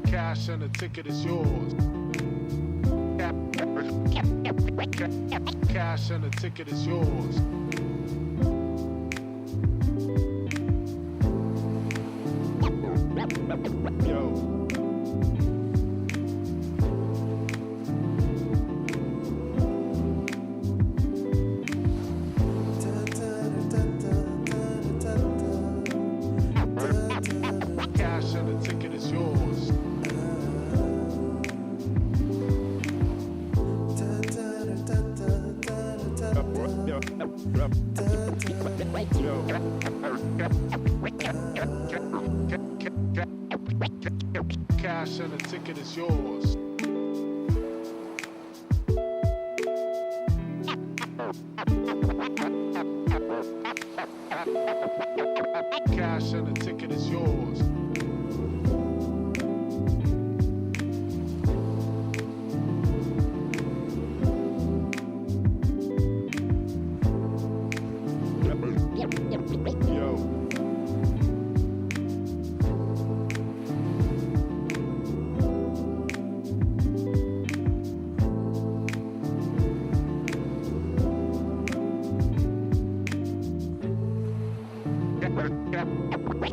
Cash and the ticket is yours. Cash and the ticket is yours. Yo. Cash and the ticket is yours. Cash and the ticket is yours. Cash and the ticket is yours. Yo.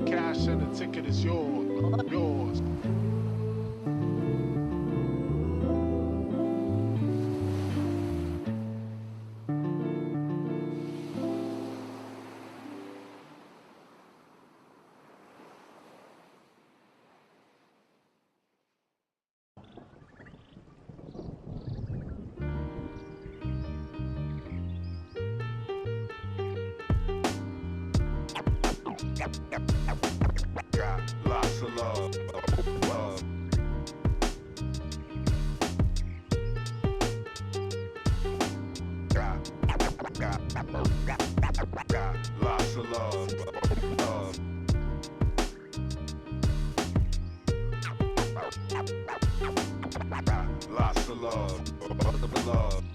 Cash and the ticket is yours. Yours. Got lots of love. Got lots of love. Lots of love. Love. Got lots of love. Love.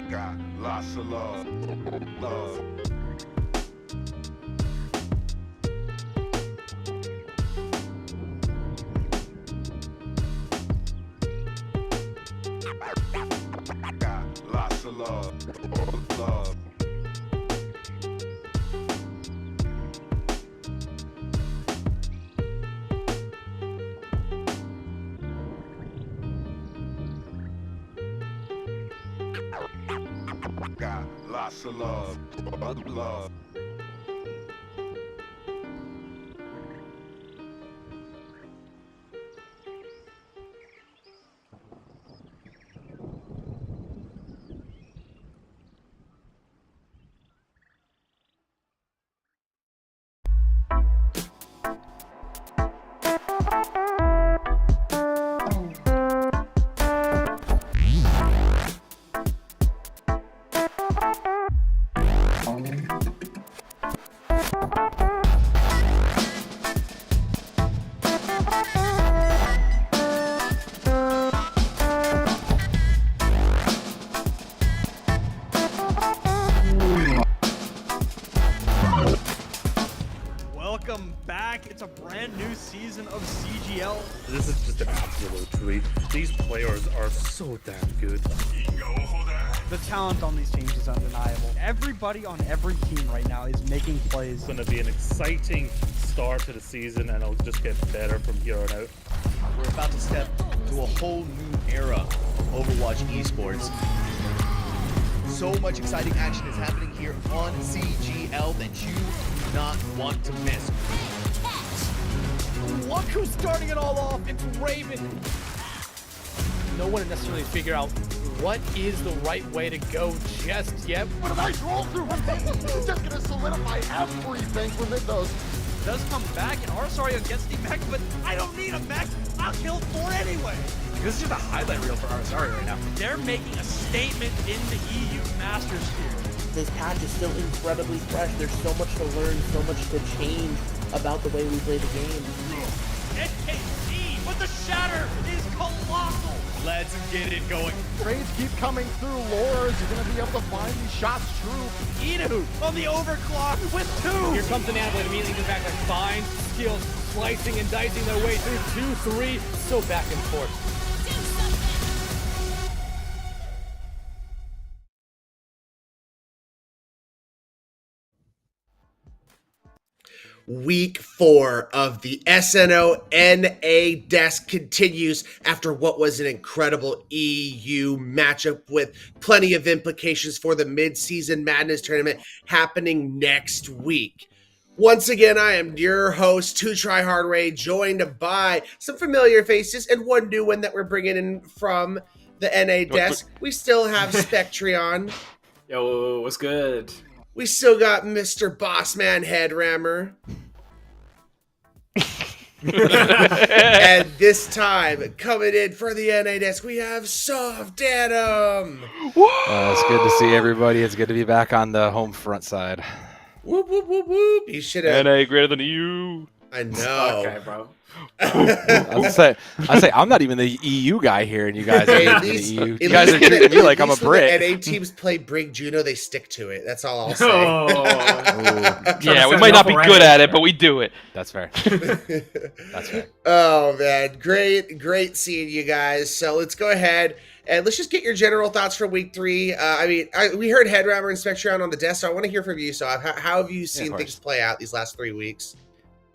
Got lots of love. Love. Got lots of love. Love. Got lots of love. Love. Welcome back. It's a brand new season of CGL. This is just an absolute treat. These players are so damn good. The talent on these teams is undeniable. Everybody on every team right now is making plays. It's going to be an exciting start to the season, and it'll just get better from here on out. We're about to step to a whole new era of Overwatch esports. So much exciting action is happening here on CGL that you do not want to miss. Look who's starting it all off. It's Raven. No one to necessarily figure out what is the right way to go just yet. What a nice roll through from Peyton. It's just gonna solidify everything for Mythos. Does come back, and Arsario gets the mech, but I don't need a mech. I'll kill 4 anyway. This is just a highlight reel for Arsario right now. They're making a statement in the EU Masters here. This patch is still incredibly fresh. There's so much to learn, so much to change about the way we play the game. NKC, but the shatter is colossal. Let's get it going. Trades keep coming through. Lores, you're gonna be able to find these shots true. Inu on the overclock with 2. Here comes an Ambulance, immediately goes back, like fine skills, slicing and dicing their way through 2, 3, so back and forth. Week 4 of the SNO NA desk continues after what was an incredible EU matchup with plenty of implications for the mid-season Madness tournament happening next week. Once again, I am your host, 2TryHardWay, joined by some familiar faces and one new one that we're bringing in from the NA desk. We still have Spectreon. Yo, what's good? We still got Mr. Bossman Headrammer. And this time, coming in for the NA desk, we have Soft Adam. It's good to see everybody. It's good to be back on the home front side. Whoop, whoop, whoop, whoop. You should have. NA greater than you. I know. Okay, bro. I say I'm not even the EU guy here, and you guys are At the least- EU. at You guys are least when treating me at like I'm a least when the Brit. NA teams play Brig Juno, they stick to it. That's all I'll say. Oh. Yeah, we might not be good at it, but we do it. That's fair. That's fair. Oh, man. Great seeing you guys. So let's go ahead and let's just get your general thoughts for week 3. We heard Headrammer and Spectreon on the desk, so I want to hear from you. So how have you seen things play out these last 3 weeks?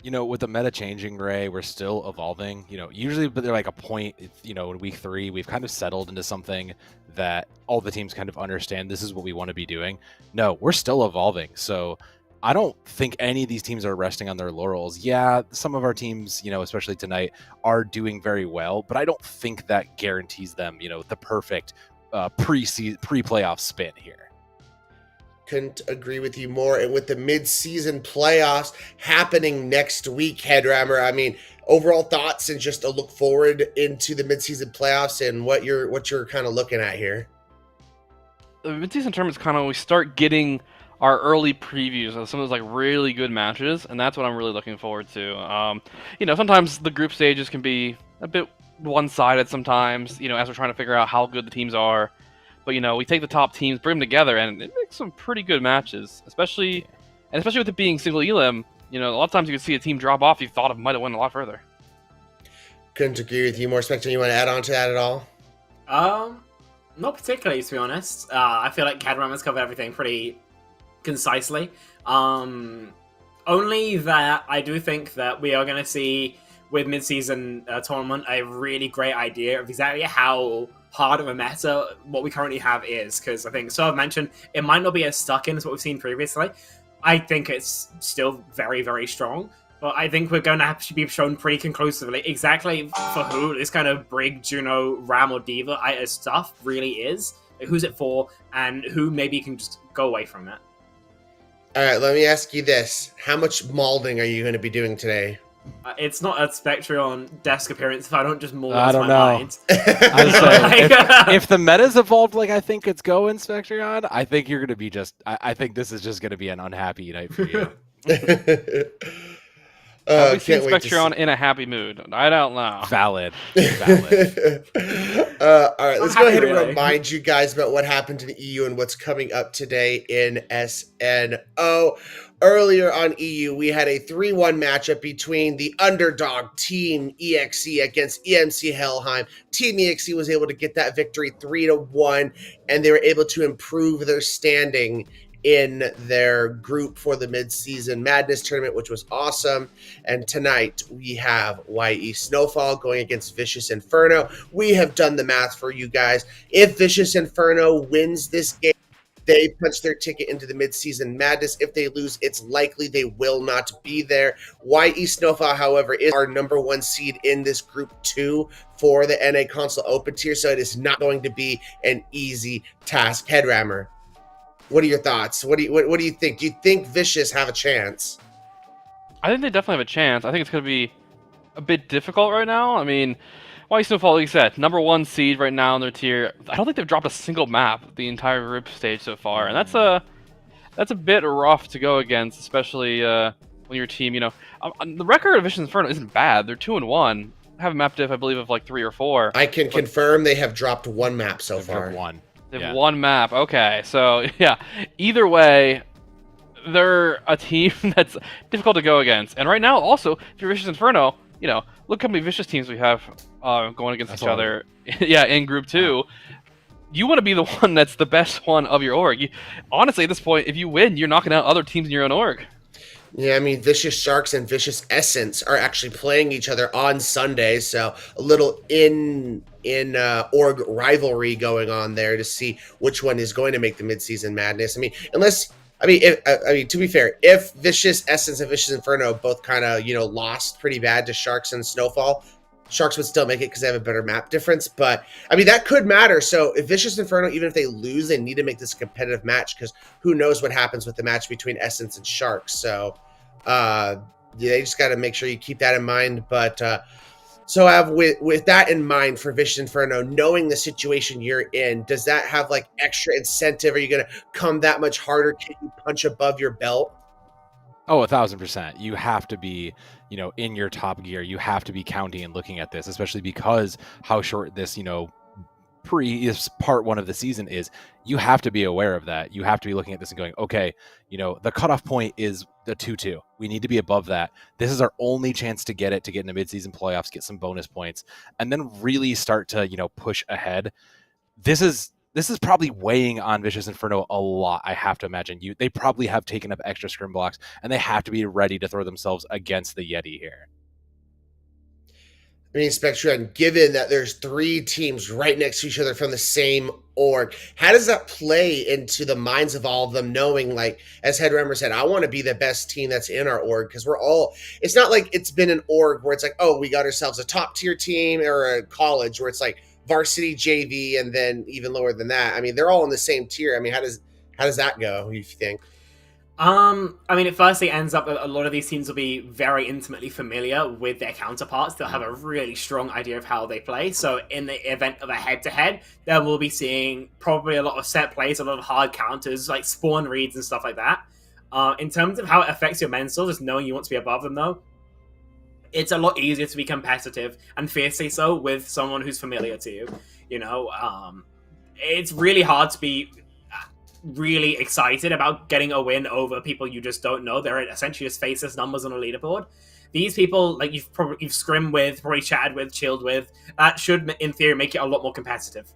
You know, with the meta changing, Ray, we're still evolving. You know, usually, but they're like a point. You know, in week 3, we've kind of settled into something that all the teams kind of understand. This is what we want to be doing. No, we're still evolving. So I don't think any of these teams are resting on their laurels. Yeah, some of our teams, you know, especially tonight, are doing very well, but I don't think that guarantees them, you know, the perfect pre-playoff spin here. Couldn't agree with you more. And with the mid-season playoffs happening next week, Headrammer, I mean, overall thoughts and just a look forward into the mid-season playoffs and what you're kind of looking at here. The midseason tournament is kind of we start getting our early previews of some of those like really good matches, and that's what I'm really looking forward to. You know, sometimes the group stages can be a bit one-sided sometimes, you know, as we're trying to figure out how good the teams are. But, you know, we take the top teams, bring them together, and it makes some pretty good matches. Especially with it being single elim, you know, a lot of times you can see a team drop off you thought it might have went a lot further. Couldn't agree with you more. Spectre, you want to add on to that at all? Not particularly, to be honest. I feel like Headrammer's covered everything pretty concisely. Only that I do think that we are going to see, with mid-season tournament, a really great idea of exactly how hard of a meta what we currently have is, because I think, so I've mentioned, it might not be as stuck in as what we've seen previously. I think it's still very, very strong, but I think we're going to have to be shown pretty conclusively exactly for who this kind of Brig, Juno, Ram, or Diva stuff really is, like who's it for, and who maybe can just go away from it. All right, let me ask you this. How much malding are you going to be doing today? It's not a Spectreon desk appearance if I don't just maul I into don't my know. mind. I was saying, if the meta's evolved like I think it's going, Spectreon, I think you're going to be I think this is just going to be an unhappy night for you. Have we seen Spectreon in a happy mood? I don't know. Valid. All right, let's go ahead and remind you guys about what happened in the EU and what's coming up today in SNO. Earlier on EU, we had a 3-1 matchup between the underdog Team EXE against EMC Helheim. Team EXE was able to get that victory 3-1, and they were able to improve their standing in their group for the mid-season Madness tournament, which was awesome. And tonight we have YE Snowfall going against Vicious Inferno. We have done the math for you guys. If Vicious Inferno wins this game, They punch their ticket into the midseason madness. If they lose, it's likely they will not be there. YE Snowfall, however, is our #1 seed in this group 2 for the NA console open tier, so it is not going to be an easy task. Headrammer, what are your thoughts? What do you think? Do you think Vicious have a chance? I think they definitely have a chance. I think it's going to be a bit difficult right now. I mean, YE Snowfall, like you said, #1 seed right now in their tier. I don't think they've dropped a single map the entire group stage so far, and that's a bit rough to go against, especially when your team, the record of Vicious Inferno isn't bad. They're 2-1. Have a map diff, I believe, of like 3 or 4. I can confirm they have dropped 1 map so far. One. They've 1 map. Okay, so yeah. Either way, they're a team that's difficult to go against. And right now, also, if you're Vicious Inferno, look how many Vicious teams we have going against each other. Yeah, in Group 2. You want to be the one that's the best one of your org. Honestly, at this point, if you win, you're knocking out other teams in your own org. Yeah, I mean, Vicious Sharks and Vicious Essence are actually playing each other on Sunday, so a little in org rivalry going on there to see which one is going to make the midseason madness. To be fair, if Vicious Essence and Vicious Inferno both kind of, lost pretty bad to Sharks and Snowfall, Sharks would still make it because they have a better map difference. But, that could matter. So if Vicious Inferno, even if they lose, they need to make this a competitive match because who knows what happens with the match between Essence and Sharks. So they just got to make sure you keep that in mind. But so with that in mind for Vicious Inferno, knowing the situation you're in, does that have like extra incentive? Are you going to come that much harder? Can you punch above your belt? Oh, 1,000%. You have to be, in your top gear. You have to be counting and looking at this, especially because how short this, is part 1 of the season is. You have to be aware of that. You have to be looking at this and going, okay, the cutoff point is the 2-2. We need to be above that. This is our only chance to get in the midseason playoffs, get some bonus points, and then really start to, push ahead. This is probably weighing on Vicious Inferno a lot, I have to imagine. They probably have taken up extra scrim blocks, and they have to be ready to throw themselves against the Yeti here. Spectrum, given that there's 3 teams right next to each other from the same org, how does that play into the minds of all of them, knowing, like, as Headrammer said, I want to be the best team that's in our org, because it's not like it's been an org where it's like, oh, we got ourselves a top-tier team or a college where it's like varsity, JV, and then even lower than that. They're all in the same tier. How does that go, you think? It firstly ends up that a lot of these teams will be very intimately familiar with their counterparts. They'll have a really strong idea of how they play. So in the event of a head-to-head, they will be seeing probably a lot of set plays, a lot of hard counters, like spawn reads and stuff like that. In terms of how it affects your mental, just knowing you want to be above them, though, it's a lot easier to be competitive and fiercely so with someone who's familiar to you. It's really hard to be really excited about getting a win over people you just don't know. They're essentially just faceless numbers on a leaderboard. These people, like you've scrimmed with, probably chatted with, chilled with, that should, in theory, make it a lot more competitive.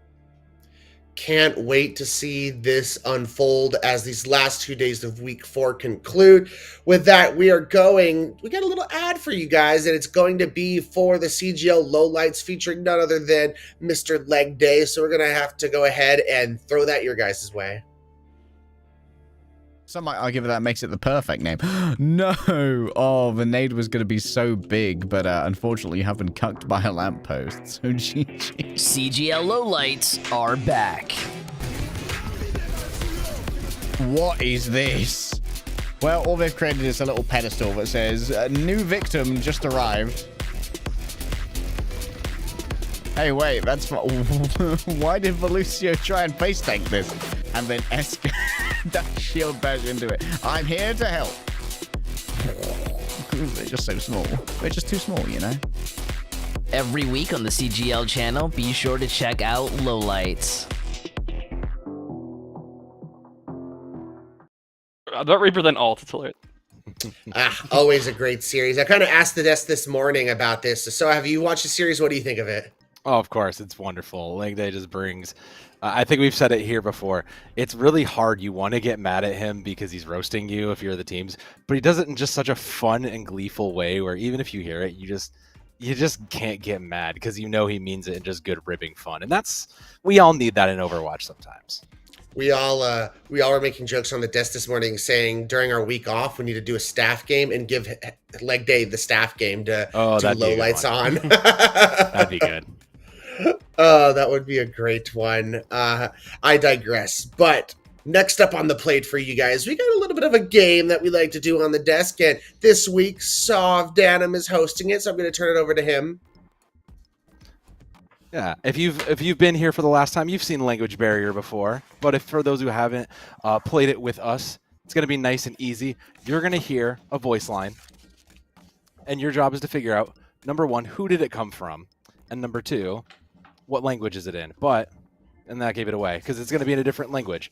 Can't wait to see this unfold as these last 2 days of week 4 conclude. With that, we got a little ad for you guys, and it's going to be for the CGL lowlights featuring none other than Mr. Leg Day. So we're going to have to go ahead and throw that your guys' way. Some might argue that makes it the perfect name. No! Oh, the nade was going to be so big, but unfortunately you have been cucked by a lamppost, so GG. CGL lowlights are back. What is this? Well, all they've created is a little pedestal that says, new victim just arrived. Hey, wait, that's... Why did Velucio try and face tank this? And then that shield bash into it. I'm here to help. They're just so small. They're just too small, Every week on the CGL channel, be sure to check out Lowlights. Don't represent alt, it's hilarious. Always a great series. I kind of asked the desk this morning about this. So have you watched the series? What do you think of it? Oh, of course, it's wonderful. Leg Day just brings... I think we've said it here before. It's really hard. You want to get mad at him because he's roasting you if you're the teams, but he does it in just such a fun and gleeful way where even if you hear it, you just can't get mad because he means it in just good ribbing fun. And we all need that in Overwatch sometimes. We all were making jokes on the desk this morning, saying during our week off we need to do a staff game and give Leg Day the staff game to do that'd be a good lowlights one. on. That'd be good. Oh, that would be a great one. I digress. But next up on the plate for you guys, we got a little bit of a game that we like to do on the desk, and this week Sov Danim is hosting it, so I'm going to turn it over to him. Yeah, if you've been here for the last time, you've seen Language Barrier before. But if for those who haven't played it with us, it's going to be nice and easy. You're going to hear a voice line, and your job is to figure out, number one, who did it come from, and number two, what language is it in. And that gave it away, because it's going to be in a different language.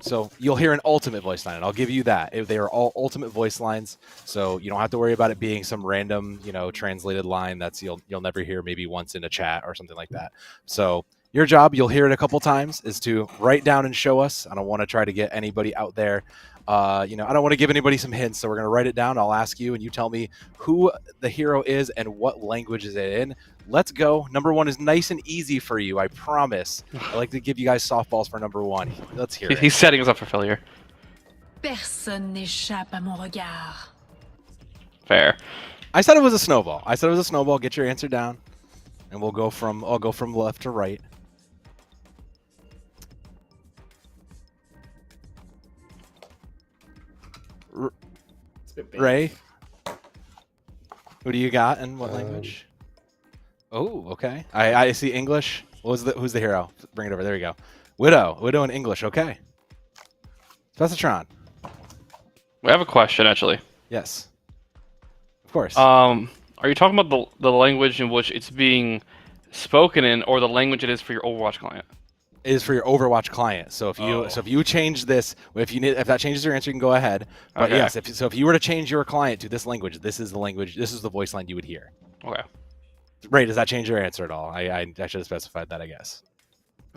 So you'll hear an ultimate voice line, and I'll give you that. They are all ultimate voice lines, so you don't have to worry about it being some random, translated line that's you'll never hear maybe once in a chat or something like that. So your job, you'll hear it a couple times, is to write down and show us. I don't want to try to get anybody out there. I don't want to give anybody some hints, so we're going to write it down. I'll ask you, and you tell me who the hero is and what language is it in. Let's go. Number one is nice and easy for you, I promise. I like to give you guys softballs for number one. Let's hear it. He's setting us up for failure. Personne n'échappe à mon regard. Fair. I said it was a snowball. Get your answer down, and I'll go from left to right. Ray, who do you got and what language? Oh, okay. I see English. Who's the hero? Bring it over. There we go. Widow in English. Okay. Specitron. We have a question, actually. Yes. Of course. Are you talking about the language in which it's being spoken in, or the language it is for your Overwatch client? It is for your Overwatch client. So if you change this, if that changes your answer, you can go ahead. But okay. Yes, if you were to change your client to this language, this is the language. This is the voice line you would hear. Okay. Ray, does that change your answer at all? I should have specified that, I guess.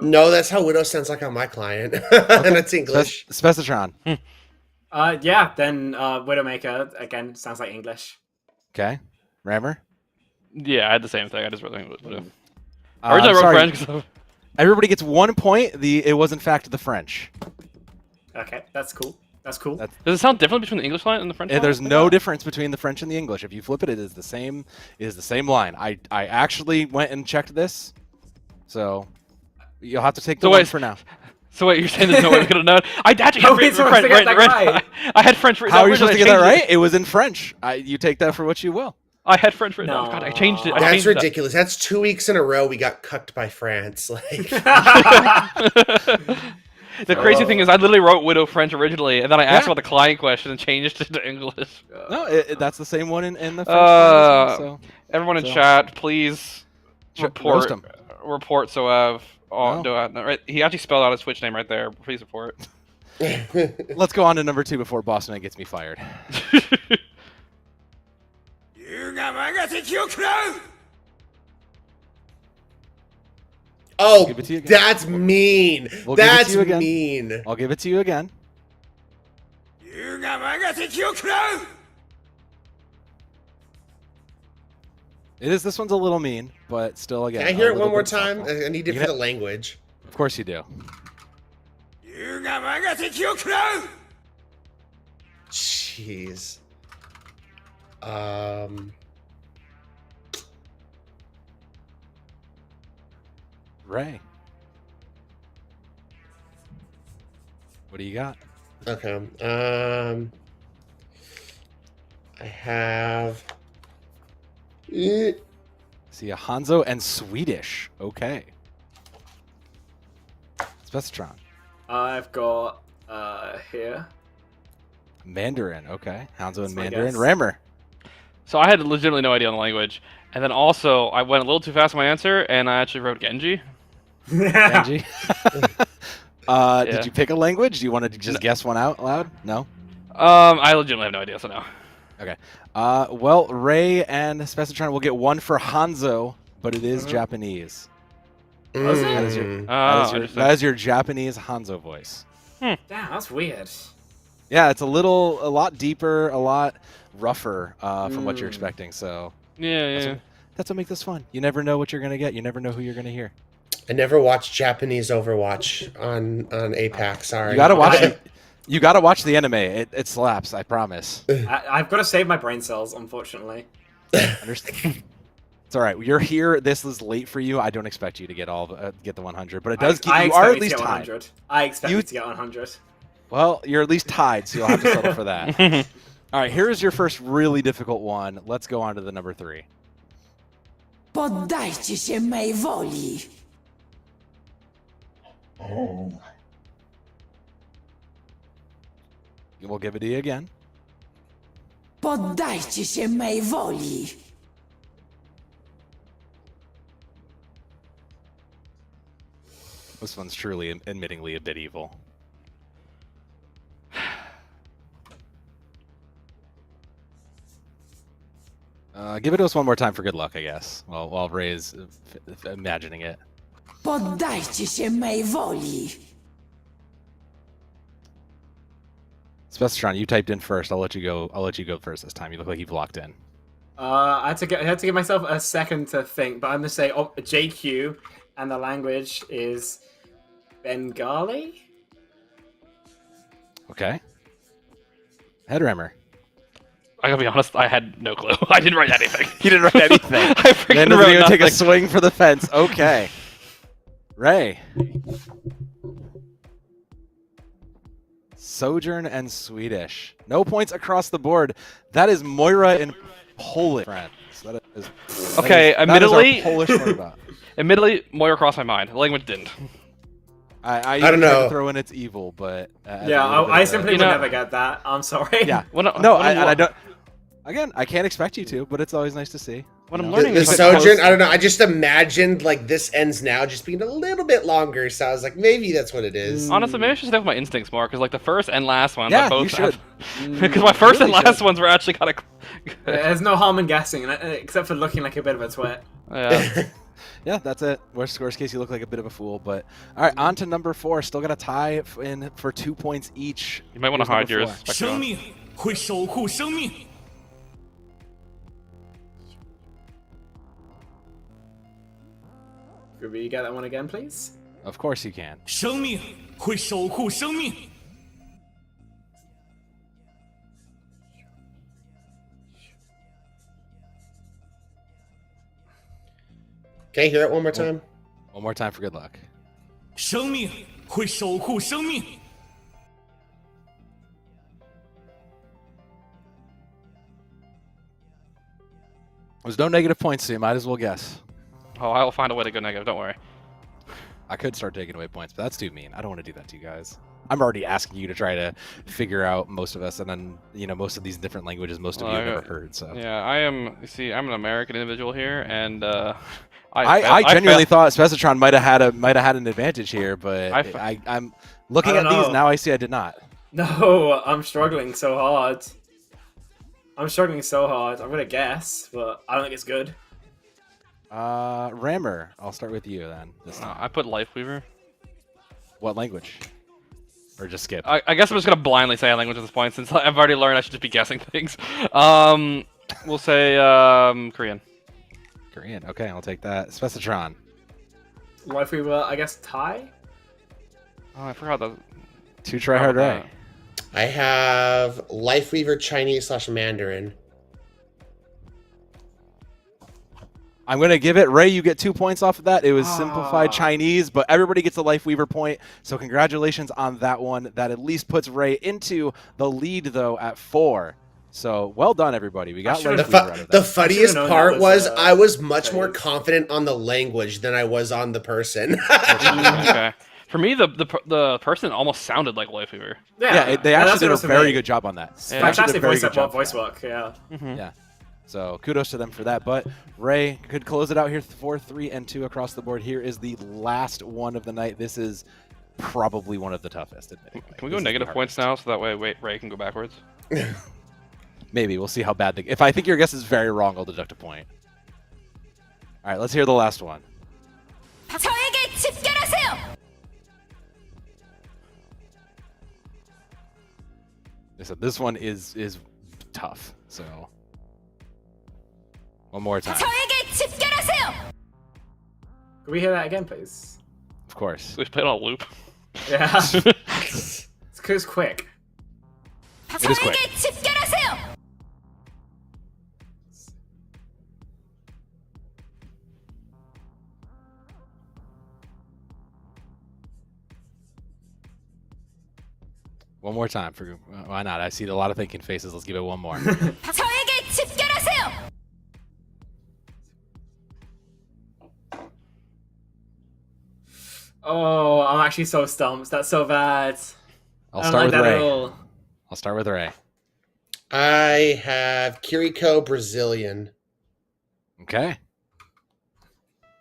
No, that's how Widow sounds like on my client. And it's English. Specitron. Yeah, then Widowmaker, again, sounds like English. Okay. Rammer? Yeah, I had the same thing. I just wrote English. Originally I I'm wrote sorry. French. Everybody gets 1 point. It was, in fact, the French. Okay, that's cool. That's cool. Does it sound different between the English line and the French line? There's no difference between the French and the English. If you flip it, it is the same. It is the same line. I actually went and checked this, so you'll have to take the one for now. So wait, you're saying there's no way we could have known? I actually had French. I had French written. How are you supposed to get that right? It was in French. You take that for what you will. I had French written. No. God, I changed it. That's ridiculous. That's 2 weeks in a row we got cucked by France. Like. The crazy thing is, I literally wrote Widow French originally, and then I asked about the client question and changed it to English. No, that's the same one in the French. So. Everyone in chat, please report. So right, he actually spelled out his Twitch name right there. Please report. Let's go on to number 2 before Bossman gets me fired. Oh, that's mean. That's mean. I'll give it to you again. This one's a little mean, but still, again. Can I hear it one more time? I need it for the language. Of course you do. Jeez. Ray. What do you got? Okay. I have. See a Hanzo and Swedish. Okay. Specitron. I've got here. Mandarin. Okay. Hanzo and Mandarin. Rammer. So I had legitimately no idea on the language, and then also I went a little too fast in my answer, and I actually wrote Genji. Genji. Did you pick a language? Do you want to just guess one out loud? No. I legitimately have no idea, so no. Okay. Well, Ray and Specitron will get one for Hanzo, but it is Japanese. That is your Japanese Hanzo voice. Damn, that's weird. Yeah, it's a lot deeper, a lot rougher from what you're expecting. So yeah. That's what makes this fun. You never know what you're gonna get. You never know who you're gonna hear. I never watched Japanese Overwatch on APAC. Sorry. You gotta watch it. You gotta watch the anime. It slaps. I promise. I've got to save my brain cells, unfortunately. Understand? It's all right. You're here. This is late for you. I don't expect you to get get the 100, but it does keep you are at least tied. I expect you to get 100. Well, you're at least tied, so you'll have to settle for that. All right, here's your first really difficult one. Let's go on to the number 3. Poddajcie się mej woli. We'll give it to you again. Poddajcie się mej woli. This one's truly, admittingly, a bit evil. Give it to us one more time for good luck, I guess. While Ray is imagining it. Poddajcie się mej woli. Spectron, you typed in first. I'll let you go. I'll let you go first this time. You look like you've locked in. I had to give myself a second to think, but I'm gonna say JQ, and the language is Bengali. Okay. Headrammer. I gotta be honest, I had no clue. I didn't write anything. He didn't write anything. I freaking then wrote gonna take a nothing. swing for the fence. Okay. Ray. Sojourn and Swedish. No points across the board. That is Moira in Polish, friends. That is, Okay, that admittedly, is our Polish word. admittedly, Moira crossed my mind. The language didn't. I don't know. tried to throw in it's evil, but Yeah, I simply would never get that. I'm sorry. Yeah. When I don't. Again, I can't expect you to, but it's always nice to see. What I'm The, learning the is Sojourn, I don't know. I just imagined like this ends now just being a little bit longer, so I was like, maybe that's what it is. Honestly, maybe I should stick with my instincts more, because like the first and last ones, Yeah, I both you should. Because my first and really last should. ones were actually kind of. There's no harm in guessing, except for looking like a bit of a twit. Yeah. Yeah, that's it. Worst case, you look like a bit of a fool. But all right, on to number 4. Still got a tie in for 2 points each. You might want to hide yours. Spectrum. 生命会守护生命。 Could we get that one again, please? Of course you can. 生命会守护生命。 Can I hear it one more time? One more time for good luck. 生命会守护生命。 There's no negative points, so you might as well guess. Oh, I'll find a way to go negative. Don't worry. I could start taking away points, but that's too mean. I don't want to do that to you guys. I'm already asking you to try to figure out most of us, and then most of these different languages most of you have never heard. So Yeah, I am. You see, I'm an American individual here, and I genuinely thought Spectron might have had an advantage here, but I'm looking I at don't these know. now. I see I did not. No, I'm struggling so hard. I'm gonna guess, but I don't think it's good. Rammer, I'll start with you then. This time. I put Lifeweaver. What language? Or just skip? I guess I'm just gonna blindly say a language at this point, since I've already learned I should just be guessing things. We'll say Korean. Korean. Okay, I'll take that. Spectron. What if we were, I guess, Thai? Oh, I forgot that. 2 try hard right. I have Lifeweaver Chinese / Mandarin. I'm going to give it. Ray, you get 2 points off of that. It was simplified Chinese, but everybody gets a Lifeweaver point. So congratulations on that one. That at least puts Ray into the lead, though, at 4. So well done, everybody. We got Lifeweaver out of that. The funniest part was I was much more confident on the language than I was on the person. Okay. For me, the person almost sounded like Lifeweaver. Yeah, they actually did a very good job on that. Fantastic voice work, yeah. Yeah. So kudos to them for that. But Ray could close it out here 4, 3, and 2 across the board. Here is the last one of the night. This is probably one of the toughest. Can we go negative points now, so that way Ray can go backwards? Maybe. We'll see how bad. If I think your guess is very wrong, I'll deduct a point. All right, let's hear the last one. 저에게 집결하세요. Listen, this one is tough. So one more time. 저에게 집결하세요. Can we hear that again, please? Of course. We played on loop. Yeah. It's quick. It is quick. One more time. Why not? I see a lot of thinking faces. Let's give it one more. Oh, I'm actually so stumped. That's so bad. I'll start with Ray. I'll start with Ray. I have Kiriko Brazilian. Okay.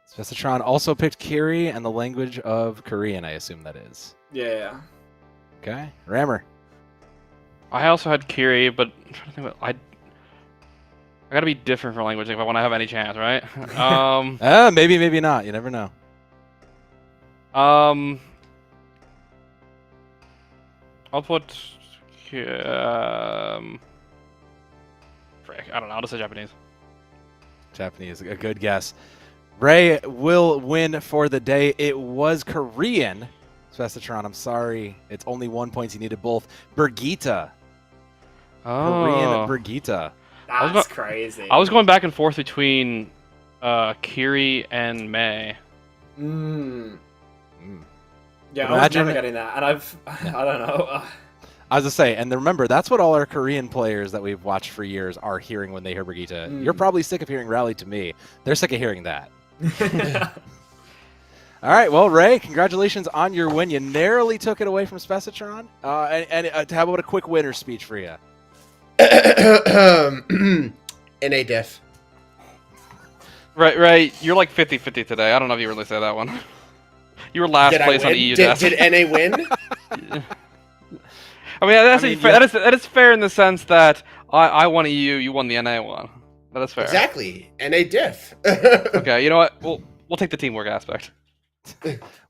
Specitron also picked Kiri and the language of Korean, I assume that is. Yeah. Okay. Rammer. I also had Kiri, but I'm trying to think what I gotta be different for language if I want to have any chance, right? Maybe, maybe not. You never know. I'll put frick, I don't know. I'll just say Japanese. Japanese, a good guess. Ray will win for the day. It was Korean. Specitron, I'm sorry. It's only 1 point. You needed both. Birgitta. Oh. Korean Birgitta. That's crazy. I was going back and forth between Kiri and Mei. Yeah, I was never getting that, and I don't know. I was to say, and remember, that's what all our Korean players that we've watched for years are hearing when they hear Brigitte. You're probably sick of hearing Rally to me. They're sick of hearing that. All right, well, Ray, congratulations on your win. You narrowly took it away from Specitron. And how about a quick winner's speech for you? NA diff. Right. You're like 50-50 today. I don't know if you really say that one. You were last place on EU desk. Did NA win? I mean, that is fair in the sense that I won EU, you won the NA one. That is fair. Exactly. NA diff. Okay, you know what? We'll take the teamwork aspect.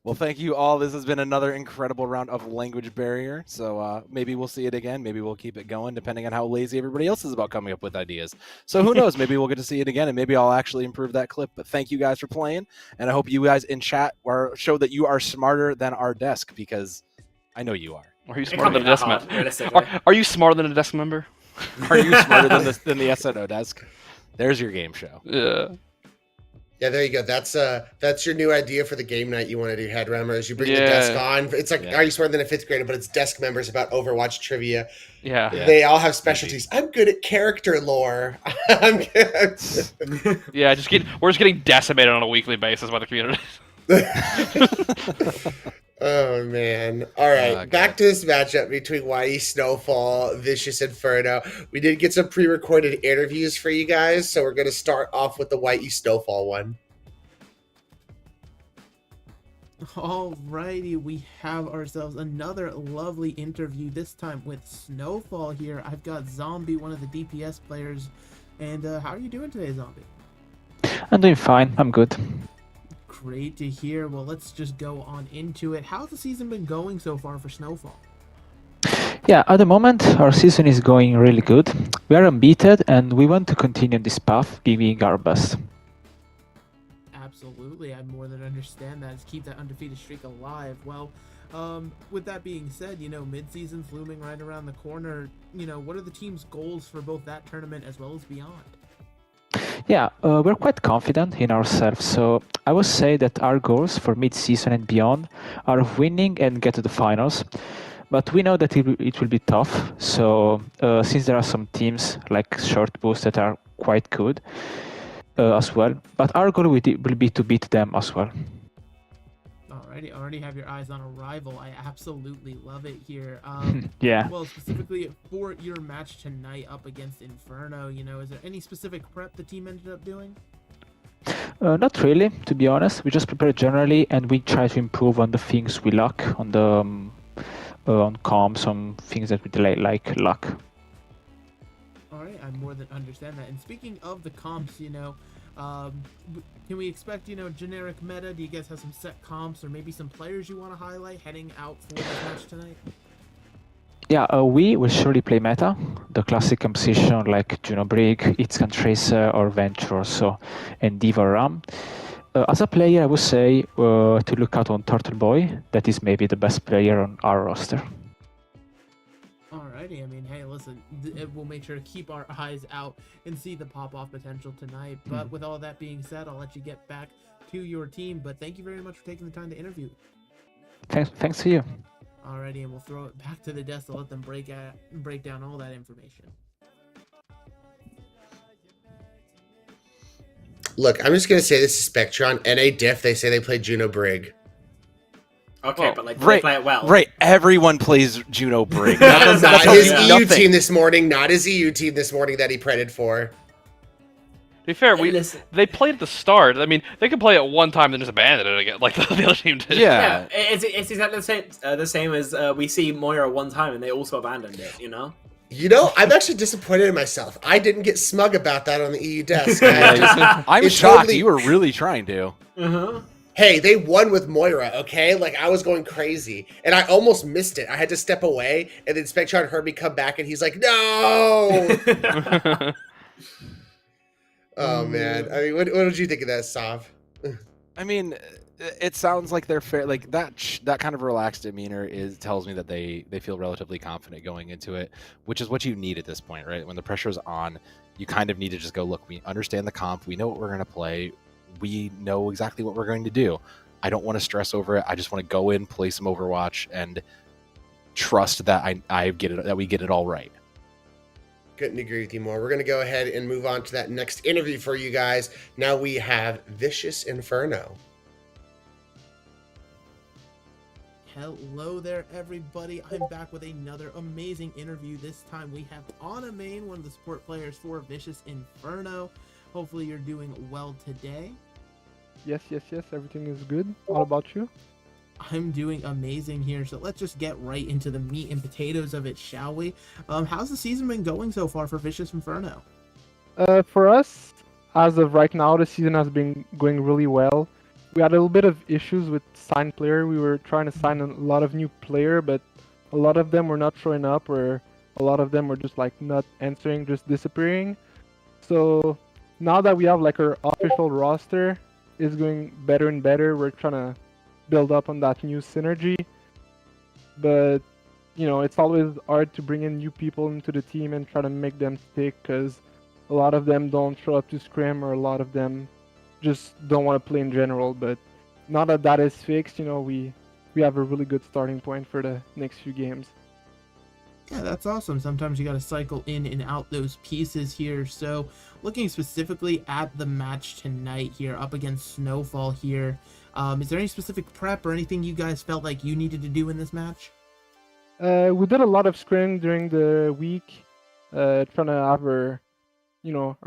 Well, thank you all. This has been another incredible round of Language Barrier. So maybe we'll see it again. Maybe we'll keep it going, depending on how lazy everybody else is about coming up with ideas. So who knows? Maybe we'll get to see it again, and maybe I'll actually improve that clip. But thank you guys for playing, and I hope you guys in chat show that you are smarter than our desk, because I know you are. Are you smarter than a desk member? Are you smarter than a desk member? Are you smarter than the SNO desk? There's your game show. Yeah. Yeah, there you go. That's your new idea for the game night you want to do, Headrammer, is you bring the desk on. It's like, are you smarter than a fifth grader? But it's desk members about Overwatch trivia. Yeah. They all have specialties. I'm good at character lore. I'm good. Yeah, we're just getting decimated on a weekly basis by the community. Oh man. All right, back to this matchup between YE Snowfall, Vicious Inferno. We did get some pre-recorded interviews for you guys, so we're going to start off with the YE Snowfall one. Alrighty, we have ourselves another lovely interview, this time with Snowfall here. I've got Zombie, one of the DPS players. And how are you doing today, Zombie? I'm doing fine. I'm good. Great to hear. Well, let's just go on into it. How's the season been going so far for Snowfall? Yeah, at the moment, our season is going really good. We are unbeaten, and we want to continue this path, giving our best. Absolutely. I more than understand that. Let's keep that undefeated streak alive. Well, with that being said, mid-season's looming right around the corner. What are the team's goals for both that tournament as well as beyond? Yeah, we're quite confident in ourselves, so I would say that our goals for mid-season and beyond are winning and get to the finals. But we know that it will be tough, so since there are some teams like Short Boost that are quite good as well, but our goal will be to beat them as well. Alrighty, already have your eyes on a rival. I absolutely love it here. Yeah. Well, specifically for your match tonight up against Inferno, is there any specific prep the team ended up doing? Not really, to be honest. We just prepare generally, and we try to improve on the things we lack, on the on comms, on things that we like luck. Alright, I more than understand that. And speaking of the comps, can we expect, generic meta? Do you guys have some set comps or maybe some players you want to highlight heading out for this match tonight? Yeah, we will surely play meta, the classic composition like Juno Brig, Itzcan Tracer, or Venture, and Diva Ram. As a player, I would say to look out on Turtle Boy. That is maybe the best player on our roster. Alrighty, I mean, hey, listen, we'll make sure to keep our eyes out and see the pop-off potential tonight. But with all that being said, I'll let you get back to your team. But thank you very much for taking the time to interview. Thanks to you. Alrighty, and we'll throw it back to the desk to let them break down all that information. Look, I'm just gonna say this is Spectron. NA Diff, they say they play Juno Brig. Okay, but like, right, they play it well. Right, everyone plays Juno Brig. Not his EU team this morning. Not his EU team this morning that he printed for. To be fair, they played at the start. I mean, they could play it one time and just abandon it again, like the other team did. Yeah, it's exactly the same as we see Moira one time and they also abandoned it, you know? You know, I'm actually disappointed in myself. I didn't get smug about that on the EU desk. I'm shocked. You were really trying to. Hey, they won with Moira, okay? Like, I was going crazy. And I almost missed it. I had to step away, and then Spectron heard me come back, and he's like, no! Oh, man. I mean, what did you think of that, Sav? I mean, it sounds like they're fair. Like, that kind of relaxed demeanor tells me that they feel relatively confident going into it, which is what you need at this point, right? When the pressure's on, you kind of need to just go, look, we understand the comp. We know what we're going to play. We know exactly what we're going to do. I don't want to stress over it. I just want to go in, play some Overwatch, and trust that that we get it all right. Couldn't agree with you more. We're going to go ahead and move on to that next interview for you guys. Now we have Vicious Inferno. Hello there, everybody. I'm back with another amazing interview. This time we have Anna Main, one of the support players for Vicious Inferno. Hopefully you're doing well today. Yes. Everything is good. What about you? I'm doing amazing here. So let's just get right into the meat and potatoes of it, shall we? How's the season been going so far for Vicious Inferno? For us, as of right now, the season has been going really well. We had a little bit of issues with signed player. We were trying to sign a lot of new player, but a lot of them were not showing up, or a lot of them were just like not answering, just disappearing. So now that we have like our official roster is going better and better, we're trying to build up on that new synergy. But you know, it's always hard to bring in new people into the team and try to make them stick, because a lot of them don't show up to scrim, or a lot of them just don't want to play in general. But now that that is fixed, you know, we have a really good starting point for the next few games. Yeah, that's awesome. Sometimes you got to cycle in and out those pieces here. So looking specifically at the match tonight here up against Snowfall here, is there any specific prep or anything you guys felt like you needed to do in this match? We did a lot of scrim during the week, trying to have our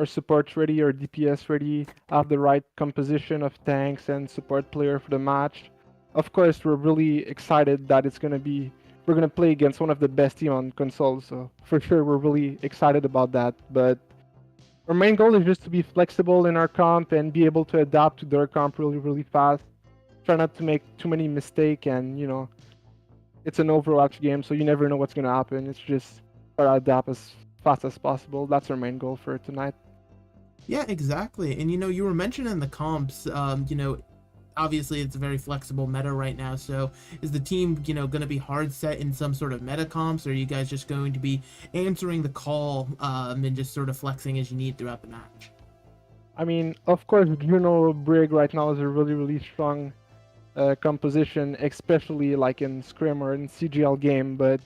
supports ready, our DPS ready, have the right composition of tanks and support player for the match. Of course, we're really excited that we're going to play against one of the best team on console, so for sure we're really excited about that. But our main goal is just to be flexible in our comp and be able to adapt to their comp really fast. Try not to make too many mistakes, and it's an Overwatch game, so you never know what's going to happen. It's just try to adapt as fast as possible. That's our main goal for tonight. Yeah, exactly. And you were mentioning the comps, obviously it's a very flexible meta right now. So is the team, going to be hard set in some sort of meta comps, or are you guys just going to be answering the call and just sort of flexing as you need throughout the match? I mean, of course, Juno Brig right now is a really strong composition, especially like in Scrim or in CGL game. But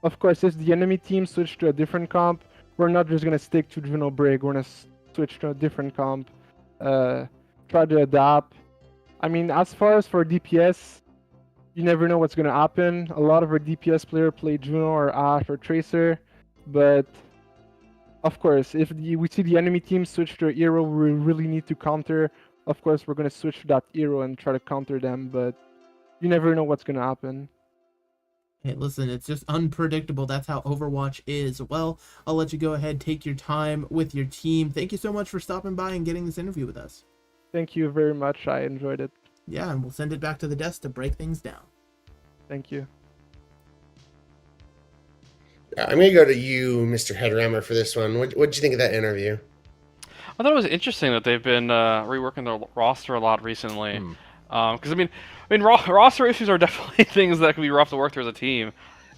of course, if the enemy team switch to a different comp, we're not just going to stick to Juno Brig. We're going to switch to a different comp, try to adapt. I mean, as far as for DPS, you never know what's going to happen. A lot of our DPS player play Juno or Ashe or Tracer, but of course, if we see the enemy team switch to a hero we really need to counter, of course we're going to switch to that hero and try to counter them, but you never know what's going to happen. Hey, listen, it's just unpredictable. That's how Overwatch is. Well, I'll let you go ahead, take your time with your team. Thank you so much for stopping by and getting this interview with us. Thank you very much. I enjoyed it. Yeah, and we'll send it back to the desk to break things down. Thank you. I'm going to go to you, Mr. Headrammer, for this one. What'd you think of that interview? I thought it was interesting that they've been reworking their roster a lot recently. Because roster issues are definitely things that can be rough to work through as a team,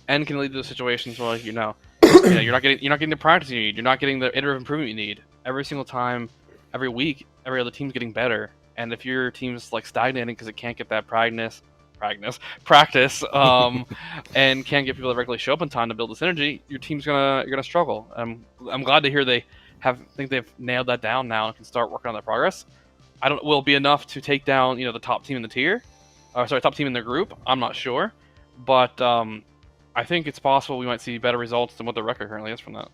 and can lead to situations where you're not getting the practice you need. You're not getting the iterative improvement you need. Every single time, every week, every other team's getting better. And if your team's like stagnating because it can't get that practice, and can't get people that regularly show up in time to build the synergy, your team's gonna struggle. I'm glad to hear they think they've nailed that down now and can start working on that progress. Will it be enough to take down the top team in the tier? Top team in their group. I'm not sure, but I think it's possible we might see better results than what the record currently is from that.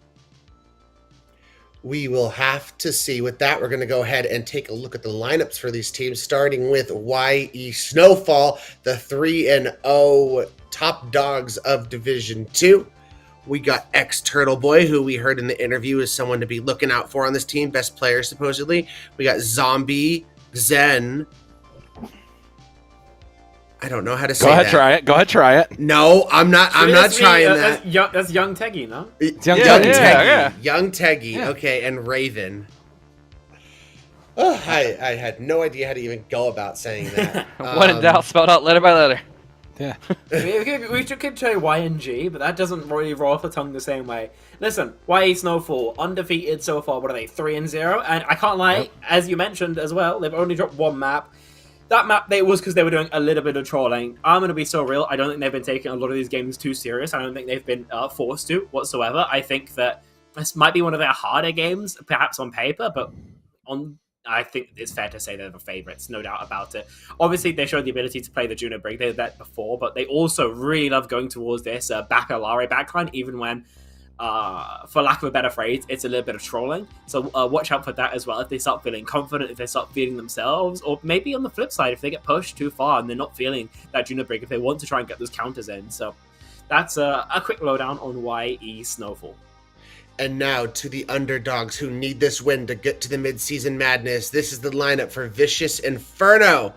We will have to see. With that, we're going to go ahead and take a look at the lineups for these teams, starting with YE Snowfall, the 3-0 top dogs of Division 2. We got Turtle Boy, who we heard in the interview is someone to be looking out for on this team, best player supposedly. We got Zombie, Zen. I don't know how to say that. Go ahead, try it. No, I'm not trying that. That's Young Teggy, no? It's Young Teggy. Young Teggy. Yeah. Okay, and Raven. Oh, I had no idea how to even go about saying that. When in doubt, spelled out letter by letter. Yeah. we could say YNG, but that doesn't really roll off the tongue the same way. Listen, YE Snowfall, undefeated so far. What are they, 3-0? And I can't lie, as you mentioned as well, they've only dropped one map. That map, it was because they were doing a little bit of trolling. I'm going to be so real. I don't think they've been taking a lot of these games too serious. I don't think they've been forced to whatsoever. I think that this might be one of their harder games, perhaps on paper, but I think it's fair to say they're the favorites, no doubt about it. Obviously, they showed the ability to play the Juno Brig. They did that before, but they also really love going towards this Baccalare backline, even when, for lack of a better phrase, it's a little bit of trolling. So watch out for that as well. If they start feeling confident, if they start feeling themselves, or maybe on the flip side, if they get pushed too far and they're not feeling that Juno Brig, if they want to try and get those counters in. So that's a quick lowdown on YE Snowfall. And now to the underdogs who need this win to get to the mid-season madness. This is the lineup for Vicious Inferno.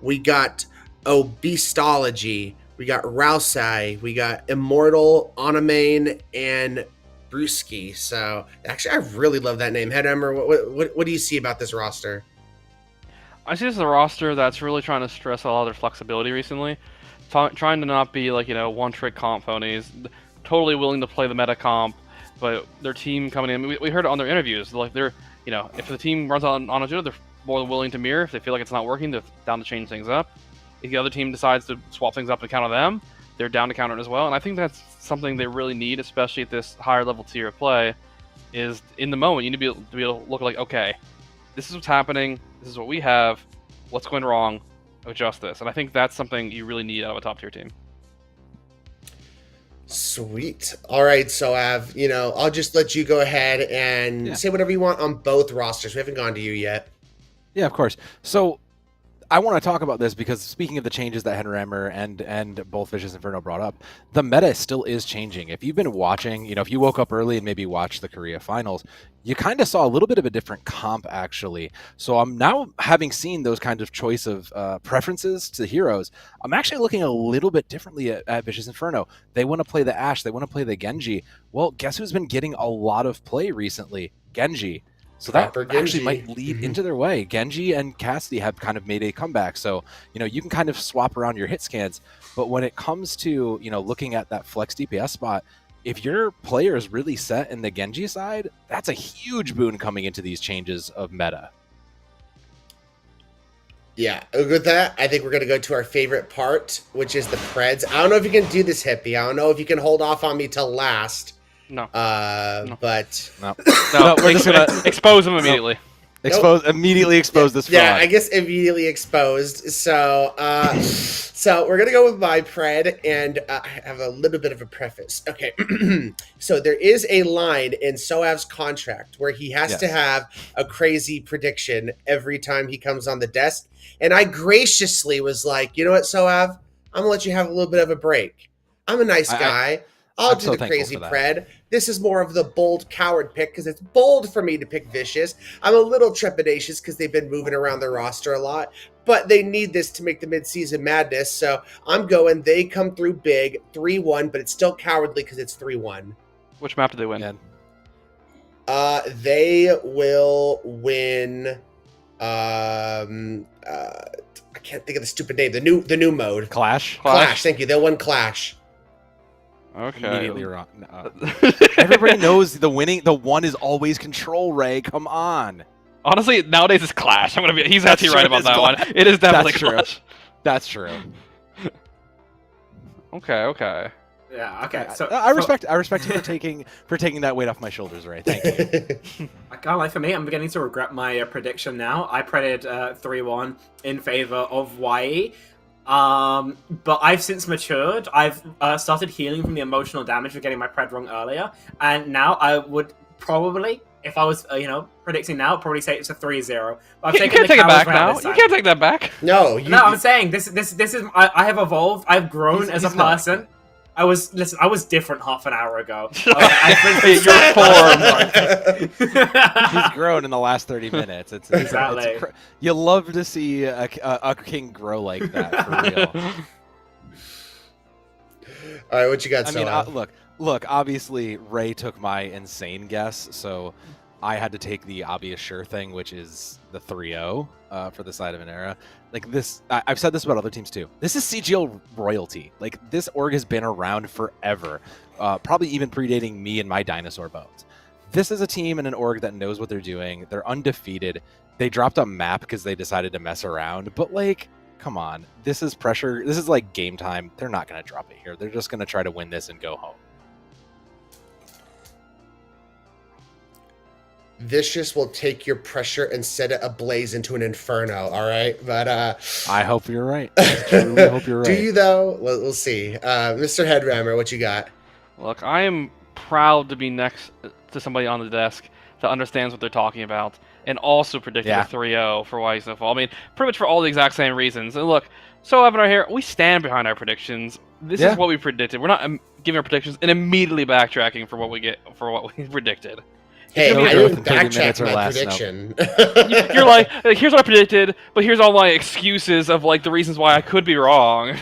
We got Obestology. We got Rousai. We got Immortal, Onamain, and Brewski. So, actually, I really love that name. Headhammer, what do you see about this roster? I see this as a roster that's really trying to stress a lot of their flexibility recently. Trying to not be like, one-trick comp ponies. Totally willing to play the meta comp. But their team coming in, we heard it on their interviews. Like they're, if the team runs on a Juno, they're more than willing to mirror. If they feel like it's not working, they're down to change things up. If the other team decides to swap things up and counter them, they're down to counter it as well. And I think that's something they really need, especially at this higher level tier of play. Is in the moment you need to be able to look like, okay, this is what's happening. This is what we have. What's going wrong? Adjust this. And I think that's something you really need out of a top tier team. Sweet. All right, so I'll just let you go ahead and say whatever you want on both rosters. We haven't gone to you yet. Yeah, of course. So I want to talk about this because speaking of the changes that Henrammer and both Vicious Inferno brought up, the meta still is changing. If you've been watching, if you woke up early and maybe watched the Korea finals, you kind of saw a little bit of a different comp, actually. So I'm now, having seen those kinds of choice of preferences to heroes, I'm actually looking a little bit differently at Vicious Inferno. They want to play the Ashe. They want to play the Genji. Well, guess who's been getting a lot of play recently? Genji. So that actually might lead into their way. Genji and Cassidy have kind of made a comeback. So, you can kind of swap around your hit scans. But when it comes to, looking at that flex DPS spot, if your player is really set in the Genji side, that's a huge boon coming into these changes of meta. Yeah, with that, I think we're going to go to our favorite part, which is the Preds. I don't know if you can do this, Hippie. I don't know if you can hold off on me till last. No. But... No, we're just going to expose them immediately. Immediately expose this fraud. Yeah, I guess immediately exposed. So, so we're gonna go with my Pred, and I have a little bit of a preface. Okay, so there is a line in Soav's contract where he has to have a crazy prediction every time he comes on the desk, and I graciously was like, you know what, Soav, I'm gonna let you have a little bit of a break. I'm a nice guy. I'll do the crazy Pred. This is more of the bold coward pick because it's bold for me to pick Vicious. I'm a little trepidatious because they've been moving around their roster a lot, but they need this to make the midseason madness. So I'm going, they come through big, 3-1, but it's still cowardly because it's 3-1. Which map did they win? They will win. I can't think of the stupid name. The new mode. Clash. Clash. Thank you. They'll win Clash. Okay. Immediately wrong. Everybody knows the one is always Control, Ray. Come on. Honestly, nowadays it's Clash. He's actually right about that one. It is definitely Clash. That's true. Okay. Yeah. Okay. So I respect you for taking that weight off my shoulders, Ray. Thank you. I can't lie, for me, I'm beginning to regret my prediction now. I predicted 3-1 in favor of YE. But I've since matured. I've started healing from the emotional damage of getting my pred wrong earlier, and now I would probably, if I was, predicting now, probably say it's a 3-0. But You can't take it back now. You can't take that back. No, I'm saying this is. I have evolved. I've grown as a person. I was different half an hour ago. He's grown in the last 30 minutes. Exactly. You love to see a king grow like that, for real. All right, what you got? I mean, look. Obviously, Ray took my insane guess, so I had to take the obvious sure thing, which is the 3-0 for the side of an era. Like this, I've said this about other teams too. This is CGL royalty. Like this org has been around forever, probably even predating me and my dinosaur bones. This is a team and an org that knows what they're doing. They're undefeated. They dropped a map because they decided to mess around, but like, come on, this is pressure. This is like game time. They're not going to drop it here. They're just going to try to win this and go home. Vicious will take your pressure and set it ablaze into an inferno. All right, but I hope you're right. I truly hope you're right. Do you though? We'll see. Mr. Headrammer, what you got? Look, I am proud to be next to somebody on the desk that understands what they're talking about and also predicted a 3-0 for YE Snowfall. I mean, pretty much for all the exact same reasons. And look, so up in our here, we stand behind our predictions. This is what we predicted. We're not giving our predictions and immediately backtracking for what we predicted. Hey, I didn't backtrack my prediction. You're like, here's what I predicted, but here's all my excuses of like the reasons why I could be wrong.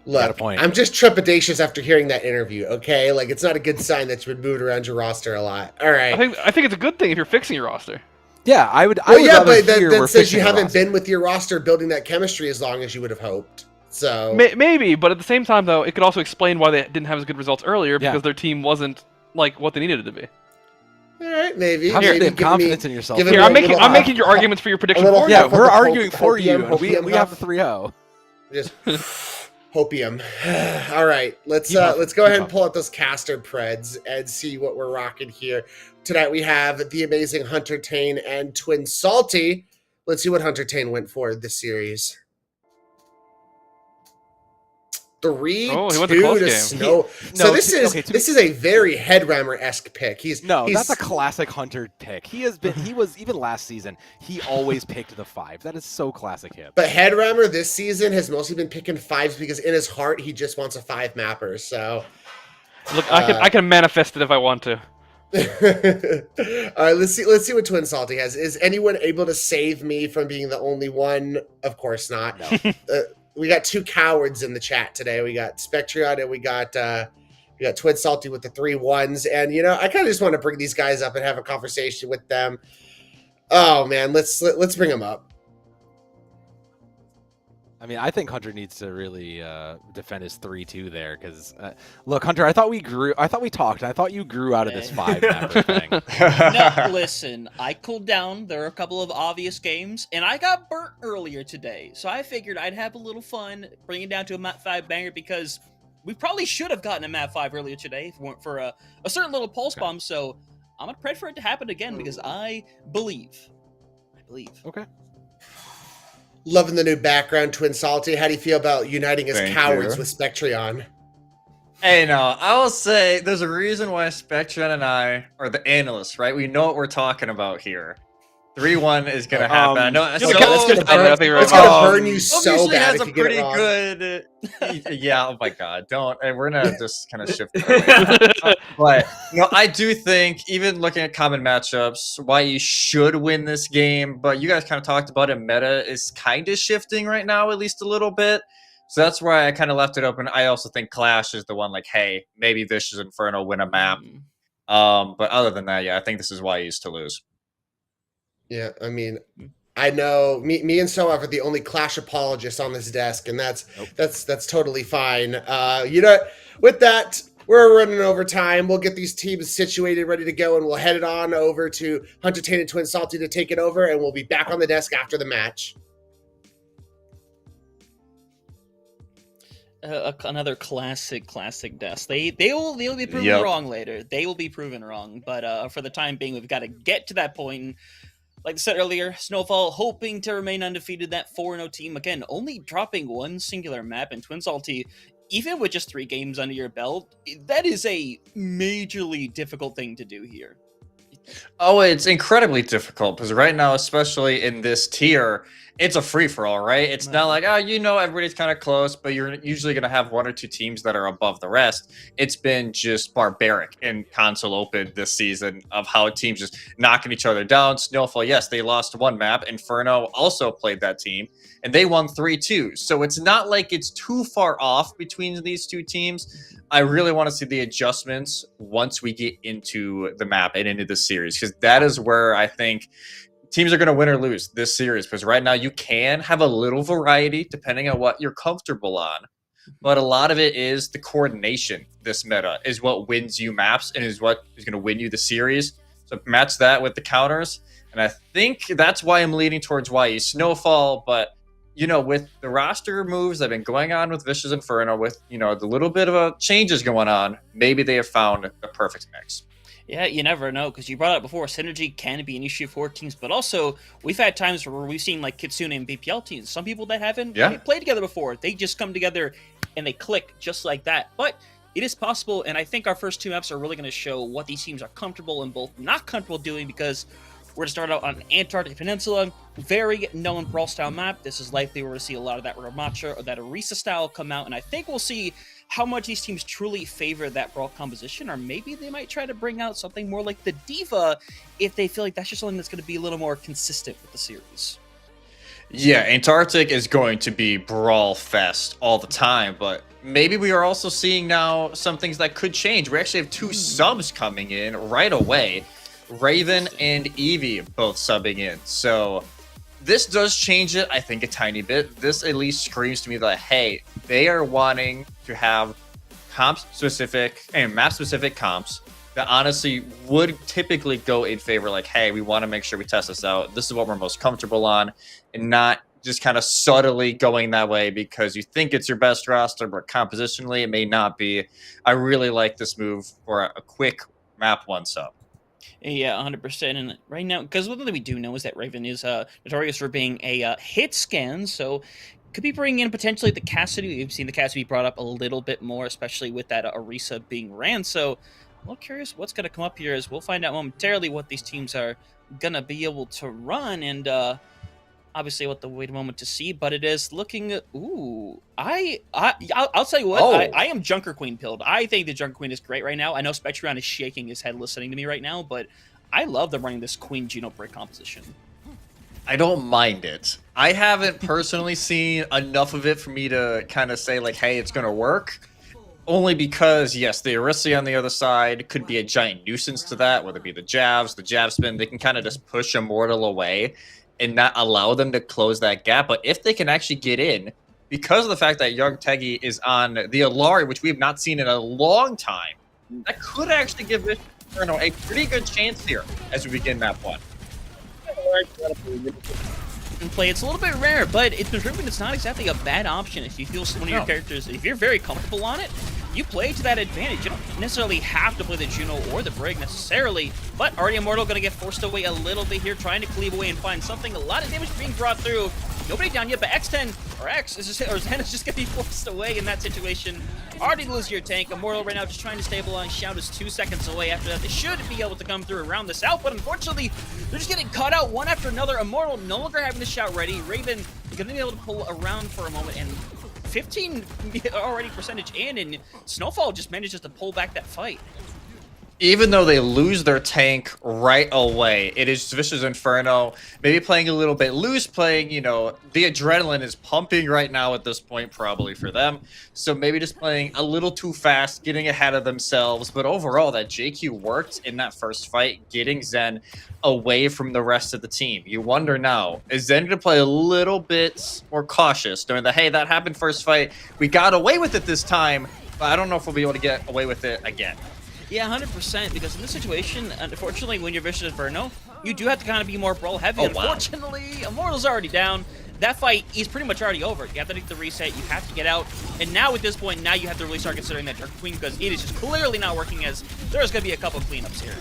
Look, I'm just trepidatious after hearing that interview. Okay, like it's not a good sign that you've been moved around your roster a lot. All right, I think it's a good thing if you're fixing your roster. Yeah, I would. Well, yeah, but that says you haven't been with your roster building that chemistry as long as you would have hoped. So maybe, but at the same time, though, it could also explain why they didn't have as good results earlier because their team wasn't like what they needed it to be. All right, maybe. Have confidence in yourself. Here, I'm making your arguments for your prediction. Yeah, we're arguing for you. And we have the 3-0. Just hopium. All right, let's go ahead and pull out those caster preds and see what we're rocking here. Tonight we have the amazing Hunter Tane and Twin Salty. Let's see what Hunter Tane went for this series. 3-2 to Snow. This is a very Headrammer-esque pick. That's a classic Hunter pick. He was even last season. He always picked the 5. That is so classic him. But Headrammer this season has mostly been picking 5s because in his heart he just wants a 5 mapper. So look, I can manifest it if I want to. All right, let's see what Twin Salty has. Is anyone able to save me from being the only one? Of course not. No. We got 2 cowards in the chat today. We got Spectrion and we got Twin Salty with the 3 1s. And I kind of just want to bring these guys up and have a conversation with them. Oh man, let's bring them up. I mean, I think Hunter needs to really defend his 3-2 there because look, Hunter, I thought we talked. And I thought you grew out of this 5 mapper thing. No, listen, I cooled down. There are a couple of obvious games, and I got burnt earlier today. So I figured I'd have a little fun bringing it down to a map 5 banger because we probably should have gotten a map 5 earlier today if it weren't for a certain little pulse bomb. So I'm gonna pray for it to happen again because I believe. Okay. Loving the new background, Twin Salty. How do you feel about uniting as cowards with Spectrion? Hey, no, I will say there's a reason why Spectrion and I are the analysts, right? We know what we're talking about here. 3-1 is going to happen. I know it's going to burn you so bad if you get it wrong. Good... Yeah, oh my god, don't. And we're going to just kind of shift. But, I do think, even looking at common matchups, why you should win this game, but you guys kind of talked about it, meta is kind of shifting right now, at least a little bit. So that's why I kind of left it open. I also think Clash is the one, like, hey, maybe Vicious Inferno win a map. But other than that, yeah, I think this is why he's to lose. Yeah, I mean, I know me and Soaf are the only Clash apologists on this desk, and that's totally fine. With that, we're running over time. We'll get these teams situated, ready to go, and we'll head it on over to Hunter Tane and Twin Salty to take it over, and we'll be back on the desk after the match. Another classic desk. They'll be proven wrong later. They will be proven wrong. But for the time being, we've got to get to that point. And like I said earlier, Snowfall hoping to remain undefeated. That 4-0 team again, only dropping one singular map. And Twin Salty, even with just 3 games under your belt, that is a majorly difficult thing to do here. Oh, it's incredibly difficult because right now, especially in this tier, it's a free-for-all, right? It's not like, everybody's kind of close, but you're usually going to have 1 or 2 teams that are above the rest. It's been just barbaric in Console Open this season of how teams just knocking each other down. Snowfall, yes, they lost 1 map. Inferno also played that team, and they won 3-2. So it's not like it's too far off between these 2 teams. I really want to see the adjustments once we get into the map and into the series, because that is where I think teams are going to win or lose this series, because right now you can have a little variety depending on what you're comfortable on. But a lot of it is the coordination. This meta is what wins you maps and is what is going to win you the series. So match that with the counters. And I think that's why I'm leaning towards YE Snowfall. But, with the roster moves that have been going on with Vicious Inferno, with, the little bit of changes going on, maybe they have found the perfect mix. Yeah, you never know, because you brought it up before, synergy can be an issue for teams, but also, we've had times where we've seen, like, Kitsune and BPL teams, some people that haven't played together before, they just come together and they click just like that, but it is possible, and I think our first 2 maps are really going to show what these teams are comfortable and both not comfortable doing, because we're going to start out on Antarctic Peninsula, very known Brawl style map. This is likely we're going to see a lot of that Ramacha or that Orisa style come out, and I think we'll see how much these teams truly favor that Brawl composition, or maybe they might try to bring out something more like the Diva if they feel like that's just something that's going to be a little more consistent with the series. Yeah, Antarctic is going to be Brawl Fest all the time, but maybe we are also seeing now some things that could change. We actually have 2 subs coming in right away. Raven and Eevee both subbing in. So this does change it, I think, a tiny bit. This at least screams to me that, hey, they are wanting to have comp-specific and map-specific comps that honestly would typically go in favor, like, hey, we want to make sure we test this out. This is what we're most comfortable on, and not just kind of subtly going that way because you think it's your best roster, but compositionally it may not be. I really like this move for a quick map 1 sub. Yeah, 100%. And right now, because one thing we do know is that Raven is notorious for being a hit scan, so could be bringing in potentially the Cassidy. We've seen the Cassidy brought up a little bit more, especially with that Orisa being ran. So I'm a little curious what's going to come up here, as we'll find out momentarily what these teams are going to be able to run. And obviously, we'll have to wait a moment to see, but it is looking. Ooh, I'll tell you what. I am Junker Queen pilled. I think the Junker Queen is great right now. I know Spectron is shaking his head listening to me right now, but I love them running this Queen Juno break composition. I don't mind it. I haven't personally seen enough of it for me to kind of say, like, hey, it's going to work. Only because, yes, the Orisa on the other side could be a giant nuisance to that, whether it be the jab spin. They can kind of just push Immortal away and not allow them to close that gap. But if they can actually get in, because of the fact that Young Teggy is on the Alari, which we have not seen in a long time, that could actually give this Inferno a pretty good chance here as we begin map 1. Play, it's a little bit rare, but it's been proven it's not exactly a bad option if you feel one of your characters, if you're very comfortable on it, you play to that advantage. You don't necessarily have to play the Juno or the Brig necessarily, but already Immortal going to get forced away a little bit here, trying to cleave away and find something. A lot of damage being brought through. Nobody down yet, but X10 or X is just, or Zen is just going to be forced away in that situation. Already lose your tank. Immortal right now just trying to stabilize. Shout is 2 seconds away. After that, they should be able to come through around this out, but unfortunately, they're just getting caught out one after another. Immortal no longer having the shout ready. Raven going to be able to pull around for a moment, and 15 already percentage in, and Snowfall just manages to pull back that fight. even though they lose their tank right away, it is Vicious Inferno, maybe playing a little bit loose, playing, you know, the adrenaline is pumping right now at this point, probably for them. So maybe just playing a little too fast, getting ahead of themselves. But overall, that JQ worked in that first fight, getting Zen away from the rest of the team. You wonder now, is Zen going to play a little bit more cautious, knowing that, hey, that happened first fight, we got away with it this time, but I don't know if we'll be able to get away with it again. Yeah, 100%, because in this situation, unfortunately, when you're Vicious Inferno, you do have to kind of be more brawl heavy. Oh, wow. Unfortunately, Immortal's already down. That fight is pretty much already over. You have to take the reset, you have to get out, and now at this point, now you have to really start considering that Dark Queen, because it is just clearly not working, as there's going to be a couple of cleanups here.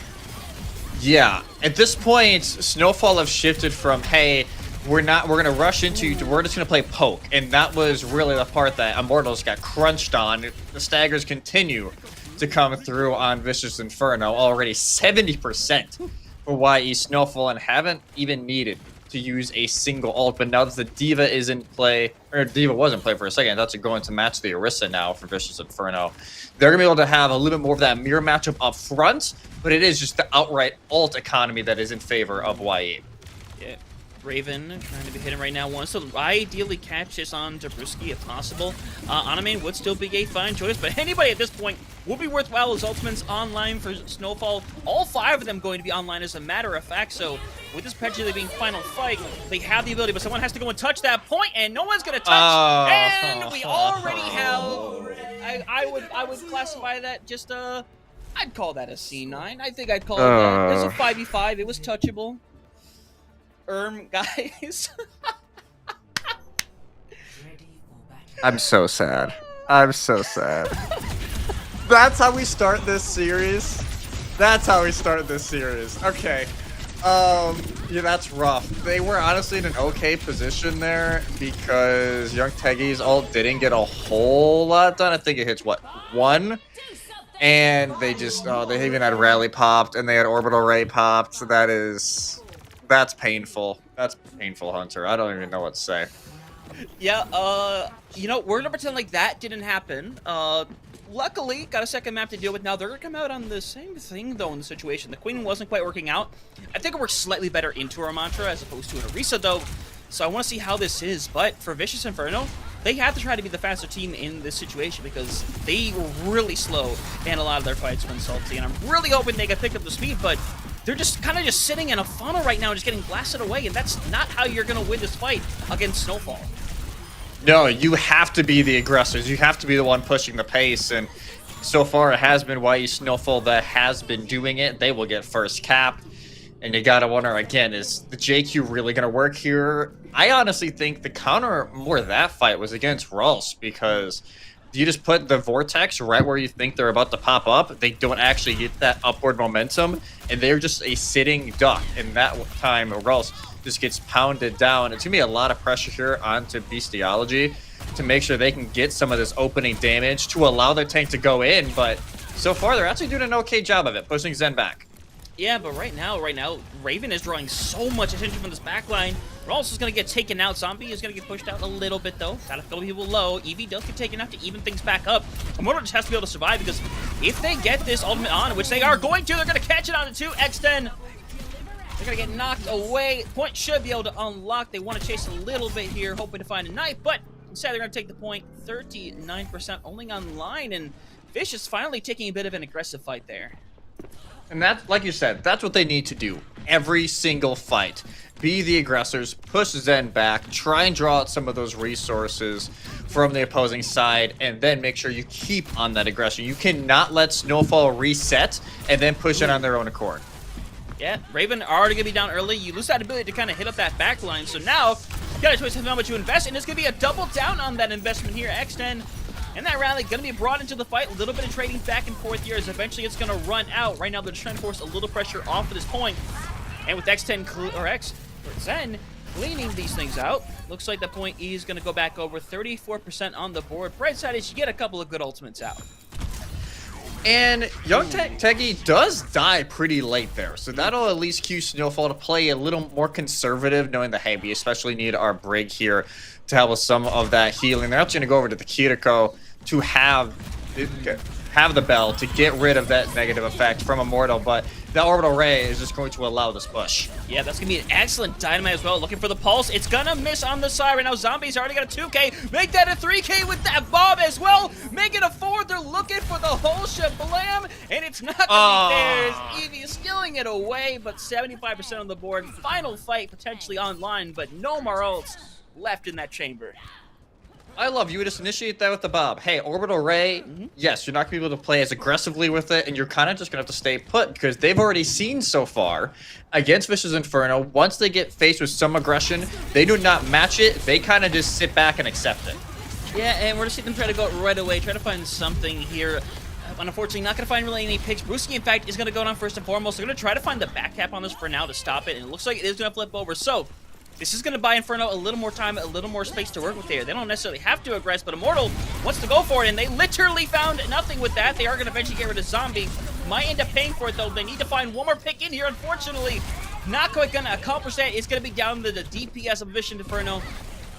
Yeah, at this point, Snowfall have shifted from, hey, we're going to rush into you, we're just going to play poke, and that was really the part that Immortals got crunched on. The staggers continue to come through on Vicious Inferno, already 70% for YE Snowfall, and haven't even needed to use a single ult. But now that the D.Va is in play, or D.Va was in play for a second, that's going to match the Orisa now for Vicious Inferno. They're going to be able to have a little bit more of that mirror matchup up front, but it is just the outright ult economy that is in favor of YE. Yeah. Raven trying to be hidden right now. Wants to ideally catch this on Dabrowski if possible. Anime would still be a fine choice, but anybody at this point will be worthwhile as ultimates online for Snowfall. All 5 of them going to be online as a matter of fact, so with this potentially being final fight, they have the ability, but someone has to go and touch that point, and no one's going to touch. And we already have... I would classify that just I'd call that a C9. I think I'd call it that. It was a 5v5. It was touchable. Guys. I'm so sad. I'm so sad. That's how we start this series. That's how we start this series. Okay. Yeah, that's rough. They were honestly in an okay position there because Young Teggy's ult didn't get a whole lot done. I think it hits, what, 1? And they just, they even had Rally popped and they had Orbital Ray popped. So that's painful. That's painful, Hunter. I don't even know what to say. Yeah, you know, we're gonna pretend like that didn't happen. Luckily, got a second map to deal with now. They're gonna come out on the same thing, though, in the situation. The Queen wasn't quite working out. I think it works slightly better into our mantra as opposed to an Orisa, though. So I want to see how this is. But for Vicious Inferno, they have to try to be the faster team in this situation because they were really slow in a lot of their fights when salty. And I'm really hoping they can pick up the speed, but they're just kind of just sitting in a funnel right now, just getting blasted away, and that's not how you're going to win this fight against Snowfall. No, you have to be the aggressors. You have to be the one pushing the pace, and so far it has been YE Snowfall that has been doing it. They will get first cap, and you gotta wonder, again, is the JQ really going to work here? I honestly think the counter more of that fight was against Rulse, because you just put the Vortex right where you think they're about to pop up. They don't actually get that upward momentum, and they're just a sitting duck. And that time, Rulse just gets pounded down. It's going to be a lot of pressure here onto Bestiology to make sure they can get some of this opening damage to allow their tank to go in. But so far, they're actually doing an okay job of it, pushing Zen back. Yeah, but right now, Raven is drawing so much attention from this backline. Rulse is going to get taken out. Zombie is going to get pushed out a little bit, though. Got a couple people low. Eevee does get taken out to even things back up. Immortal just has to be able to survive because if they get this ultimate on, which they are going to, they're going to catch it on the 2. X10. They're going to get knocked away. Point should be able to unlock. They want to chase a little bit here, hoping to find a knife, but instead they're going to take the point. 39% only online, and Fish is finally taking a bit of an aggressive fight there. And that's, like you said, that's what they need to do every single fight. Be the aggressors, push Zen back, try and draw out some of those resources from the opposing side, and then make sure you keep on that aggression. You cannot let Snowfall reset and then push it on their own accord. Yeah, Raven already going to be down early. You lose that ability to kind of hit up that back line, so now you got a choice of how much you invest, and it's going to be a double down on that investment here. X10 and that rally going to be brought into the fight. A little bit of trading back and forth here as eventually it's going to run out. Right now they're trying to force a little pressure off at this point. And with X10 or Zen cleaning these things out, looks like the point E is going to go back over 34% on the board. Bright side is you get a couple of good ultimates out. And Young Teggy does die pretty late there, so that'll at least cue Snowfall to play a little more conservative, knowing that, hey, we especially need our Brig here to help with some of that healing. They're actually going to go over to the Kiriko to have have the bell to get rid of that negative effect from Immortal, but the Orbital Ray is just going to allow this push. Yeah, that's going to be an excellent dynamite as well. Looking for the pulse. It's going to miss on the side right now. Zombies already got a 2K. Make that a 3K with that bomb as well. Make it a 4. They're looking for the whole shablam, and it's not going to be theirs. Eevee is stealing it away, but 75% on the board. Final fight potentially online, but no more ults left in that chamber. I love you. Just initiate that with the Bob. Hey, Orbital Ray, yes, you're not going to be able to play as aggressively with it, and you're kind of just going to have to stay put because they've already seen so far against Vicious Inferno, once they get faced with some aggression, they do not match it. They kind of just sit back and accept it. Yeah, and we're going to see them try to go right away, try to find something here. Unfortunately, not going to find really any picks. Brewski, in fact, is going to go down first and foremost. They're going to try to find the back cap on this for now to stop it, and it looks like it is going to flip over. So this is going to buy Inferno a little more time, a little more space to work with here. They don't necessarily have to aggress, but Immortal wants to go for it, and they literally found nothing with that. They are going to eventually get rid of Zombie. Might end up paying for it, though. They need to find one more pick in here, unfortunately. Not quite going to accomplish that. It's going to be down to the DPS of Vicious Inferno.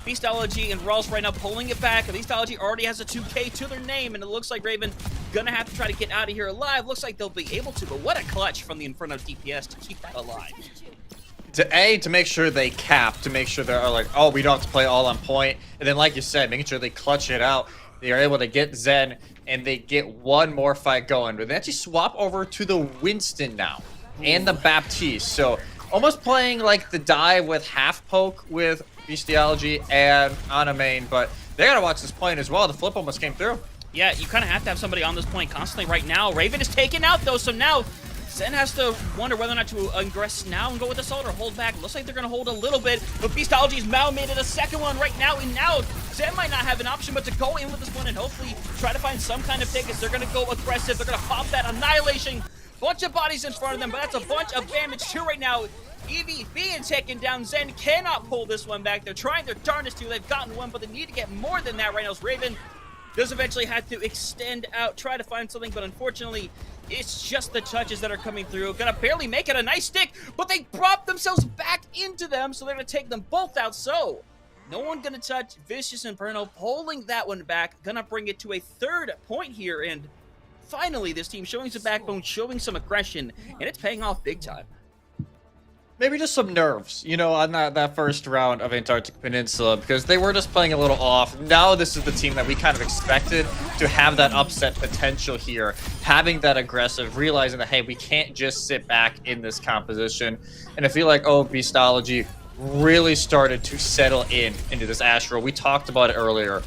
Beastology and Rawls right now pulling it back. Beastology already has a 2K to their name, and it looks like Raven going to have to try to get out of here alive. Looks like they'll be able to, but what a clutch from the Inferno DPS to keep that alive. To make sure they cap, to make sure they're like, oh, we don't have to play all on point. And then, like you said, making sure they clutch it out. They are able to get Zen, and they get one more fight going. But they actually swap over to the Winston now, and the Baptiste. So almost playing like the dive with half poke with Bestiology and Anamain, but they gotta watch this point as well. The flip almost came through. Yeah, you kind of have to have somebody on this point constantly right now. Raven is taken out though, so now Zen has to wonder whether or not to aggress now and go with Assault or hold back. Looks like they're going to hold a little bit, but Beastology's Mao made it a second one right now, and now Zen might not have an option but to go in with this one and hopefully try to find some kind of pick as they're going to go aggressive. They're going to pop that Annihilation. Bunch of bodies in front of them, but that's a bunch of damage too right now. Eevee being taken down. Zen cannot pull this one back. They're trying their darndest to. They've gotten one, but they need to get more than that right now. Raven does eventually have to extend out, try to find something, but unfortunately, it's just the touches that are coming through. Gonna barely make it a nice stick, but they prop themselves back into them, so they're gonna take them both out. So no one gonna touch Vicious Inferno, pulling that one back. Gonna bring it to a third point here, and finally, this team showing some backbone, showing some aggression, and it's paying off big time. Maybe just some nerves, you know, on that first round of Antarctic Peninsula, because they were just playing a little off. Now this is the team that we kind of expected to have that upset potential here, having that aggressive, realizing that, hey, we can't just sit back in this composition. And I feel like, oh, Beastology really started to settle into this Ashe role. We talked about it earlier.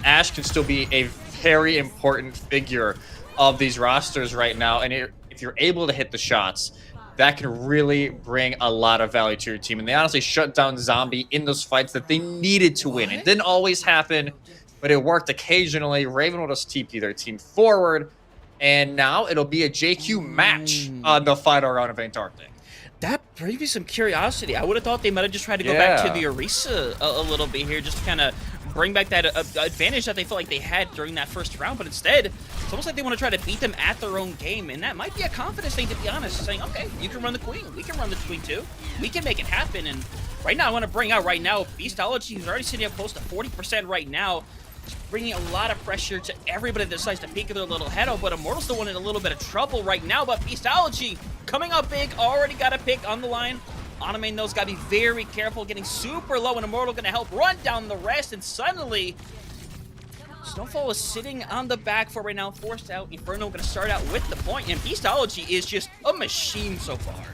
Ashe can still be a very important figure of these rosters right now, and if you're able to hit the shots, that can really bring a lot of value to your team. And they honestly shut down Zombie in those fights that they needed to win. It didn't always happen, but it worked occasionally. Raven will just TP their team forward, and now it'll be a JQ match on the final round of Antarctic. That brings me some curiosity. I would have thought they might have just tried to go back to the Orisa a little bit here, just to kind of bring back that advantage that they felt like they had during that first round, but instead, it's almost like they want to try to beat them at their own game, and that might be a confidence thing, to be honest, saying, okay, you can run the Queen, we can run the Queen too, we can make it happen. And right now, I want to bring out right now, Beastology, who's already sitting up close to 40% right now, bringing a lot of pressure to everybody that decides to peek their little head out, but Immortal's the one in a little bit of trouble right now, but Beastology coming up big, already got a pick on the line. Anamain, those gotta be very careful, getting super low, and Immortal gonna help run down the rest, and suddenly Snowfall is sitting on the back for right now, forced out. Inferno gonna start out with the point, and Beastology is just a machine so far.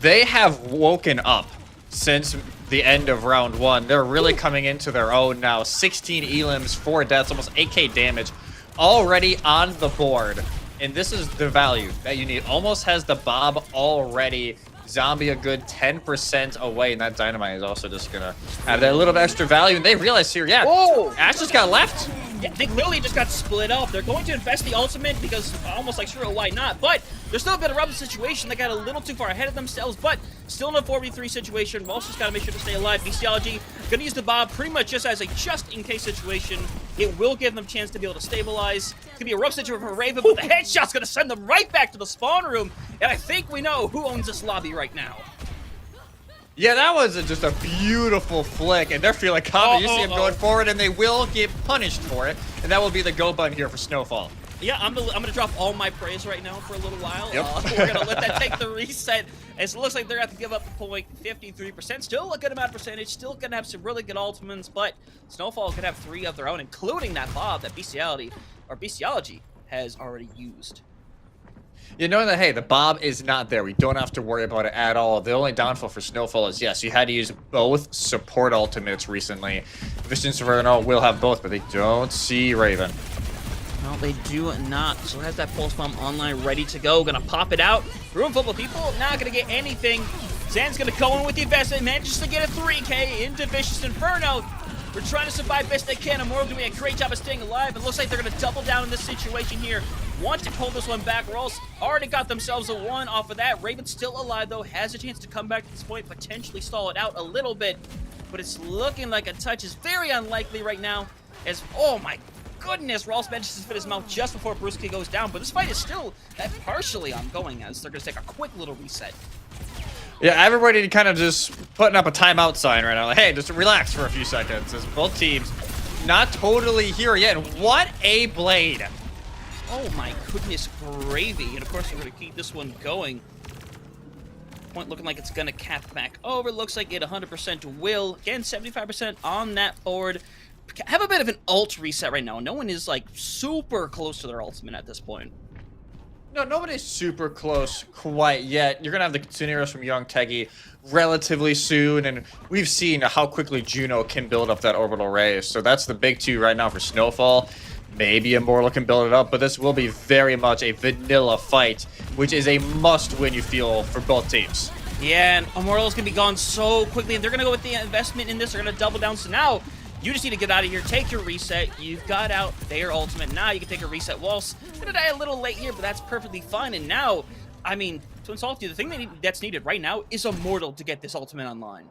They have woken up since the end of round one. They're really coming into their own now. 16 elims, 4 deaths, almost 8k damage already on the board. And this is the value that you need. Almost has the Bob already. Zombie a good 10% away, and that Dynamite is also just gonna have that little bit extra value. And they realize here, yeah, Ashe just got left. Yeah, they literally just got split up. They're going to invest the ultimate because almost like, sure, why not? But there's still a bit of rubber situation. They got a little too far ahead of themselves, but still in a 4v3 situation. Walsh just got to make sure to stay alive. Beastology going to use the Bob pretty much just as a just-in-case situation. It will give them a chance to be able to stabilize. It's going to be a rough situation for Raven, but the headshot's going to send them right back to the spawn room. And I think we know who owns this lobby right now. Yeah, that was just a beautiful flick, and they're feeling confident. You see them going forward, and they will get punished for it, and that will be the go button here for Snowfall. Yeah, I'm gonna drop all my praise right now for a little while. Yep. We're gonna let that take the reset. As it looks like they're gonna have to give up the point 53%. Still a good amount of percentage. Still gonna have some really good ultimates, but Snowfall could have 3 of their own, including that Bob that Bestiology has already used. You know that, hey, the Bob is not there. We don't have to worry about it at all. The only downfall for Snowfall is, yes, you had to use both support ultimates recently. Vicious Inferno will have both, but they don't see Raven. No, they do not. So has that pulse bomb online ready to go. Gonna pop it out. Room full of people, not gonna get anything. Zen's gonna go in with the investment, manages to get a 3K into Vicious Inferno. We're trying to survive best they can. Immortal doing a great job of staying alive. It looks like they're gonna double down in this situation here. Want to pull this one back. Rolls already got themselves a 1 off of that. Raven's still alive though, has a chance to come back to this point, potentially stall it out a little bit. But it's looking like a touch is very unlikely right now. As, oh my goodness, Rawls manages to fit his mouth just before Brewski goes down, but this fight is still partially ongoing as they're going to take a quick little reset. Yeah, everybody kind of just putting up a timeout sign right now. Like, hey, just relax for a few seconds as both teams not totally here yet. And what a blade. Oh my goodness gravy. And of course, we're going to keep this one going. Point looking like it's going to cap back over. Looks like it 100% will. Again, 75% on that board. Have a bit of an ult reset right now. No one is like super close to their ultimate at this point. No, nobody's super close quite yet. You're gonna have the scenarios from Young Teggy relatively soon, and we've seen how quickly Juno can build up that orbital ray. So that's the big 2 right now for Snowfall. Maybe Immortal can build it up, but this will be very much a vanilla fight, which is a must-win, you feel, for both teams. Yeah, and Immortal's gonna be gone so quickly, and they're gonna go with the investment in this. They're gonna double down. So now you just need to get out of here, take your reset. You've got out their ultimate. Now you can take a reset. Waltz gonna die a little late here, but that's perfectly fine. And now, I mean, to insult you, the thing that's needed right now is Immortal to get this ultimate online.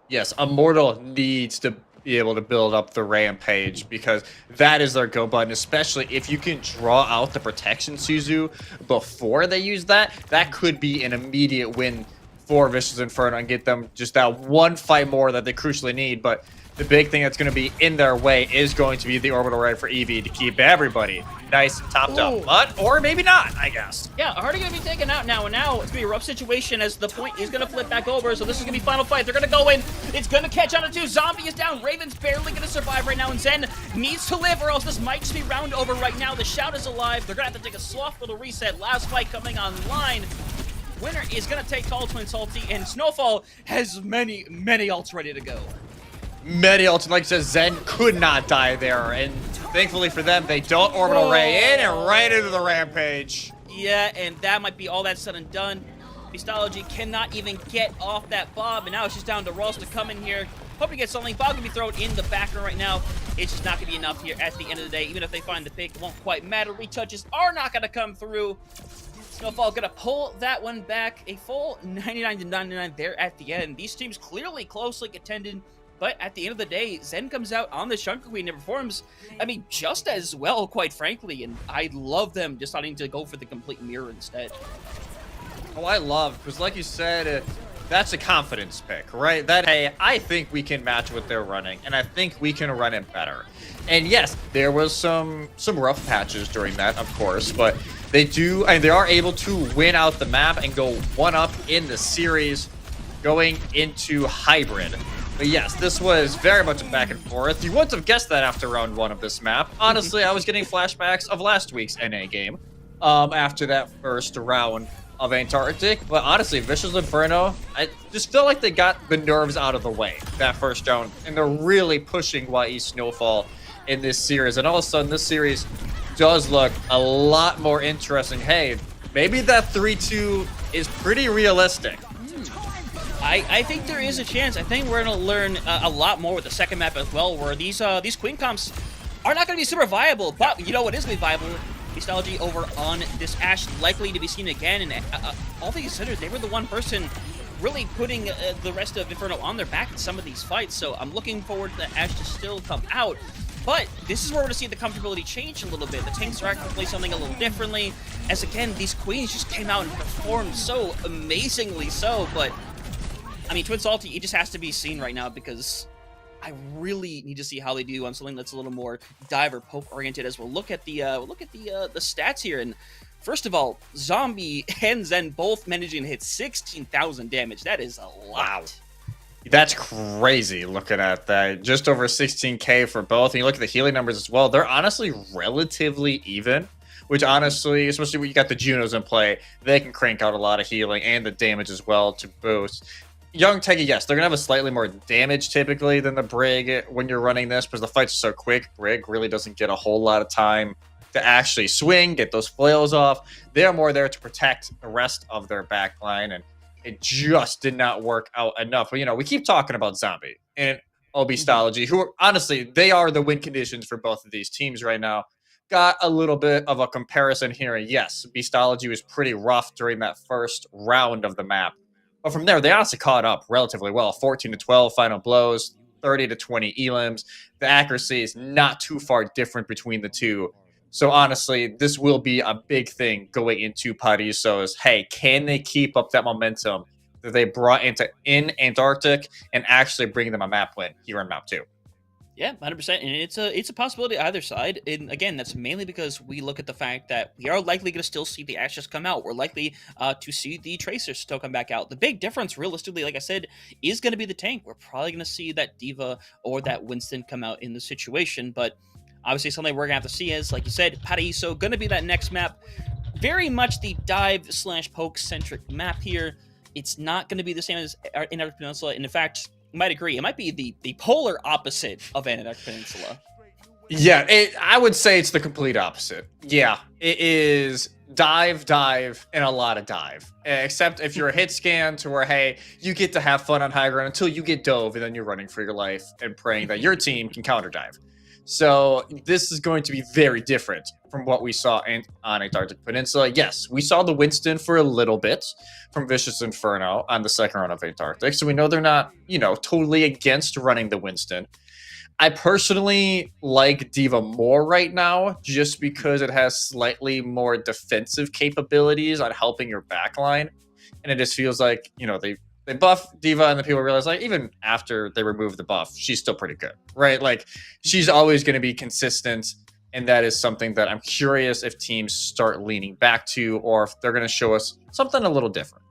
Yes, Immortal needs to be able to build up the Rampage because that is their go button, especially if you can draw out the protection Suzu before they use that. That could be an immediate win for Vicious Inferno and get them just that one fight more that they crucially need. But the big thing that's going to be in their way is going to be the orbital ray for EV to keep everybody nice and topped up. But, or maybe not, I guess. Yeah, already going to be taken out now, and now it's going to be a rough situation as the point is going to flip back over, so this is going to be final fight. They're going to go in. It's going to catch on to 2. Zombie is down. Raven's barely going to survive right now, and Zen needs to live, or else this might just be round over right now. The Shout is alive. They're going to have to take a soft little reset. Last fight coming online. Winner is going to take Tall Twin Salty, and Snowfall has many, many ults ready to go. Many ults, like I said, Zen could not die there, and thankfully for them, they don't orbital ray in and right into the Rampage. Yeah, and that might be all that's said and done. Beastology cannot even get off that Bob, and now it's just down to Ross to come in here. Hope to get something. Bob can be thrown in the backer right now. It's just not going to be enough here at the end of the day. Even if they find the pick, it won't quite matter. Retouches are not going to come through. Snowfall going to pull that one back. A full 99-99 there at the end. These teams clearly closely contended. But at the end of the day, Zen comes out on the Shunker Queen and performs, I mean, just as well, quite frankly. And I love them deciding to go for the complete mirror instead. Oh, I love, because like you said, that's a confidence pick, right? That, hey, I think we can match what they're running, and I think we can run it better. And yes, there was some rough patches during that, of course, but they are able to win out the map and go 1-up in the series going into Hybrid. But yes, this was very much a back and forth. You wouldn't have guessed that after round 1 of this map. Honestly, I was getting flashbacks of last week's NA game after that first round of Antarctic. But honestly, Vicious Inferno, I just feel like they got the nerves out of the way that first round. And they're really pushing YE Snowfall in this series. And all of a sudden, this series does look a lot more interesting. Hey, maybe that 3-2 is pretty realistic. I think there is a chance. I think we're going to learn a lot more with the second map as well, where these Queen comps are not going to be super viable. But you know what is going to be viable? Beastology over on this Ashe, likely to be seen again. And all things considered, they were the one person really putting the rest of Inferno on their back in some of these fights. So I'm looking forward to Ashe to still come out. But this is where we're going to see the comfortability change a little bit. The tanks are actually play something a little differently. As again, these Queens just came out and performed so amazingly so. But I mean, Twin Salty, it just has to be seen right now because I really need to see how they do on something that's a little more dive or poke oriented. As we'll look at the stats here. And first of all, Zombie and Zen both managing to hit 16,000 damage. That is a lot. Wow. That's crazy looking at that. Just over 16k for both. And you look at the healing numbers as well. They're honestly relatively even, which honestly, especially when you got the Junos in play, they can crank out a lot of healing and the damage as well to boost. Young Tega, yes, they're going to have a slightly more damage typically than the Brig when you're running this because the fights are so quick. Brig really doesn't get a whole lot of time to actually swing, get those flails off. They're more there to protect the rest of their backline, and it just did not work out enough. But, you know, we keep talking about Zombie and Beastology, who are, honestly, they are the win conditions for both of these teams right now. Got a little bit of a comparison here. And yes, Beastology was pretty rough during that first round of the map. But from there, they honestly caught up relatively well. 14 to 12 final blows, 30 to 20 elims. The accuracy is not too far different between the two. So honestly, this will be a big thing going into Paraiso's. Hey, can they keep up that momentum that they brought in Antarctic and actually bring them a map win here in map 2? Yeah, 100%, and it's a possibility either side. And again, that's mainly because we look at the fact that we are likely going to still see the Ashes come out. We're likely to see the Tracers still come back out. The big difference, realistically, like I said, is going to be the tank. We're probably going to see that Diva or that Winston come out in the situation, but obviously something we're going to have to see is, like you said, Paraiso going to be that next map. Very much the dive/poke-centric map here. It's not going to be the same as Antarctic Peninsula, and in fact, you might agree, it might be the polar opposite of Antarctic Peninsula. Yeah, I would say it's the complete opposite. Yeah, it is dive, and a lot of dive. Except if you're a hit scan to where, hey, you get to have fun on high ground until you get dove, and then you're running for your life and praying that your team can counter dive. So this is going to be very different from what we saw on Antarctic Peninsula. Yes, we saw the Winston for a little bit from Vicious Inferno on the second run of Antarctic. So we know they're not, totally against running the Winston. I personally like Diva more right now just because it has slightly more defensive capabilities on helping your backline. And it just feels like, they buff Diva and the people realize, like, even after they remove the buff, she's still pretty good, right? Like, she's always going to be consistent, and that is something that I'm curious if teams start leaning back to, or if they're going to show us something a little different.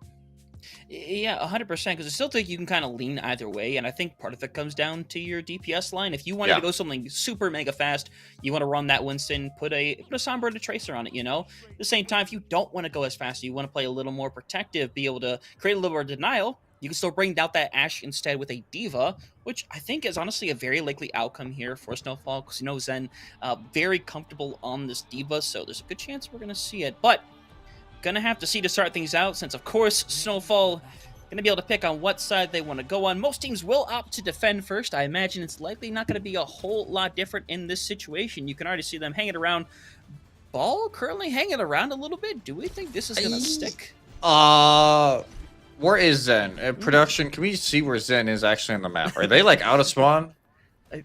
Yeah, 100%, because I still think you can kind of lean either way, and I think part of it comes down to your DPS line. If you wanted to go something super mega fast, you want to run that Winston, put a Sombra and a Tracer on it, At the same time, if you don't want to go as fast, you want to play a little more protective, be able to create a little more denial, you can still bring out that Ashe instead with a Diva, which I think is honestly a very likely outcome here for Snowfall, because Zen very comfortable on this Diva, so there's a good chance we're going to see it. But gonna have to see to start things out, since of course Snowfall gonna be able to pick on what side they want to go on. Most teams will opt to defend first. I imagine it's likely not going to be a whole lot different in this situation. You can already see them hanging around. Ball currently hanging around a little bit. Do we think this is gonna stick? Where is Zen? Production, can we see where Zen is actually on the map? Are they like out of spawn?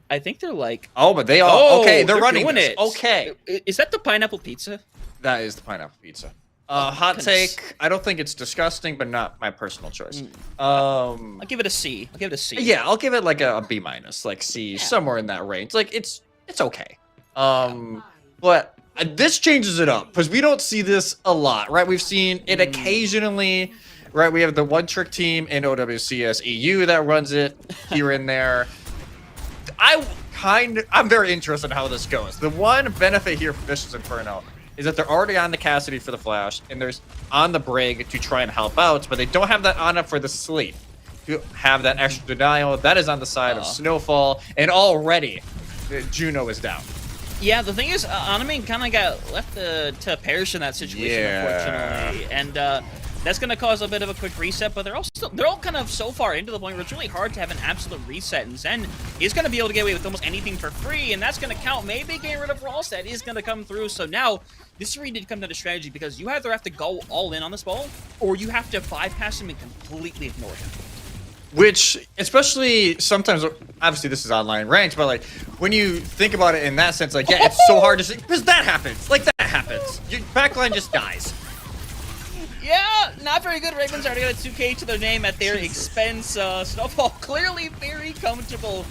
I think they're like... Oh, but they are... okay, they're running doing this. it. Okay. Is that the pineapple pizza? That is the pineapple pizza. Hot take, I don't think it's disgusting, but not my personal choice. I'll give it a C. Yeah, I'll give it like a B-, like C, somewhere in that range. Like, it's okay. But this changes it up, because we don't see this a lot, right? We've seen it occasionally... Right, we have the one trick team in OWCS EU that runs it here and there. I'm very interested in how this goes. The one benefit here for Vicious Inferno is that they're already on the Cassidy for the Flash, and there's on the Brig to try and help out, but they don't have that on up for the Sleep. To have that extra denial, that is on the side of Snowfall, and already Juno is down. Yeah, the thing is, Anami kind of got left to perish in that situation, unfortunately, and that's going to cause a bit of a quick reset, but they're all kind of so far into the point where it's really hard to have an absolute reset, and Zen is going to be able to get away with almost anything for free, and that's going to count. Maybe getting rid of Ralstad is going to come through, so now this really did come down to strategy, because you either have to go all in on this ball, or you have to bypass him and completely ignore him. Which, especially sometimes, obviously this is online ranked, but like, when you think about it in that sense, like, yeah, it's so hard to see, because that happens. Like, that happens. Your backline just dies. Yeah, not very good. Ravens already got a 2K to their name at their expense. Snowfall clearly very comfortable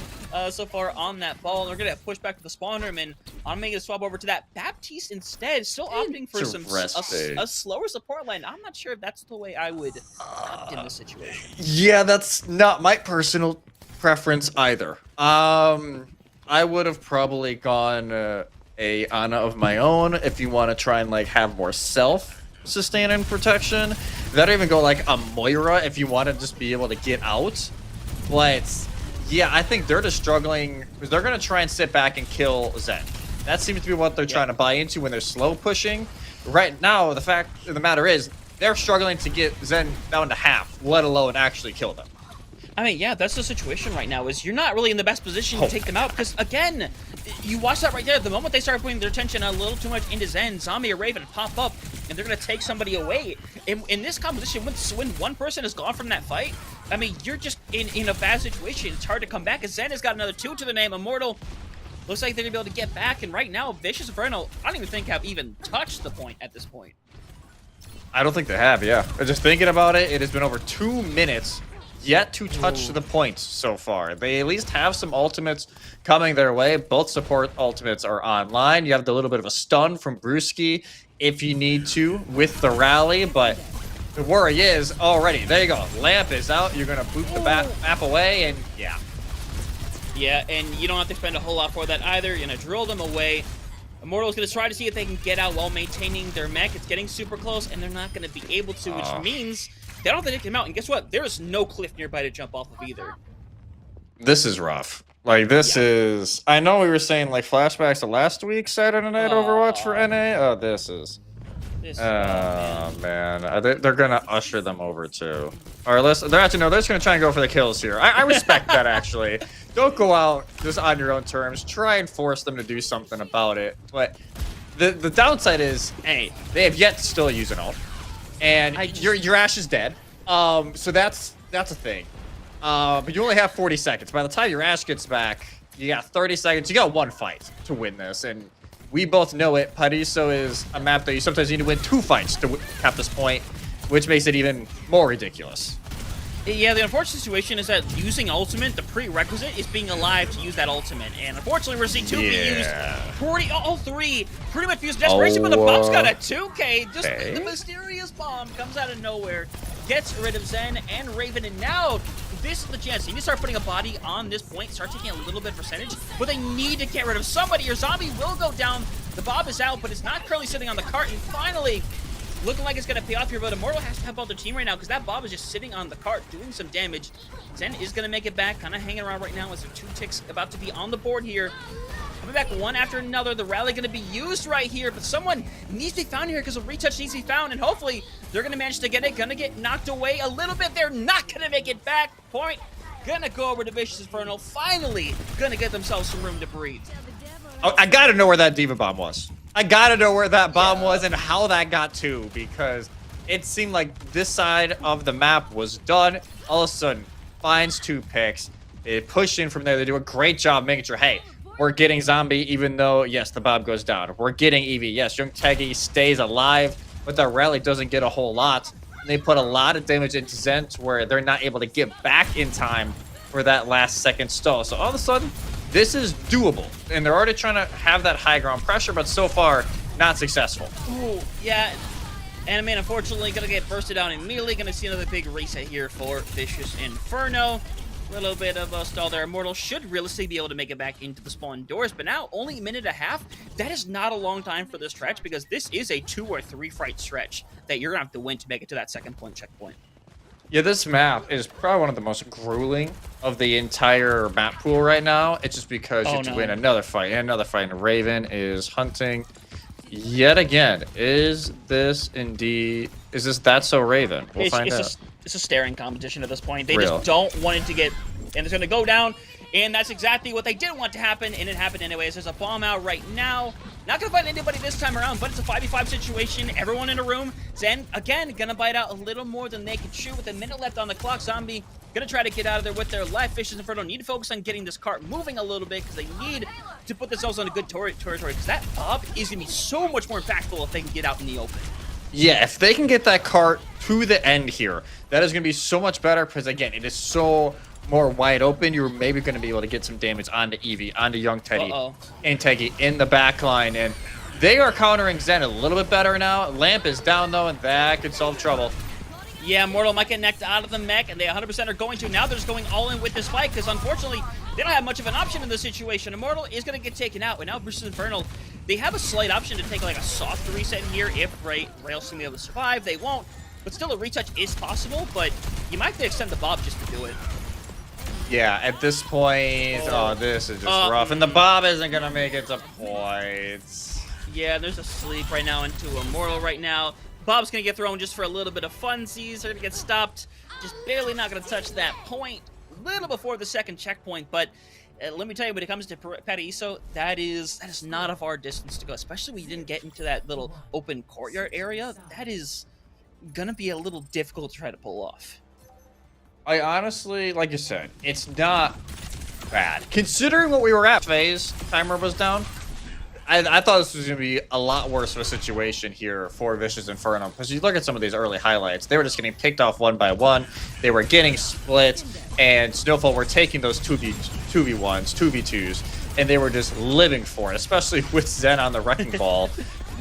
so far on that ball. They're gonna push back to the spawn room, and I'm making a swap over to that Baptiste instead. Still opting for a slower support line. I'm not sure if that's the way I would opt in this situation. Yeah, that's not my personal preference either. I would have probably gone a Ana of my own if you want to try and like have more self-sustain and protection. That'd even go like a Moira if you want to just be able to get out. But yeah, I think they're just struggling because they're gonna try and sit back and kill Zen. That seems to be what they're trying to buy into when they're slow pushing. Right now, the fact of the matter is they're struggling to get Zen down to half, let alone actually kill them. I mean, yeah, that's the situation right now, is you're not really in the best position to take them out, because, again, you watch that right there. The moment they start putting their attention a little too much into Zen, Zombie or Raven pop up, and they're going to take somebody away. In this competition, when one person is gone from that fight, I mean, you're just in a bad situation. It's hard to come back, because Zen has got another 2 to the name. Immortal looks like they're going to be able to get back, and right now, Vicious Inferno, I don't even think have even touched the point at this point. I don't think they have, yeah. Just thinking about it, it has been over 2 minutes yet to touch the point so far. They at least have some ultimates coming their way. Both support ultimates are online. You have the little bit of a stun from Brewski if you need to with the rally, but the worry is already, there you go, lamp is out. You're gonna boot the map away, and yeah. Yeah, and you don't have to spend a whole lot for that either. You're gonna drill them away. Immortal's gonna try to see if they can get out while maintaining their mech. It's getting super close, and they're not gonna be able to, which means they don't have to take them out. And guess what? There is no cliff nearby to jump off of either. This is rough. Like, this is... I know we were saying, like, flashbacks to last week's Saturday Night Overwatch for NA. Oh, this is... Oh, man. They're going to usher them over, too. Or, they're actually, no, they're just going to try and go for the kills here. I respect that, actually. Don't go out just on your own terms. Try and force them to do something about it. But the downside is, hey, they have yet to still use an ult. And your Ashe is dead. So that's a thing. But you only have 40 seconds. By the time your Ashe gets back, you got 30 seconds. You got 1 fight to win this. And we both know it. Paraiso is a map that you sometimes need to win 2 fights to cap this point, which makes it even more ridiculous. Yeah, the unfortunate situation is that using ultimate, the prerequisite is being alive to use that ultimate. And unfortunately, we're seeing 2 be used. All 3 pretty much used desperation, but the bomb's got a 2K. Just the mysterious bomb comes out of nowhere, gets rid of Zen and Raven, and now this is the chance. You need to start putting a body on this point, start taking a little bit of percentage, but they need to get rid of somebody. Your zombie will go down. The bomb is out, but it's not currently sitting on the cart, and finally, looking like it's going to pay off here, but Immortal has to help out the team right now because that Bob is just sitting on the cart doing some damage. Zen is going to make it back, kind of hanging around right now as their 2 ticks about to be on the board here. Coming back one after another. The rally going to be used right here, but someone needs to be found here because a retouch needs to be found, and hopefully they're going to manage to get it. Going to get knocked away a little bit. They're not going to make it back. Point. Going to go over to Vicious Inferno. Finally going to get themselves some room to breathe. Oh, I got to know where that Diva Bomb was. I gotta know where that bomb was and how that got to, because it seemed like this side of the map was done. All of a sudden, finds 2 picks. They push in from there. They do a great job making sure, hey, we're getting Zombie, even though, yes, the bomb goes down. We're getting Eevee. Yes, Young Teggy stays alive, but the rally doesn't get a whole lot. They put a lot of damage into Zen where they're not able to get back in time for that last second stall. So all of a sudden, this is doable, and they're already trying to have that high ground pressure, but so far, not successful. Ooh, yeah. And, man, unfortunately, going to get bursted down immediately. Going to see another big reset here for Vicious Inferno. A little bit of a stall there. Immortal should realistically be able to make it back into the spawn doors, but now only a minute and a half. That is not a long time for this stretch, because this is a 2 or 3 fight stretch that you're going to have to win to make it to that second point checkpoint. Yeah, this map is probably one of the most grueling of the entire map pool right now. It's just because you have to win another fight and another fight. And Raven is hunting yet again. Is this indeed... Is this That's So Raven? We'll find out. It's a staring competition at this point. They just don't want it to get... And it's going to go down. And that's exactly what they didn't want to happen. And it happened anyways. There's a bomb out right now. Not going to find anybody this time around, but it's a 5v5 situation. Everyone in a room. Zen, again, going to bite out a little more than they can chew with a minute left on the clock. Zombie going to try to get out of there with their life. Vicious Inferno need to focus on getting this cart moving a little bit because they need to put themselves on a good territory because that Bob is going to be so much more impactful if they can get out in the open. Yeah, if they can get that cart to the end here, that is going to be so much better because, again, it is so more wide open, you were maybe going to be able to get some damage onto Eevee, onto Young Teddy, and Teggy in the back line. And they are countering Zen a little bit better now. Lamp is down, though, and that could solve trouble. Yeah, Mortal might get necked out of the mech, and they 100% are going to. Now they're just going all in with this fight, because unfortunately, they don't have much of an option in this situation. Immortal is going to get taken out, and now versus Inferno, they have a slight option to take like a soft reset here if Rail's going to be able to survive. They won't, but still a retouch is possible, but you might have to extend the Bob just to do it. Yeah, at this point, this is just rough, and the Bob isn't going to make it to points. Yeah, there's a sleep right now into Immortal right now. Bob's going to get thrown just for a little bit of funsies. They're going to get stopped. Just barely not going to touch that point. A little before the second checkpoint. But let me tell you, when it comes to Paraiso, that is not a far distance to go. Especially when you didn't get into that little open courtyard area. That is going to be a little difficult to try to pull off. I honestly, like you said, it's not bad. Considering what we were at phase, timer was down. I thought this was going to be a lot worse of a situation here for Vicious Inferno. Because you look at some of these early highlights, they were just getting picked off one by one. They were getting split, and Snowfall were taking those 2v1s, 2v2s, and they were just living for it, especially with Zen on the Wrecking Ball.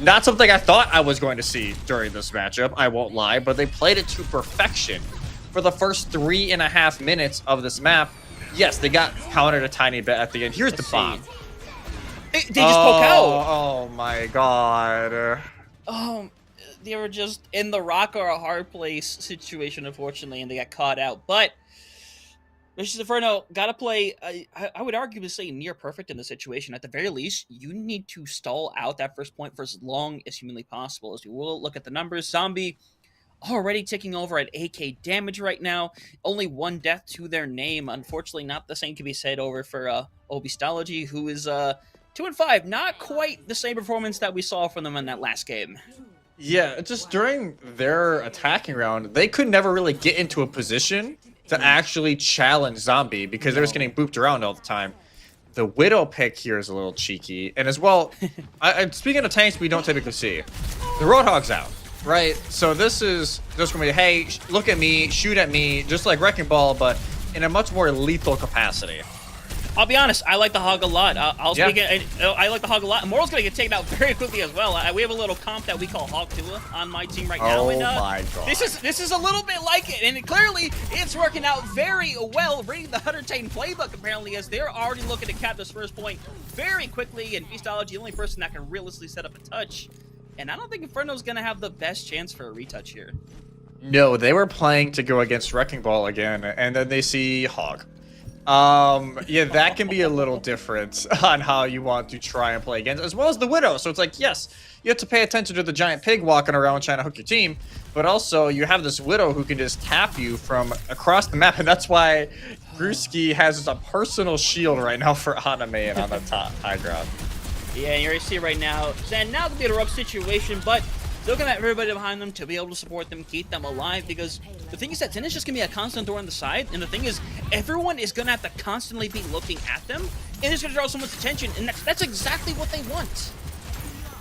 Not something I thought I was going to see during this matchup, I won't lie, but they played it to perfection for the first 3.5 minutes of this map. Yes, they got countered a tiny bit at the end. Here's the bomb. They just poke out. Oh my god. They were just in the rock or a hard place situation, unfortunately, and they got caught out. But Vicious Inferno gotta play, I would arguably say near perfect in the situation. At the very least, you need to stall out that first point for as long as humanly possible. As you will look at the numbers, Zombie already ticking over at 8k damage right now. Only 1 death to their name. Unfortunately, not the same can be said over for Obistology, who is 2-5, not quite the same performance that we saw from them in that last game. Yeah, just during their attacking round, they could never really get into a position to actually challenge Zombie because they were just getting booped around all the time. The Widow pick here is a little cheeky, and as well, speaking of tanks we don't typically see, the Roadhog's out, right? So this is just gonna be, hey, look at me, shoot at me, just like Wrecking Ball, but in a much more lethal capacity. I'll be honest, I like the Hog a lot. I like the Hog a lot. Immortal's going to get taken out very quickly as well. We have a little comp that we call Hog Tua on my team right now. Oh my god. This is a little bit like it, and clearly it's working out very well. Reading the 110 playbook, apparently, as they're already looking to cap this first point very quickly, and Beastology, the only person that can realistically set up a touch. And I don't think Inferno's going to have the best chance for a retouch here. No, they were playing to go against Wrecking Ball again, and then they see Hog. Yeah, that can be a little different on how you want to try and play against, as well as the Widow. So it's like, yes, you have to pay attention to the giant pig walking around trying to hook your team, but also you have this Widow who can just tap you from across the map, and that's why Gruski has a personal shield right now for Anime on the top high ground. Yeah, and you already see it right now. Zen now to be in a rough situation, but still gonna have everybody behind them to be able to support them, keep them alive, because the thing is that Zen is just gonna be a constant thorn on the side, and the thing is, everyone is gonna have to constantly be looking at them, and it's gonna draw someone's attention, and that's exactly what they want.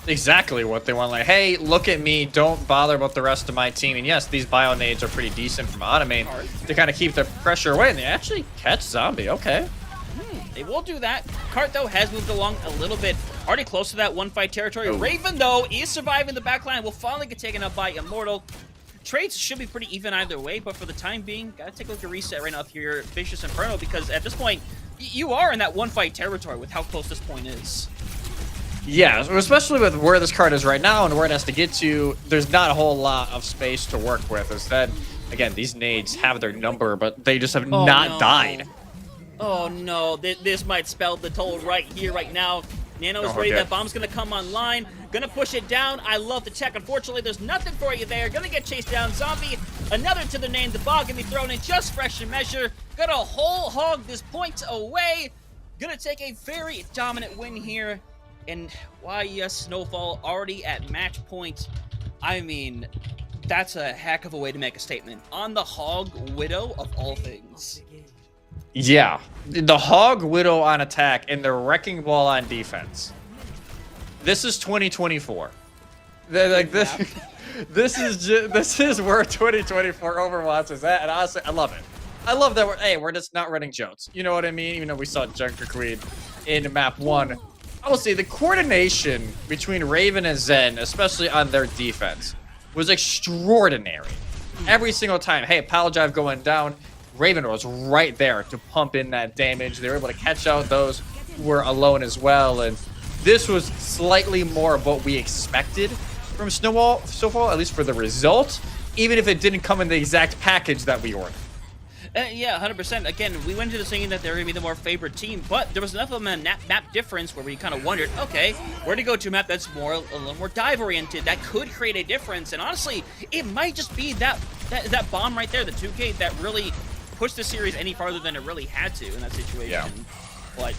Exactly what they want. Like, hey, look at me, don't bother about the rest of my team. And yes, these bio nades are pretty decent from Anime to kind of keep the pressure away, and they actually catch Zombie. Okay. They will do that. Cart, though, has moved along a little bit. Already close to that one-fight territory. Raven, though, is surviving the backline. Will finally get taken up by Immortal. Trades should be pretty even either way, but for the time being, gotta take a look at reset right now if you're Vicious Inferno, because at this point, you are in that one-fight territory with how close this point is. Yeah, especially with where this card is right now and where it has to get to, there's not a whole lot of space to work with. Instead, again, these nades have their number, but they just have not died. Oh no, this might spell the toll right here, right now. Nano is ready, that bomb's gonna come online. Gonna push it down. I love the tech. Unfortunately, there's nothing for you there. Gonna get chased down. Zombie, another to the name. The ball gonna be thrown in just fresh and measure. Gonna whole hog this point away. Gonna take a very dominant win here. And why, yes, Snowfall already at match point. I mean, that's a heck of a way to make a statement. On the Hog Widow of all things. Yeah, the Hog Widow on attack and the Wrecking Ball on defense. This is 2024. Like this is where 2024 Overwatch is at, and honestly, I love it. I love that we're just not running Jones. You know what I mean? Even though we saw Junker Queen in map 1. I will say the coordination between Raven and Zen, especially on their defense, was extraordinary. Every single time, hey, Pal Drive going down, Raven was right there to pump in that damage. They were able to catch out those who were alone as well. And this was slightly more of what we expected from Snowfall, at least for the result, even if it didn't come in the exact package that we ordered. Yeah, 100%. Again, we went into the thinking that they were going to be the more favored team, but there was enough of a map difference where we kind of wondered, okay, where to go to a map that's a little more dive-oriented, that could create a difference. And honestly, it might just be that bomb right there, the 2K, that really pushed the series any farther than it really had to in that situation. Yeah. But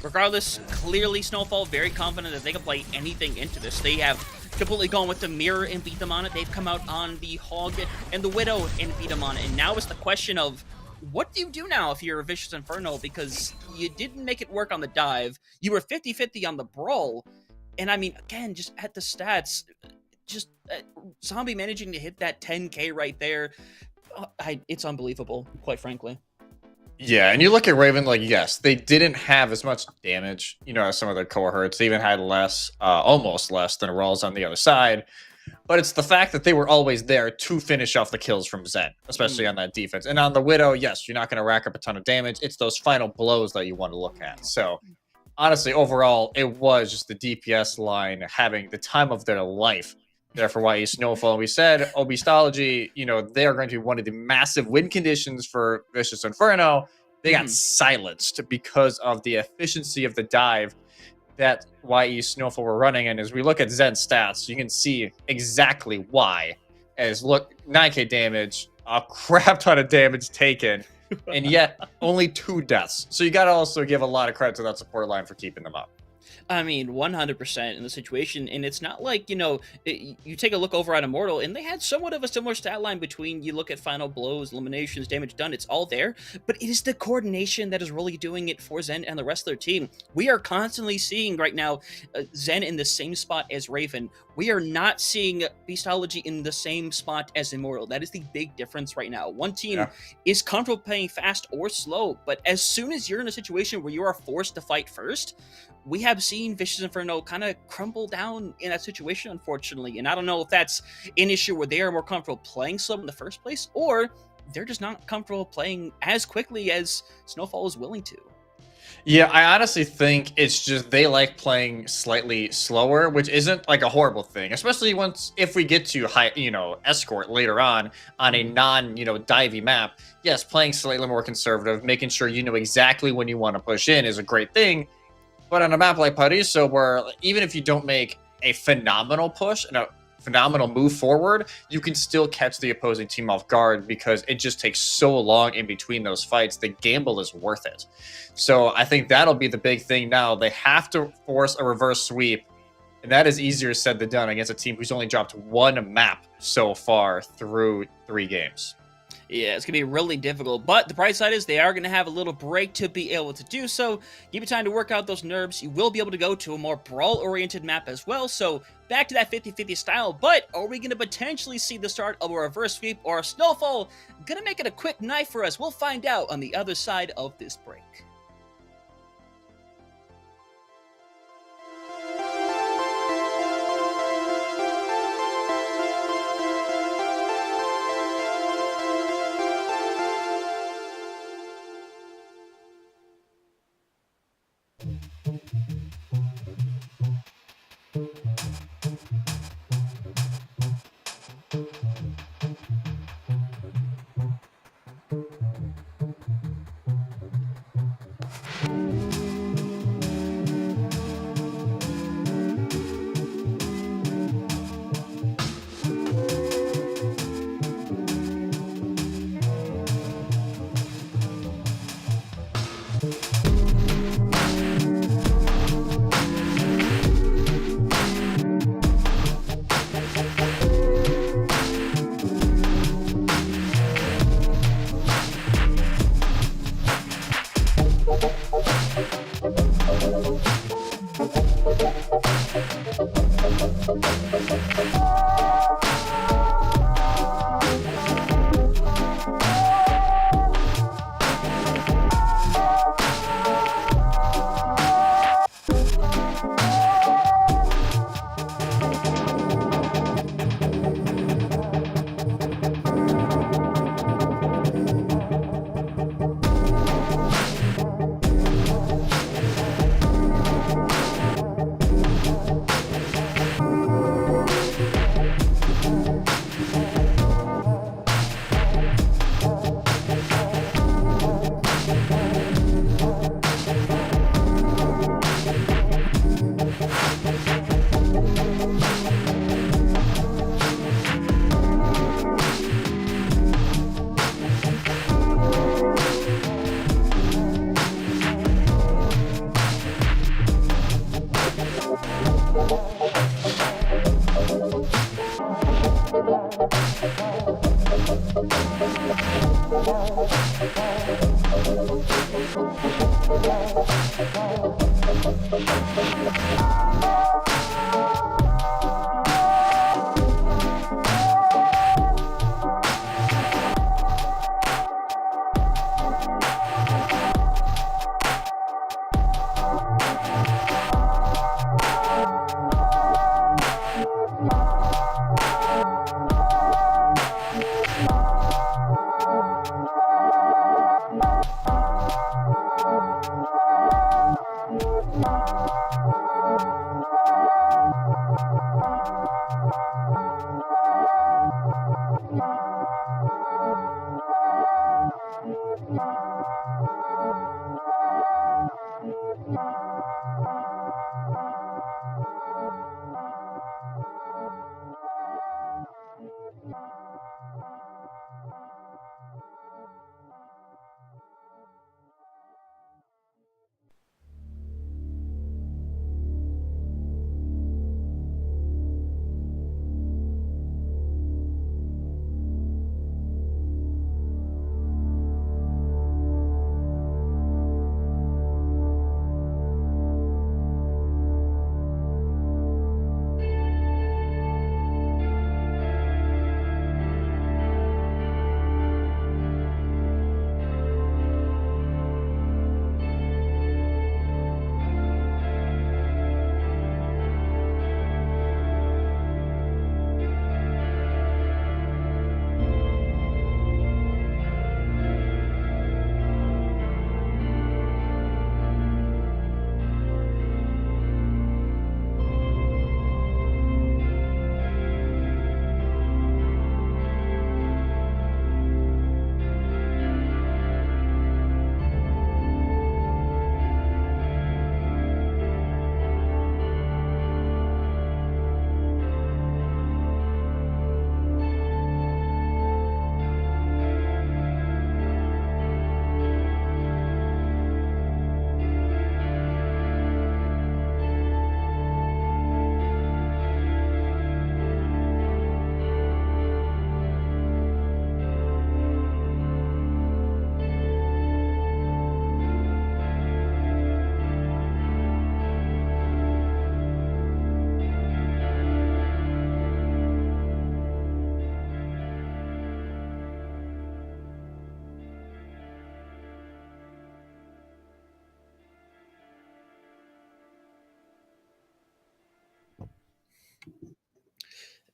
regardless, clearly Snowfall very confident that they can play anything into this. They have completely gone with the mirror and beat them on it. They've come out on the Hog and the Widow and beat them on it. And now it's the question of, what do you do now if you're a Vicious Inferno? Because you didn't make it work on the dive. You were 50-50 on the brawl. And I mean, again, just at the stats, just Zombie managing to hit that 10K right there, it's unbelievable, quite frankly. Yeah, and you look at Raven, like, yes, they didn't have as much damage, as some of their cohorts. They even had less, almost less than Rawls on the other side. But it's the fact that they were always there to finish off the kills from Zen, especially on that defense. And on the Widow, yes, you're not going to rack up a ton of damage. It's those final blows that you want to look at. So, honestly, overall, it was just the DPS line having the time of their life there for YE Snowfall. And we said, Beastology, they are going to be one of the massive win conditions for Vicious Inferno. They got silenced because of the efficiency of the dive that YE Snowfall were running. And as we look at Zen's stats, you can see exactly why. As look, 9k damage, a crap ton of damage taken, and yet only 2 deaths. So you got to also give a lot of credit to that support line for keeping them up. I mean, 100% in the situation, and it's not like, you take a look over at Immortal, and they had somewhat of a similar stat line between, you look at final blows, eliminations, damage done, it's all there, but it is the coordination that is really doing it for Zen and the rest of their team. We are constantly seeing right now Zen in the same spot as Raven. We are not seeing Beastology in the same spot as Immortal. That is the big difference right now. One team is comfortable playing fast or slow, but as soon as you're in a situation where you are forced to fight first, we have seen Vicious Inferno kind of crumble down in that situation, unfortunately. And I don't know if that's an issue where they are more comfortable playing slow in the first place, or they're just not comfortable playing as quickly as Snowfall is willing to. Yeah, I honestly think it's just they like playing slightly slower, which isn't like a horrible thing, especially if we get to high, escort later on a non, divey map. Yes, playing slightly more conservative, making sure you know exactly when you want to push in is a great thing. But on a map like Paraiso, where even if you don't make a phenomenal push and a phenomenal move forward, you can still catch the opposing team off guard because it just takes so long in between those fights. The gamble is worth it. So I think that'll be the big thing now. They have to force a reverse sweep, and that is easier said than done against a team who's only dropped 1 map so far through 3 games. Yeah, it's going to be really difficult, but the bright side is they are going to have a little break to be able to do so. Give you time to work out those nerves. You will be able to go to a more brawl-oriented map as well, so back to that 50-50 style, but are we going to potentially see the start of a reverse sweep or a Snowfall? Going to make it a quick knife for us. We'll find out on the other side of this break.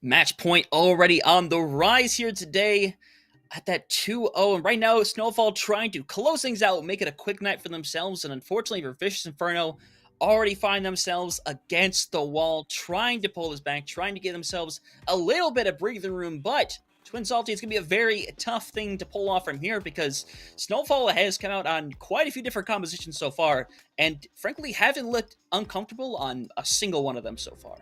Match point already on the rise here today at that 2-0. And right now, Snowfall trying to close things out, make it a quick night for themselves. And unfortunately for Vicious Inferno, already find themselves against the wall, trying to pull this back, trying to give themselves a little bit of breathing room. But Twin Salty, it's going to be a very tough thing to pull off from here because Snowfall has come out on quite a few different compositions so far. And frankly, haven't looked uncomfortable on a single one of them so far.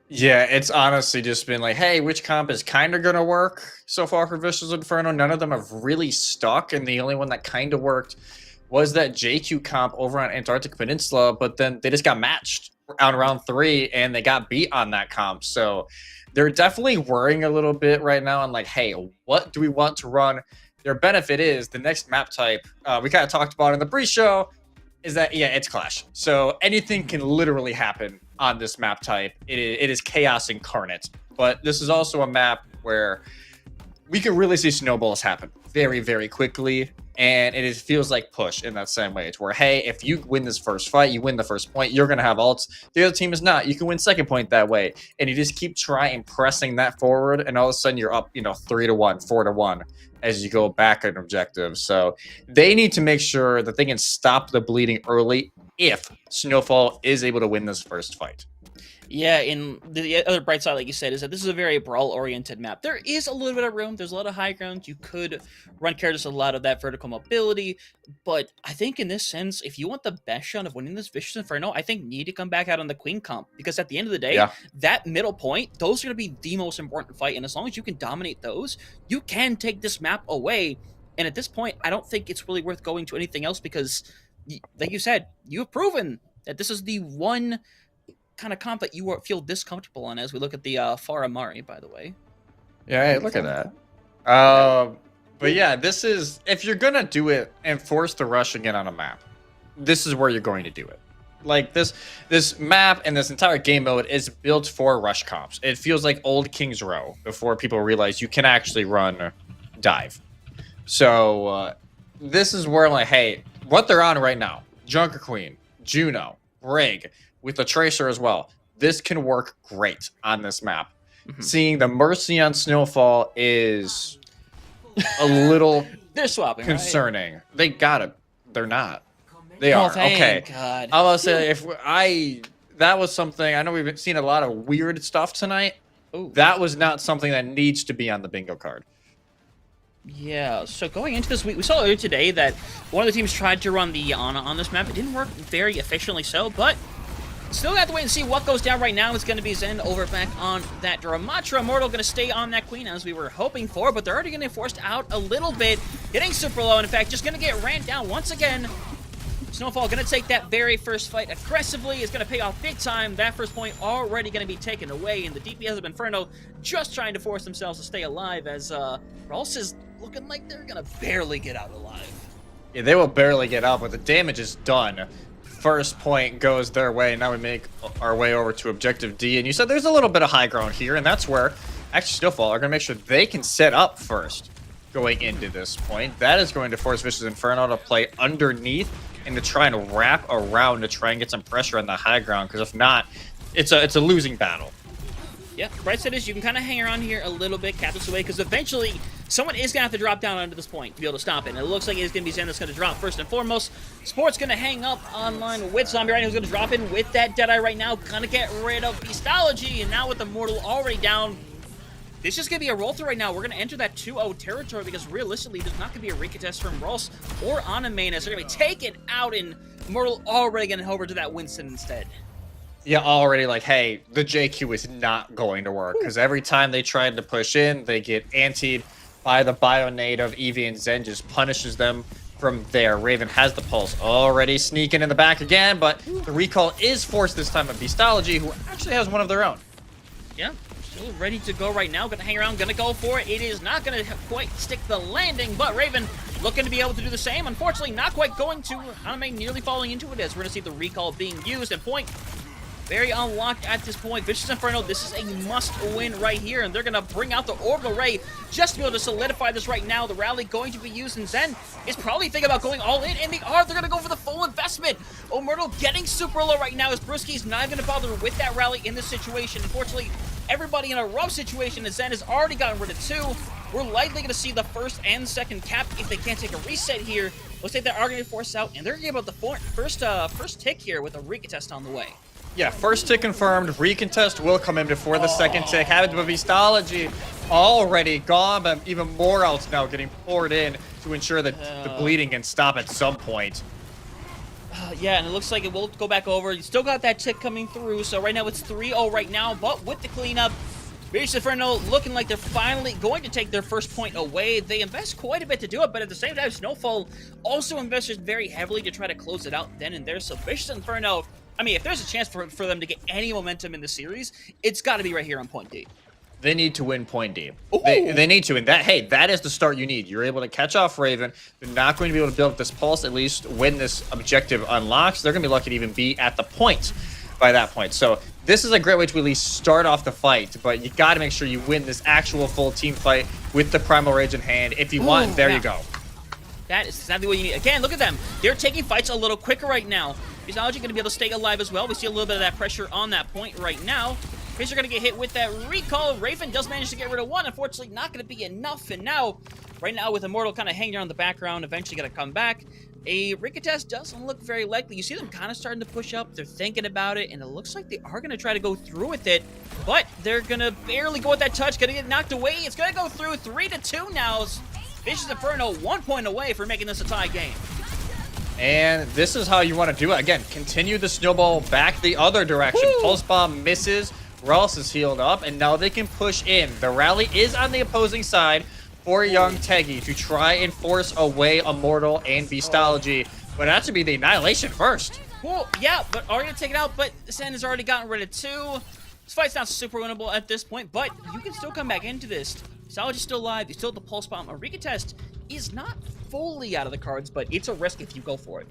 Yeah, it's honestly just been like, hey, which comp is kind of going to work so far for Vicious Inferno? None of them have really stuck, and the only one that kind of worked was that JQ comp over on Antarctic Peninsula, but then they just got matched on round 3, and they got beat on that comp. So they're definitely worrying a little bit right now on like, hey, what do we want to run? Their benefit is the next map type, we kind of talked about in the pre-show, is that, yeah, it's Clash. So anything can literally happen on this map type. It is chaos incarnate. But this is also a map where we can really see snowballs happen very, very quickly. And it feels like push in that same way. It's where, hey, if you win this first fight, you win the first point, you're going to have ults. The other team is not. You can win second point that way. And you just keep trying pressing that forward. And all of a sudden you're up, 3-1, 4-1 as you go back on objectives. So they need to make sure that they can stop the bleeding early if Snowfall is able to win this first fight. Yeah, and the other bright side, like you said, is that this is a very brawl-oriented map. There is a little bit of room. There's a lot of high ground. You could run characters with a lot of that vertical mobility. But I think in this sense, if you want the best shot of winning this Vicious Inferno, I think you need to come back out on the Queen comp. Because at the end of the day, that middle point, those are going to be the most important fight. And as long as you can dominate those, you can take this map away. And at this point, I don't think it's really worth going to anything else because, like you said, you have proven that this is the one kind of comp that you feel this comfortable on as we look at the Faramari, by the way. Yeah, hey, look at that. But yeah, this is, if you're gonna do it and force the rush again on a map, this is where you're going to do it. Like this map and this entire game mode is built for rush comps. It feels like old King's Row before people realize you can actually run dive. So this is where, like, hey, what they're on right now, Junker Queen, Juno, Brig, with the Tracer as well. This can work great on this map. Seeing the Mercy on Snowfall is a little they're swapping concerning. right? They gotta. They're not. They are. Thank Okay. God. I was say that was something. I know we've seen a lot of weird stuff tonight. Ooh. That was not something that needs to be on the bingo card. Yeah, so going into this week, we saw earlier today that one of the teams tried to run the Ana on this map. It didn't work very efficiently so, but still got to wait and see what goes down right now. It's going to be Zen over back on that Dramatra. Immortal going to stay on that Queen as we were hoping for, but they're already going to get forced out a little bit. Getting super low, and in fact, just going to get ran down once again. Snowfall going to take that very first fight aggressively. It's going to pay off big time. That first point already going to be taken away, and the DPS of Inferno just trying to force themselves to stay alive as Ralse is looking like they're going to barely get out alive. Yeah, they will barely get out, but the damage is done. First point goes their way. Now we make our way over to Objective D, and you said there's a little bit of high ground here, and that's where actually Snowfall are going to make sure they can set up first going into this point. That is going to force Vicious Inferno to play underneath and to try and wrap around to try and get some pressure on the high ground, because if not, it's a losing battle. Yeah, bright side is you can kind of hang around here a little bit, cap this away, because eventually someone is going to have to drop down under this point to be able to stop it. And it looks like it's going to be Zen that's going to drop first and foremost. Sport's going to hang up online with Zombie right now, who's going to drop in with that Deadeye right now, going to get rid of Beastology, and now with the Mortal already down, this is going to be a roll-through right now. We're going to enter that 2-0 territory because realistically, there's not going to be a recontest from Ralse or Anamain as they're going to be taken out, and Mortal already going to head over to that Winston instead. Yeah, already like, hey, the JQ is not going to work, because every time they tried to push in, they get antied by the bio-native. Eevee and Zen just punishes them from there. Raven has the pulse already sneaking in the back again, but the recall is forced this time of Beastology, who actually has one of their own. Yeah, still ready to go right now. Gonna hang around, gonna go for it. It is not gonna quite stick the landing, but Raven looking to be able to do the same. Unfortunately, not quite going to. Anime nearly falling into it as we're gonna see the recall being used, and point very unlocked at this point. Vicious Inferno, this is a must-win right here, and they're going to bring out the Orbital Ray just to be able to solidify this right now. The rally going to be used, and Zen is probably thinking about going all in, and they are. They're going to go for the full investment. Omertal getting super low right now as Brewski's not going to bother with that rally in this situation. Unfortunately, everybody in a rough situation, as Zen has already gotten rid of two. We're likely going to see the first and second cap if they can't take a reset here. Looks like they are going to force out, and they're going to give out the first tick here with a recontest on the way. Yeah, first tick confirmed. Recontest will come in before the second tick. Having the Beastology already gone, but even more ults now getting poured in to ensure that the bleeding can stop at some point. Yeah, and it looks like it will go back over. You still got that tick coming through, so right now it's 3-0 right now, but with the cleanup, Vicious Inferno looking like they're finally going to take their first point away. They invest quite a bit to do it, but at the same time, Snowfall also invested very heavily to try to close it out then and there, so Vicious Inferno, I mean, if there's a chance for them to get any momentum in the series, it's got to be right here on Point D. They need to win Point D. They need to, and that is the start you need. You're able to catch off Raven. They're not going to be able to build up this pulse, at least when this objective unlocks. They're going to be lucky to even be at the point by that point. So this is a great way to at least start off the fight, but you got to make sure you win this actual full team fight with the Primal Rage in hand. If you want, there you go. That is exactly what you need. Again, look at them. They're taking fights a little quicker right now. Beastology going to be able to stay alive as well. We see a little bit of that pressure on that point right now. Tracer going to get hit with that recall. Raven does manage to get rid of one. Unfortunately, not going to be enough. And now, right now, with Immortal kind of hanging around the background, eventually going to come back. A recontest doesn't look very likely. You see them kind of starting to push up. They're thinking about it, and it looks like they are going to try to go through with it. But they're going to barely go with that touch. Going to get knocked away. It's going to go through 3-2 now. Vicious Inferno 1 point away for making this a tie game. And this is how you want to do it. Again, continue the snowball back the other direction. Woo! Pulse Bomb misses. Ralse is healed up, and now they can push in. The rally is on the opposing side for Young Teggy to try and force away Immortal and Beastology. But that should be the Annihilation first. Well, yeah, but already going to take it out, but Sen has already gotten rid of two. This fight's not super winnable at this point, but you can still come back into this. Beastology's still alive. You still have the Pulse Bomb. A Rika test is not fully out of the cards, but it's a risk if you go for it.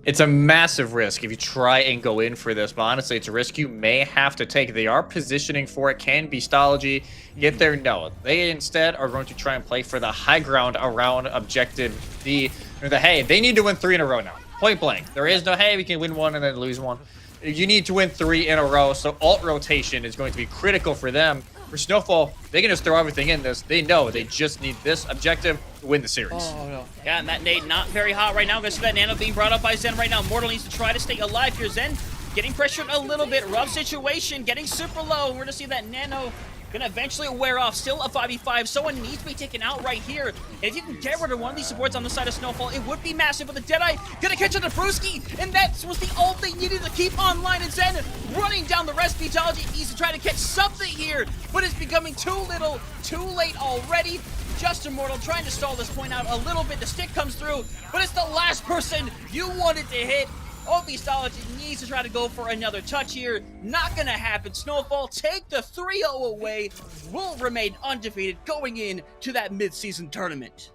It's a massive risk if you try and go in for this, but honestly, it's a risk you may have to take. They are positioning for it. Can Beastology get there? No. They instead are going to try and play for the high ground around objective D. Hey, they need to win 3 in a row now. Point blank. There is no, hey, we can win 1 and then lose 1. You need to win 3 in a row, so alt rotation is going to be critical for them. For Snowfall, they can just throw everything in this. They know they just need this objective to win the series. Oh, no. Yeah, and that nade not very hot right now. We're going to see that Nano being brought up by Zen right now. Mortal needs to try to stay alive here. Zen getting pressured a little bit. Rough situation, getting super low. We're going to see that Nano gonna eventually wear off. Still a 5v5. Someone needs to be taken out right here. And if you can get rid of one of these supports on the side of Snowfall, it would be massive. But the Deadeye gonna catch on to Fruski, and that was the ult they needed to keep online. And Zen running down the rest. Beastology needs to try to catch something here, but it's becoming too little, too late already. Just Immortal trying to stall this point out a little bit. The stick comes through, but it's the last person you wanted to hit. Oh, Beastology needs to try to go for another touch here. Not gonna happen. Snowfall take the 3-0 away. Will remain undefeated going into that mid-season tournament.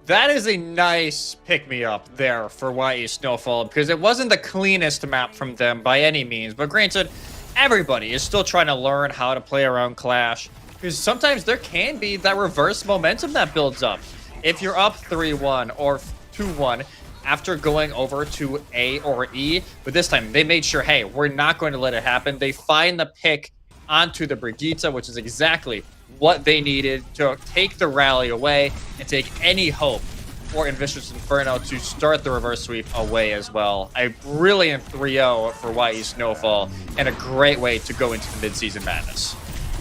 That is a nice pick-me-up there for YE Snowfall, because it wasn't the cleanest map from them by any means. But granted, everybody is still trying to learn how to play around Clash, because sometimes there can be that reverse momentum that builds up. If you're up 3-1 or 2-1, after going over to A or E, but this time they made sure, hey, we're not going to let it happen. They find the pick onto the Brigitte, which is exactly what they needed to take the rally away and take any hope for Vicious Inferno to start the reverse sweep away as well. A brilliant 3-0 for YE Snowfall and a great way to go into the mid-season madness.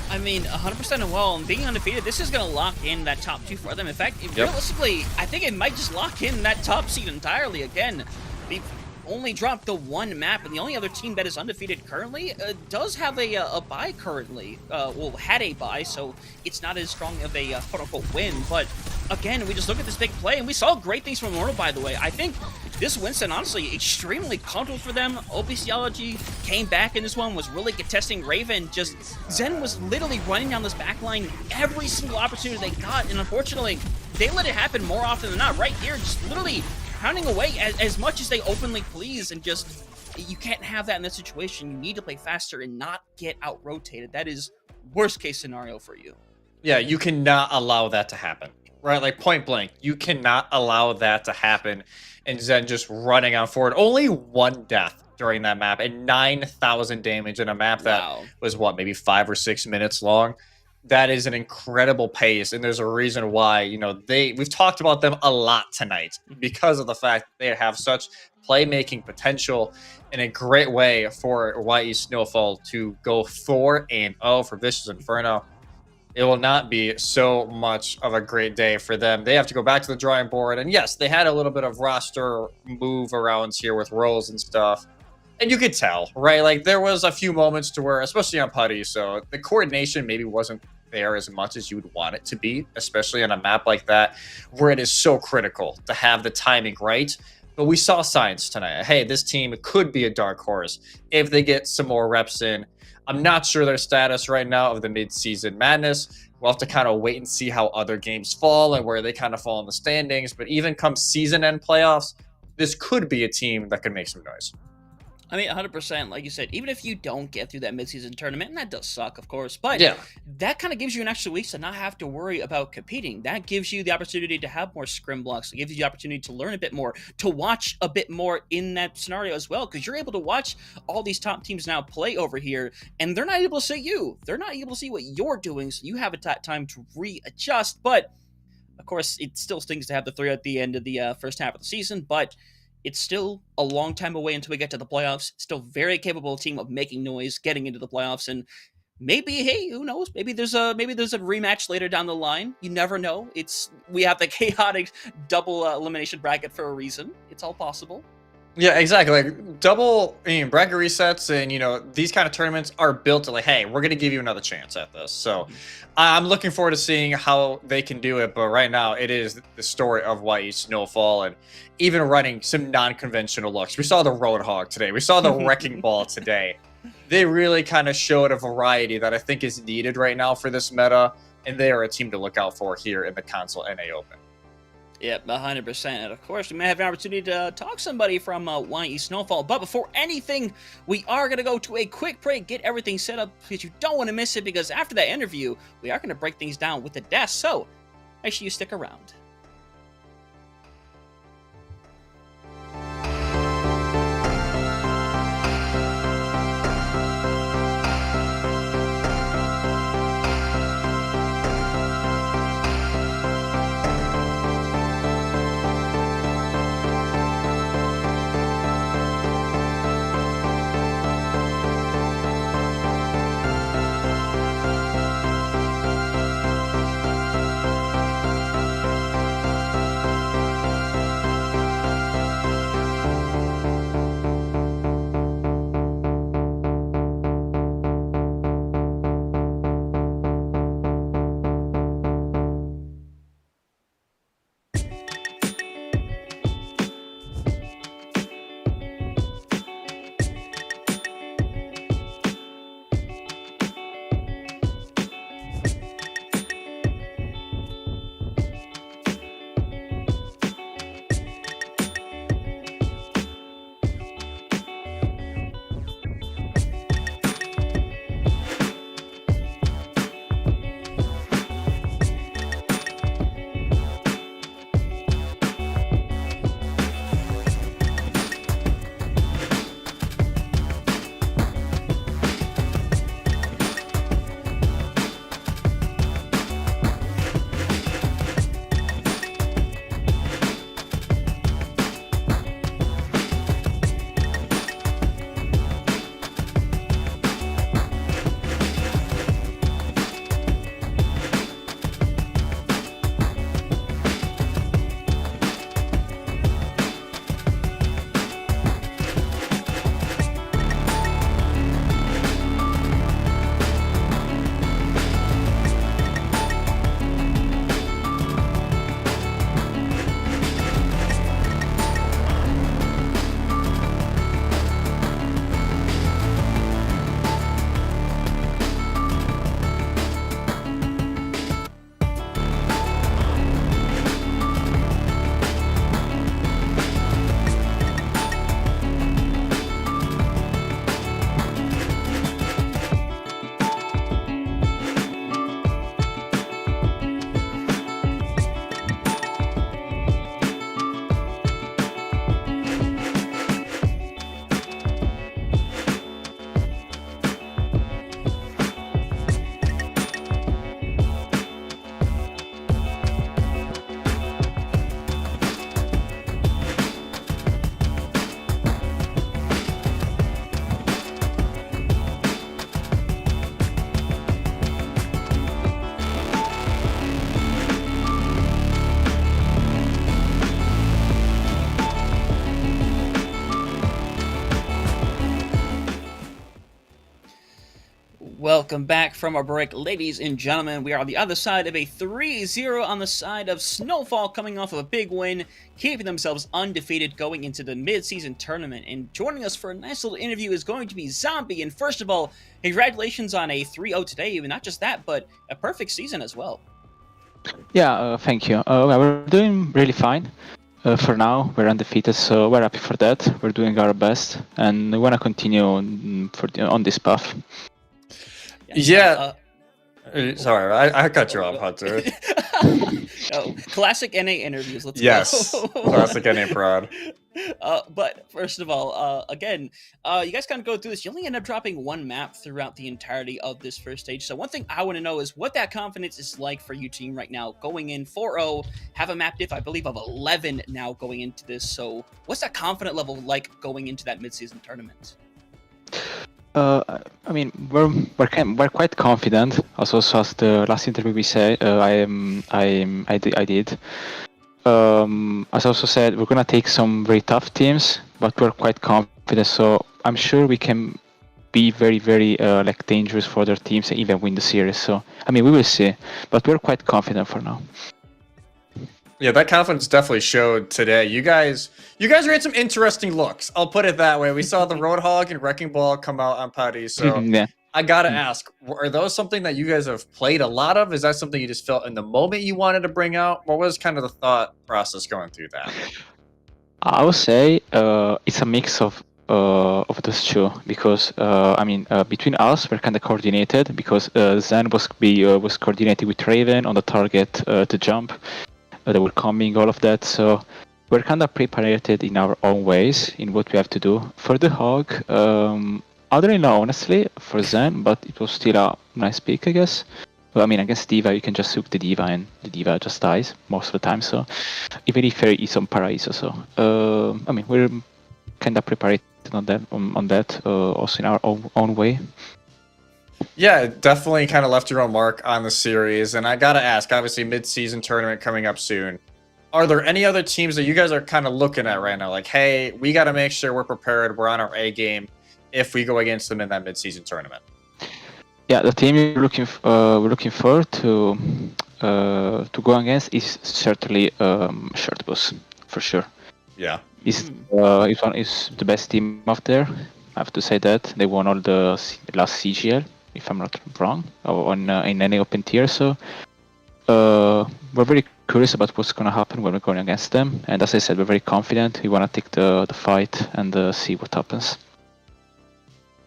I mean, 100% and well, and being undefeated, this is going to lock in that top 2 for them. In fact, realistically, I think it might just lock in that top seed entirely. Again, they've only dropped the 1 map, and the only other team that is undefeated currently does have a bye currently. Well, had a bye, so it's not as strong of a quote-unquote win. But again, we just look at this big play, and we saw great things from Immortal, by the way. I think this Winston, honestly, extremely comfortable for them. Obeisiology came back in this one, was really contesting Raven. Just Zen was literally running down this backline every single opportunity they got, and unfortunately, they let it happen more often than not. Right here, just literally pounding away as much as they openly please, and just, you can't have that in this situation. You need to play faster and not get out-rotated. That is worst case scenario for you. Yeah, you cannot allow that to happen. Right, like point blank, you cannot allow that to happen. And Zen just running on forward. Only 1 death during that map and 9,000 damage in a map that was, what, maybe 5 or 6 minutes long. That is an incredible pace, and there's a reason why, you know, we've talked about them a lot tonight because of the fact that they have such playmaking potential and a great way for YE Snowfall to go 4-0 for Vicious Inferno. It will not be so much of a great day for them. They have to go back to the drawing board. And yes, they had a little bit of roster move arounds here with roles and stuff. And you could tell, right? Like, there was a few moments to where, especially on Putty, so the coordination maybe wasn't there as much as you would want it to be, especially on a map like that, where it is so critical to have the timing right. But we saw signs tonight. Hey, this team could be a dark horse if they get some more reps in. I'm not sure their status right now of the mid-season madness. We'll have to kind of wait and see how other games fall and where they kind of fall in the standings. But even come season-end playoffs, this could be a team that could make some noise. I mean, 100%, like you said, even if you don't get through that midseason tournament, and that does suck, of course, but that kind of gives you an extra week to not have to worry about competing. That gives you the opportunity to have more scrim blocks. It gives you the opportunity to learn a bit more, to watch a bit more in that scenario as well, because you're able to watch all these top teams now play over here, and they're not able to see you. They're not able to see what you're doing, so you have a time to readjust, but of course, it still stings to have the 3 at the end of the first half of the season, but it's still a long time away until we get to the playoffs. Still very capable team of making noise, getting into the playoffs, and maybe, hey, who knows? Maybe there's a rematch later down the line. You never know. We have the chaotic double elimination bracket for a reason. It's all possible. Yeah, exactly. Like double, bracket resets and, these kind of tournaments are built to like, hey, we're going to give you another chance at this. So I'm looking forward to seeing how they can do it. But right now it is the story of YE Snowfall and even running some non-conventional looks. We saw the Roadhog today. We saw the Wrecking Ball today. They really kind of showed a variety that I think is needed right now for this meta. and they are a team to look out for here in the console NA Open. Yep, 100%. And of course, we may have an opportunity to talk to somebody from YE Snowfall. But before anything, we are going to go to a quick break, get everything set up, because you don't want to miss it, because after that interview, we are going to break things down with the desk. So make sure you stick around. Welcome back from our break, ladies and gentlemen. We are on the other side of a 3-0 on the side of Snowfall, coming off of a big win, keeping themselves undefeated going into the mid-season tournament. And joining us for a nice little interview is going to be Zombie. And first of all, congratulations on a 3-0 today. And not just that, but a perfect season as well. Yeah, thank you. We're doing really fine. For now, we're undefeated, so we're happy for that. We're doing our best, and we want to continue on this path. Yeah. Sorry, I cut you off, Hunter. Oh, classic NA interviews. Let's go. Classic NA prod. But first of all, again, you guys kind of go through this. You only end up dropping one map throughout the entirety of this first stage. So one thing I want to know is what that confidence is like for your team right now, going in 4-0, have a map diff, I believe, of 11 now going into this. So what's that confident level like going into that mid-season tournament? I mean, we're quite confident. Also, as the last interview we said, I did. As I also said, we're gonna take some very tough teams, but we're quite confident. So I'm sure we can be very, very like dangerous for other teams and even win the series. So I mean, we will see, but we're quite confident for now. Yeah, that confidence definitely showed today. You guys had some interesting looks. I'll put it that way. We saw the Roadhog and Wrecking Ball come out on Putty, so I gotta ask, are those something that you guys have played a lot of? Is that something you just felt in the moment you wanted to bring out? What was kind of the thought process going through that? I would say it's a mix of those two because between us we're kind of coordinated because Zen was coordinated with Raven on the target to jump. They were coming, all of that. So we're kind of prepared in our own ways in what we have to do. For the Hog, I don't know honestly for Zen, but it was still a nice pick, I guess. Well, I mean, against D.Va, you can just soak the D.Va and the D.Va just dies most of the time. So even if he's on Paraiso, so we're kind of prepared on that also in our own way. Yeah, it definitely kind of left your own mark on the series. And I gotta ask, obviously, mid-season tournament coming up soon. Are there any other teams that you guys are kind of looking at right now? Like, hey, we got to make sure we're prepared, we're on our A game if we go against them in that mid-season tournament. Yeah, the team we're looking for to go against is certainly Shirtbus for sure. Yeah, is the best team out there. I have to say that they won all the last CGL, if I'm not wrong, in any open tier. So we're very curious about what's going to happen when we're going against them. And as I said, we're very confident. We want to take the fight and see what happens.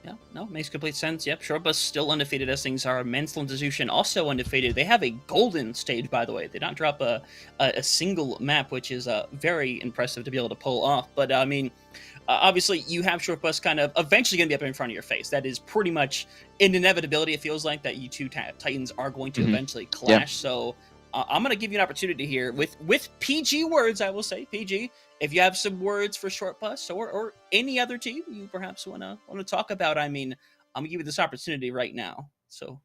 Yeah, no, makes complete sense. Yep, Shortbus still undefeated as things are. Mental Institution also undefeated. They have a golden stage, by the way. They don't drop a single map, which is very impressive to be able to pull off. But I mean, obviously, you have Shortbus kind of eventually going to be up in front of your face. That is pretty much an inevitability. It feels like that you two Titans are going to eventually clash. Yeah. So I'm going to give you an opportunity here with PG words. I will say PG. If you have some words for Shortbus or any other team you perhaps want to talk about, I mean, I'm gonna give you this opportunity right now. So,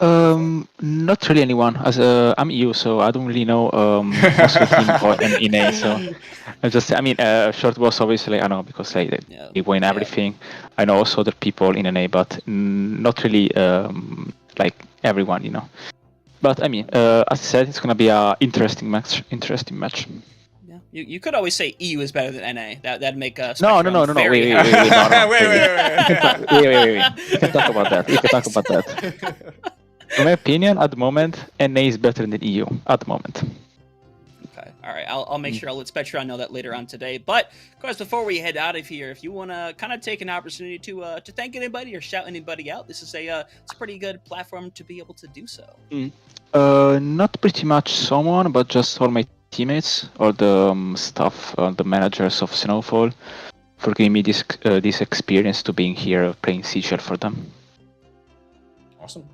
not really anyone. As I'm EU, so I don't really know most of the team or in A. So Shortbus obviously I know because they win everything. I know also other people in NA, but not really like everyone, you know. But I mean, as I said, it's gonna be a interesting match. You could always say EU is better than NA. That'd make us. No. Wait. We can talk about that. In my opinion, at the moment, NA is better than EU at the moment. Okay. All right. I'll make sure I'll let Spectron know that later on today. But of course, before we head out of here, if you want to kind of take an opportunity to thank anybody or shout anybody out, this is it's a pretty good platform to be able to do so. Not pretty much someone, but just all my teammates or the staff, the managers of Snowfall, for giving me this experience to being here playing CGL for them. Awesome.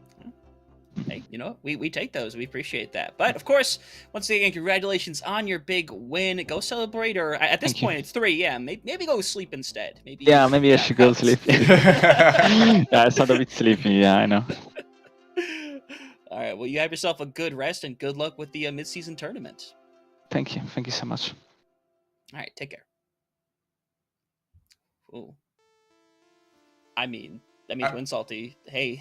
Hey, you know, we take those. We appreciate that. But of course, once again, congratulations on your big win. Go celebrate, or at this point, it's 3. Yeah, maybe go sleep instead. Maybe I should go sleep. Yeah, I sound a bit sleepy. Yeah, I know. All right. Well, you have yourself a good rest and good luck with the mid-season tournament. Thank you so much. All right, take care. Ooh. I mean, that means win salty. Hey.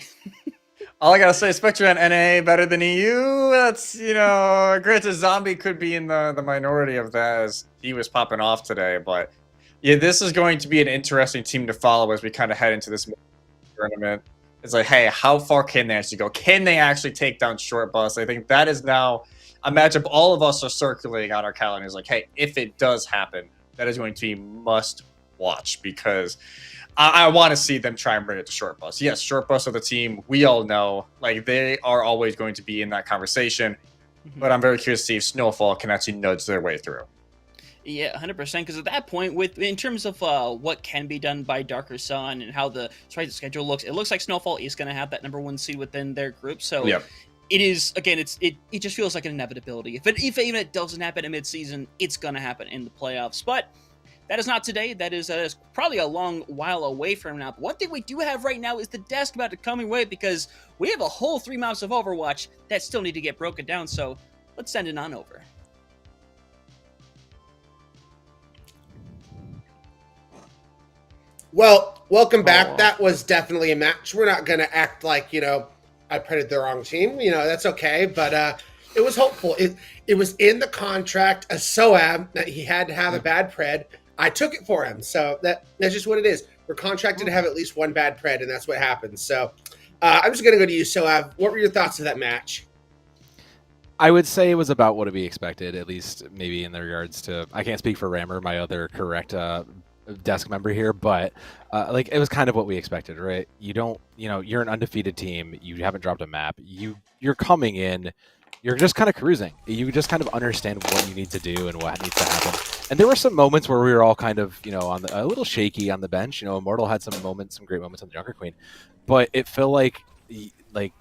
All I gotta say, Spectre and NA better than EU. That's, granted, Zombie could be in the minority of that as he was popping off today. But yeah, this is going to be an interesting team to follow as we kind of head into this tournament. It's like, hey, how far can they actually go? Can they actually take down Shortbus? I think that is now a matchup all of us are circulating on our calendars. Like, hey, if it does happen, that is going to be must watch because I want to see them try and bring it to Shortbus. Yes, Shortbus are the team we all know. Like, they are always going to be in that conversation. But I'm very curious to see if Snowfall can actually nudge their way through. Yeah, 100%. Because at that point, in terms of what can be done by Darker Sun and how the schedule looks, it looks like Snowfall is going to have that #1 seed within their group. So it is, again, it just feels like an inevitability. If even it doesn't happen in midseason, it's going to happen in the playoffs. But that is not today. That is probably a long while away from now. But one thing we do have right now is the desk about to come away because we have a whole 3 months of Overwatch that still need to get broken down. So let's send it on over. Well, welcome back. That was definitely a match. We're not going to act like, I printed the wrong team. That's okay. But it was hopeful. It was in the contract, a SOAB, that he had to have a bad pred. I took it for him. So that's just what it is. We're contracted to have at least one bad pred, and that's what happens. So I'm just going to go to you, Soav. What were your thoughts of that match? I would say it was about what to be expected, at least maybe in the regards to. I can't speak for Rammer, my other correct desk member here, but like it was kind of what we expected, right? You don't, you're an undefeated team. You haven't dropped a map. You're coming in. You're just kind of cruising. You just kind of understand what you need to do and what needs to happen. And there were some moments where we were all kind of, a little shaky on the bench. Immortal had some great moments on the Junker Queen, but it felt like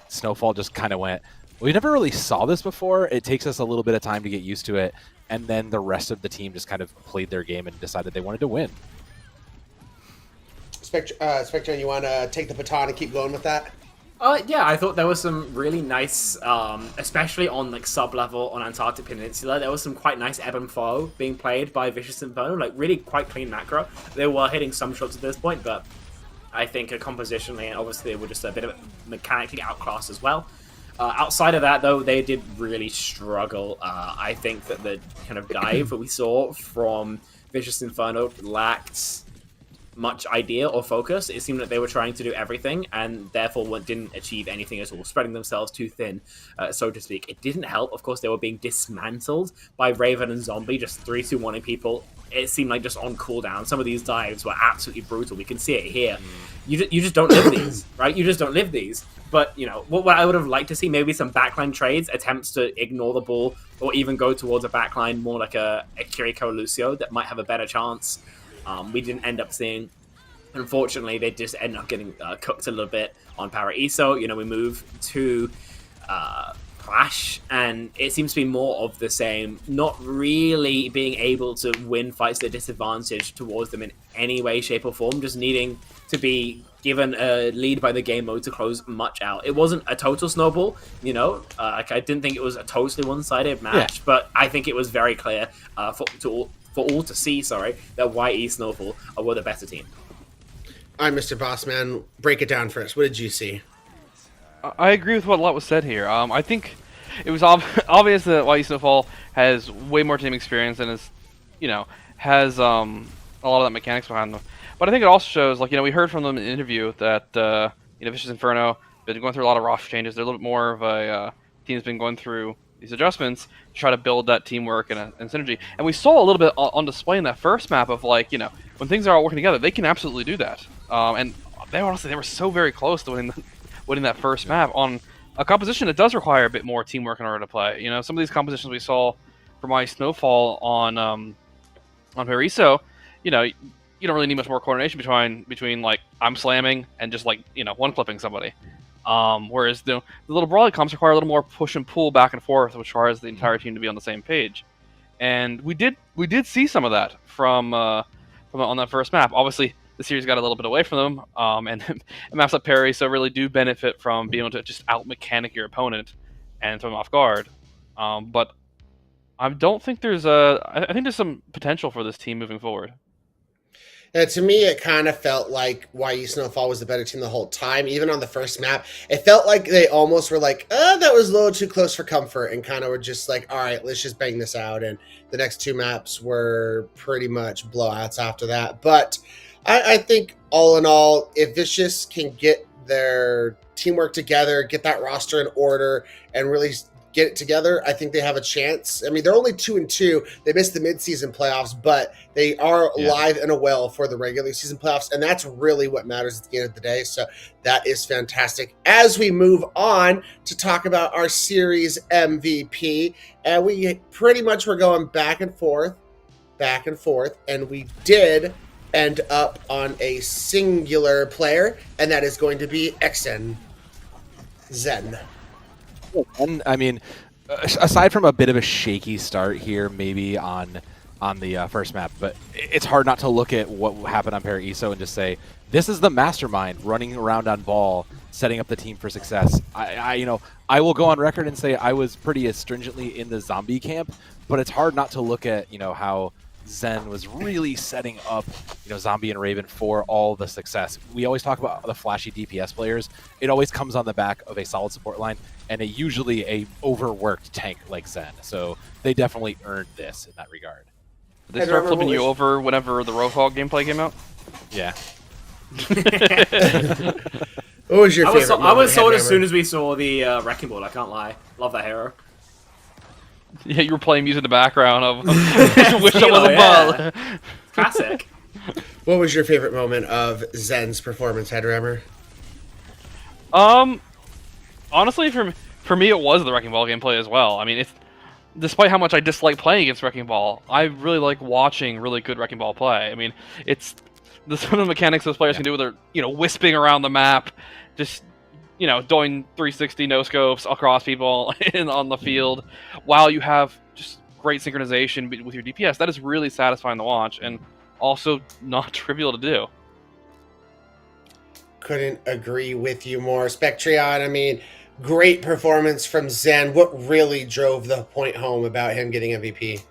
Snowfall just kind of went. We never really saw this before. It takes us a little bit of time to get used to it, and then the rest of the team just kind of played their game and decided they wanted to win. Spectrum, you want to take the baton and keep going with that? Yeah, I thought there was some really nice, especially on sub-level on Antarctic Peninsula, there was some quite nice ebb and flow being played by Vicious Inferno, really quite clean macro. They were hitting some shots at this point, but I think compositionally and obviously they were just a bit of mechanically outclassed as well. Outside of that, though, they did really struggle. I think that the kind of dive that we saw from Vicious Inferno lacked much idea or focus. It seemed that they were trying to do everything and therefore didn't achieve anything at all, spreading themselves too thin, so to speak. It didn't help. Of course, they were being dismantled by Raven and Zombie, just 3-2-1-ing people. It seemed like just on cooldown. Some of these dives were absolutely brutal. We can see it here. You just don't live these, right? You just don't live these. But, what I would have liked to see, maybe some backline trades, attempts to ignore the ball, or even go towards a backline more like a Kiriko Lucio that might have a better chance. We didn't end up seeing. Unfortunately, they just ended up getting cooked a little bit on Paraiso. We move to Clash, and it seems to be more of the same. Not really being able to win fights at a disadvantage towards them in any way, shape, or form. Just needing to be given a lead by the game mode to close much out. It wasn't a total snowball, I didn't think it was a totally one-sided match, but I think it was very clear for all to see, that YE Snowfall were the better team. All right, Mr. Bossman, break it down for us. What did you see? I agree with what a lot was said here. I think it was obvious that YE Snowfall has way more team experience and is, has a lot of that mechanics behind them. But I think it also shows, we heard from them in the interview that, Vicious Inferno been going through a lot of roster changes. They're a little bit more of a team that's been going through these adjustments to try to build that teamwork and synergy. And we saw a little bit on display in that first map of when things are all working together, they can absolutely do that. And they were so very close to winning that first map on a composition that does require a bit more teamwork in order to play. Some of these compositions we saw from YE Snowfall on Paraiso, you don't really need much more coordination between I'm slamming and just one clipping somebody. Whereas the little brawly comps require a little more push and pull back and forth, which requires the entire team to be on the same page. And we did see some of that from on that first map. Obviously, the series got a little bit away from them, and maps like Paraiso really do benefit from being able to just out mechanic your opponent and throw them off guard. But I don't think I think there's some potential for this team moving forward. To me, it kind of felt like YE Snowfall was the better team the whole time. Even on the first map, it felt like they almost were that was a little too close for comfort, and kind of were just all right, let's just bang this out. And the next two maps were pretty much blowouts after that. But I think all in all, if Vicious can get their teamwork together, get that roster in order, and really get it together, I think they have a chance. I mean, they're only 2-2. They missed the midseason playoffs, but they are live and well for the regular season playoffs, and that's really what matters at the end of the day. So that is fantastic. As we move on to talk about our series MVP, and we pretty much were going back and forth, and we did end up on a singular player, and that is going to be XN Zen. And I mean, aside from a bit of a shaky start here, maybe on the first map, but it's hard not to look at what happened on Paraiso and just say, this is the mastermind running around on ball, setting up the team for success. I will go on record and say I was pretty stringently in the zombie camp, but it's hard not to look at, how Zen was really setting up, Zombie and Raven for all the success. We always talk about the flashy DPS players. It always comes on the back of a solid support line and usually a overworked tank like Zen. So they definitely earned this in that regard. Did they start flipping you over whenever the Roadhog gameplay came out? Yeah. What was your favorite? I was sold Headhammer? as soon as we saw the Wrecking Ball. I can't lie. Love that hero. Yeah, you were playing music in the background of Wish I Was a yeah. Ball. Classic. What was your favorite moment of Zen's performance, Headrammer? Honestly, for me, it was the Wrecking Ball gameplay as well. I mean, despite how much I dislike playing against Wrecking Ball, I really like watching really good Wrecking Ball play. I mean, it's some of the mechanics those players can do with their, wisping around the map, just, doing 360 no scopes across people on the field, while you have just great synchronization with your DPS. That is really satisfying to watch, and also not trivial to do. Couldn't agree with you more. Spectreon, I mean, great performance from Zen. What really drove the point home about him getting MVP?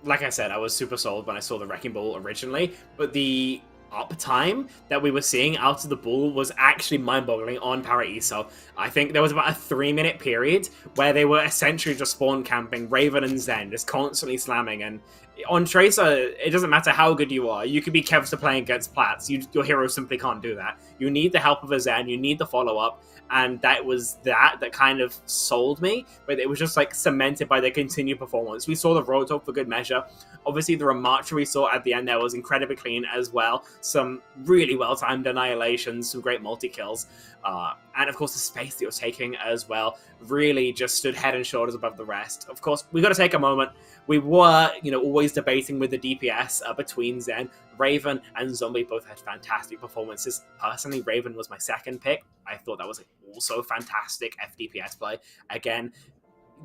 Like I said, I was super sold when I saw the Wrecking Ball originally, but the uptime that we were seeing out of the ball was actually mind-boggling on Paraíso. I think there was about a 3-minute period where they were essentially just spawn camping, Raven and Zen, just constantly slamming, and on Tracer, it doesn't matter how good you are. You could be Kevster playing against Platts. Your hero simply can't do that. You need the help of a Zen. You need the follow-up. And that was that kind of sold me. But it was just like cemented by their continued performance. We saw the Roadhog for good measure. Obviously, the Ramattra we saw at the end there was incredibly clean as well. Some really well-timed annihilations, some great multi-kills. And of course, the space that you're taking as well really just stood head and shoulders above the rest. Of course, we got to take a moment. We were, always debating with the DPS between Zen. Raven and Zombie both had fantastic performances. Personally, Raven was my second pick. I thought that was also fantastic FDPS play. Again,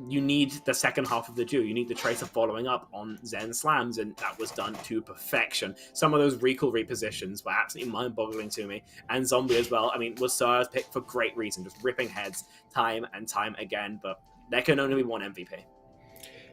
you need the second half of the duo. You need the Tracer following up on Zen slams, and that was done to perfection. Some of those recall repositions were absolutely mind-boggling to me. And Zombie as well, I mean, was Sir's pick for great reason, just ripping heads time and time again, but there can only be one MVP.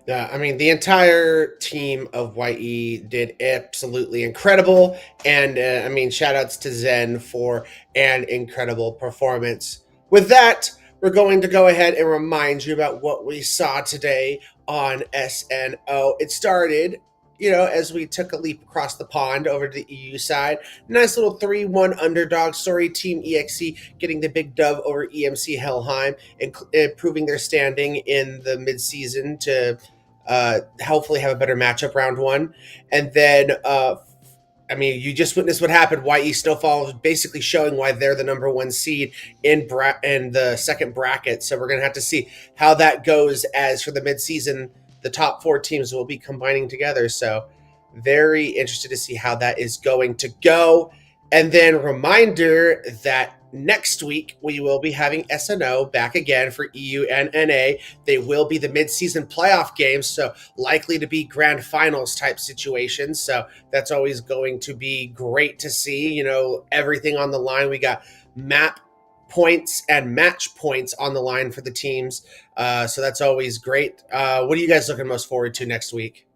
Yeah, I mean, the entire team of YE did absolutely incredible. And, I mean, shout-outs to Zen for an incredible performance. With that, we're going to go ahead and remind you about what we saw today on SNO. It started, as we took a leap across the pond over to the EU side. Nice little 3-1 underdog story. Team EXE getting the big dub over EMC Helheim and improving their standing in the mid-season to hopefully have a better matchup round one. And then, I mean, you just witnessed what happened. YE Snowfall was basically showing why they're the number 1 seed in the second bracket. So we're going to have to see how that goes, as for the mid-season, the top 4 teams will be combining together. So very interested to see how that is going to go. And then reminder that next week we will be having SNO back again for EU and NA. They will be the mid-season playoff games, so likely to be grand finals type situations. So that's always going to be great to see, everything on the line. We got map points and match points on the line for the teams. So that's always great. What are you guys looking most forward to next week?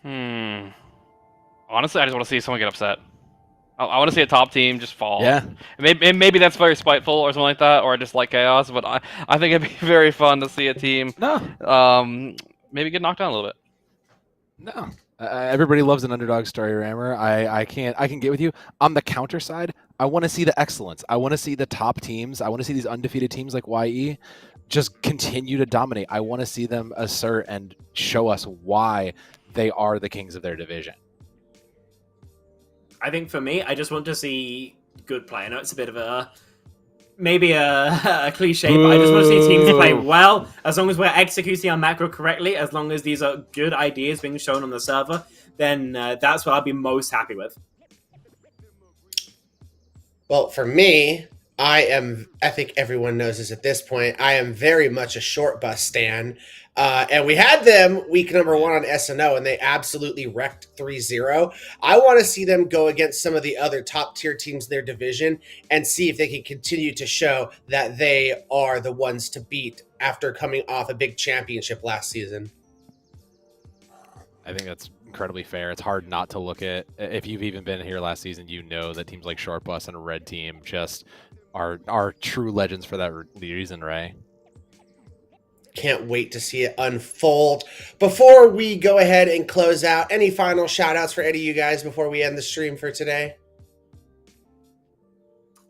Honestly, I just want to see someone get upset. I want to see a top team just fall. Yeah. Maybe that's very spiteful or something like that, or I just like chaos, but I think it'd be very fun to see a team maybe get knocked down a little bit. No. Everybody loves an underdog story, Rammer. I can get with you. On the counter side, I want to see the excellence. I want to see the top teams. I want to see these undefeated teams like YE just continue to dominate. I want to see them assert and show us why they are the kings of their division. I think for me, I just want to see good play. I know it's a bit of maybe a cliche, but I just want to see teams play well. As long as we're executing our macro correctly, as long as these are good ideas being shown on the server, then that's what I'll be most happy with. Well, for me, I think everyone knows this at this point, I am very much a short bus stan. And we had them week number 1 on SNO, and they absolutely wrecked 3-0. I want to see them go against some of the other top-tier teams in their division and see if they can continue to show that they are the ones to beat after coming off a big championship last season. I think that's incredibly fair. It's hard not to look at. If you've even been here last season, you know that teams like Short Bus and Red Team just are true legends for that reason, right? Can't wait to see it unfold. Before we go ahead and close out, any final shout outs for any of you guys before we end the stream for today?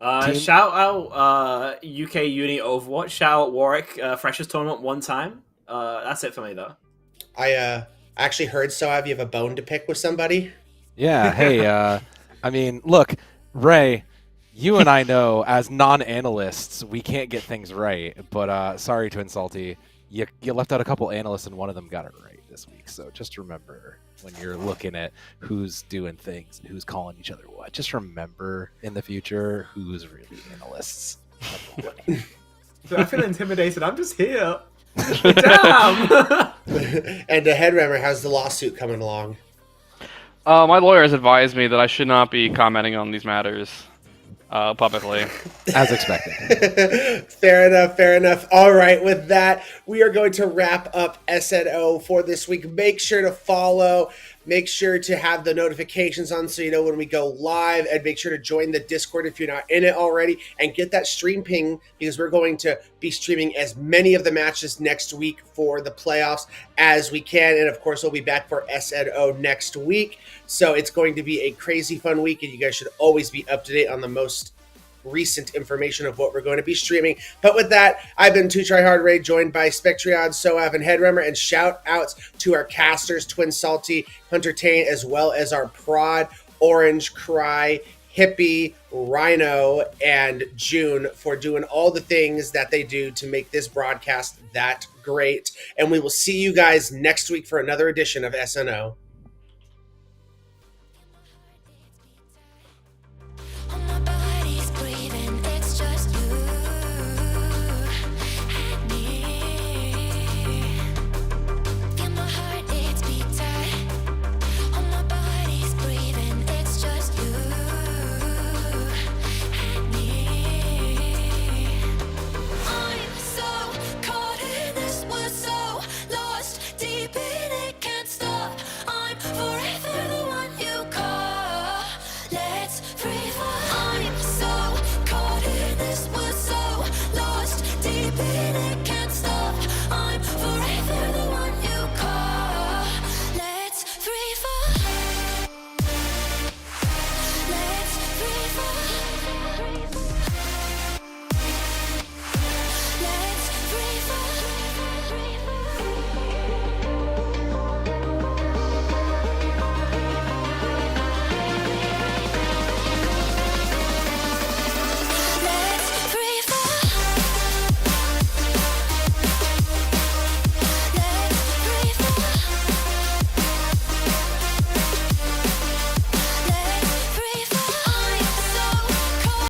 Shout out UK Uni Overwatch. Shout out Warwick Freshers Tournament one time. That's it for me though. I actually heard you have a bone to pick with somebody. Yeah, hey, I mean, look, Ray, you and I know as non-analysts we can't get things right, but sorry to Insulty, you left out a couple analysts and one of them got it right this week. So just remember when you're looking at who's doing things and who's calling each other what, just remember in the future who's really analysts. I feel intimidated. I'm just here. Damn. And Headrammer, how's the lawsuit coming along? My lawyer has advised me that I should not be commenting on these matters publicly. As expected. Fair enough, fair enough. All right, with that, we are going to wrap up SNO for this week. Make sure to follow. Make sure to have the notifications on so you know when we go live, and make sure to join the Discord if you're not in it already, and get that stream ping because we're going to be streaming as many of the matches next week for the playoffs as we can. And of course, we'll be back for SNO next week. So it's going to be a crazy fun week, and you guys should always be up to date on the most recent information of what we're going to be streaming. But with that, I've been 2TryHardRay, joined by Spectrion, Soav, and Headrummer, and shout outs to our casters, Twin Salty, Hunter Tane, as well as our prod, Orange, Cry, Hippie, Rhino, and June for doing all the things that they do to make this broadcast that great. And we will see you guys next week for another edition of SNO.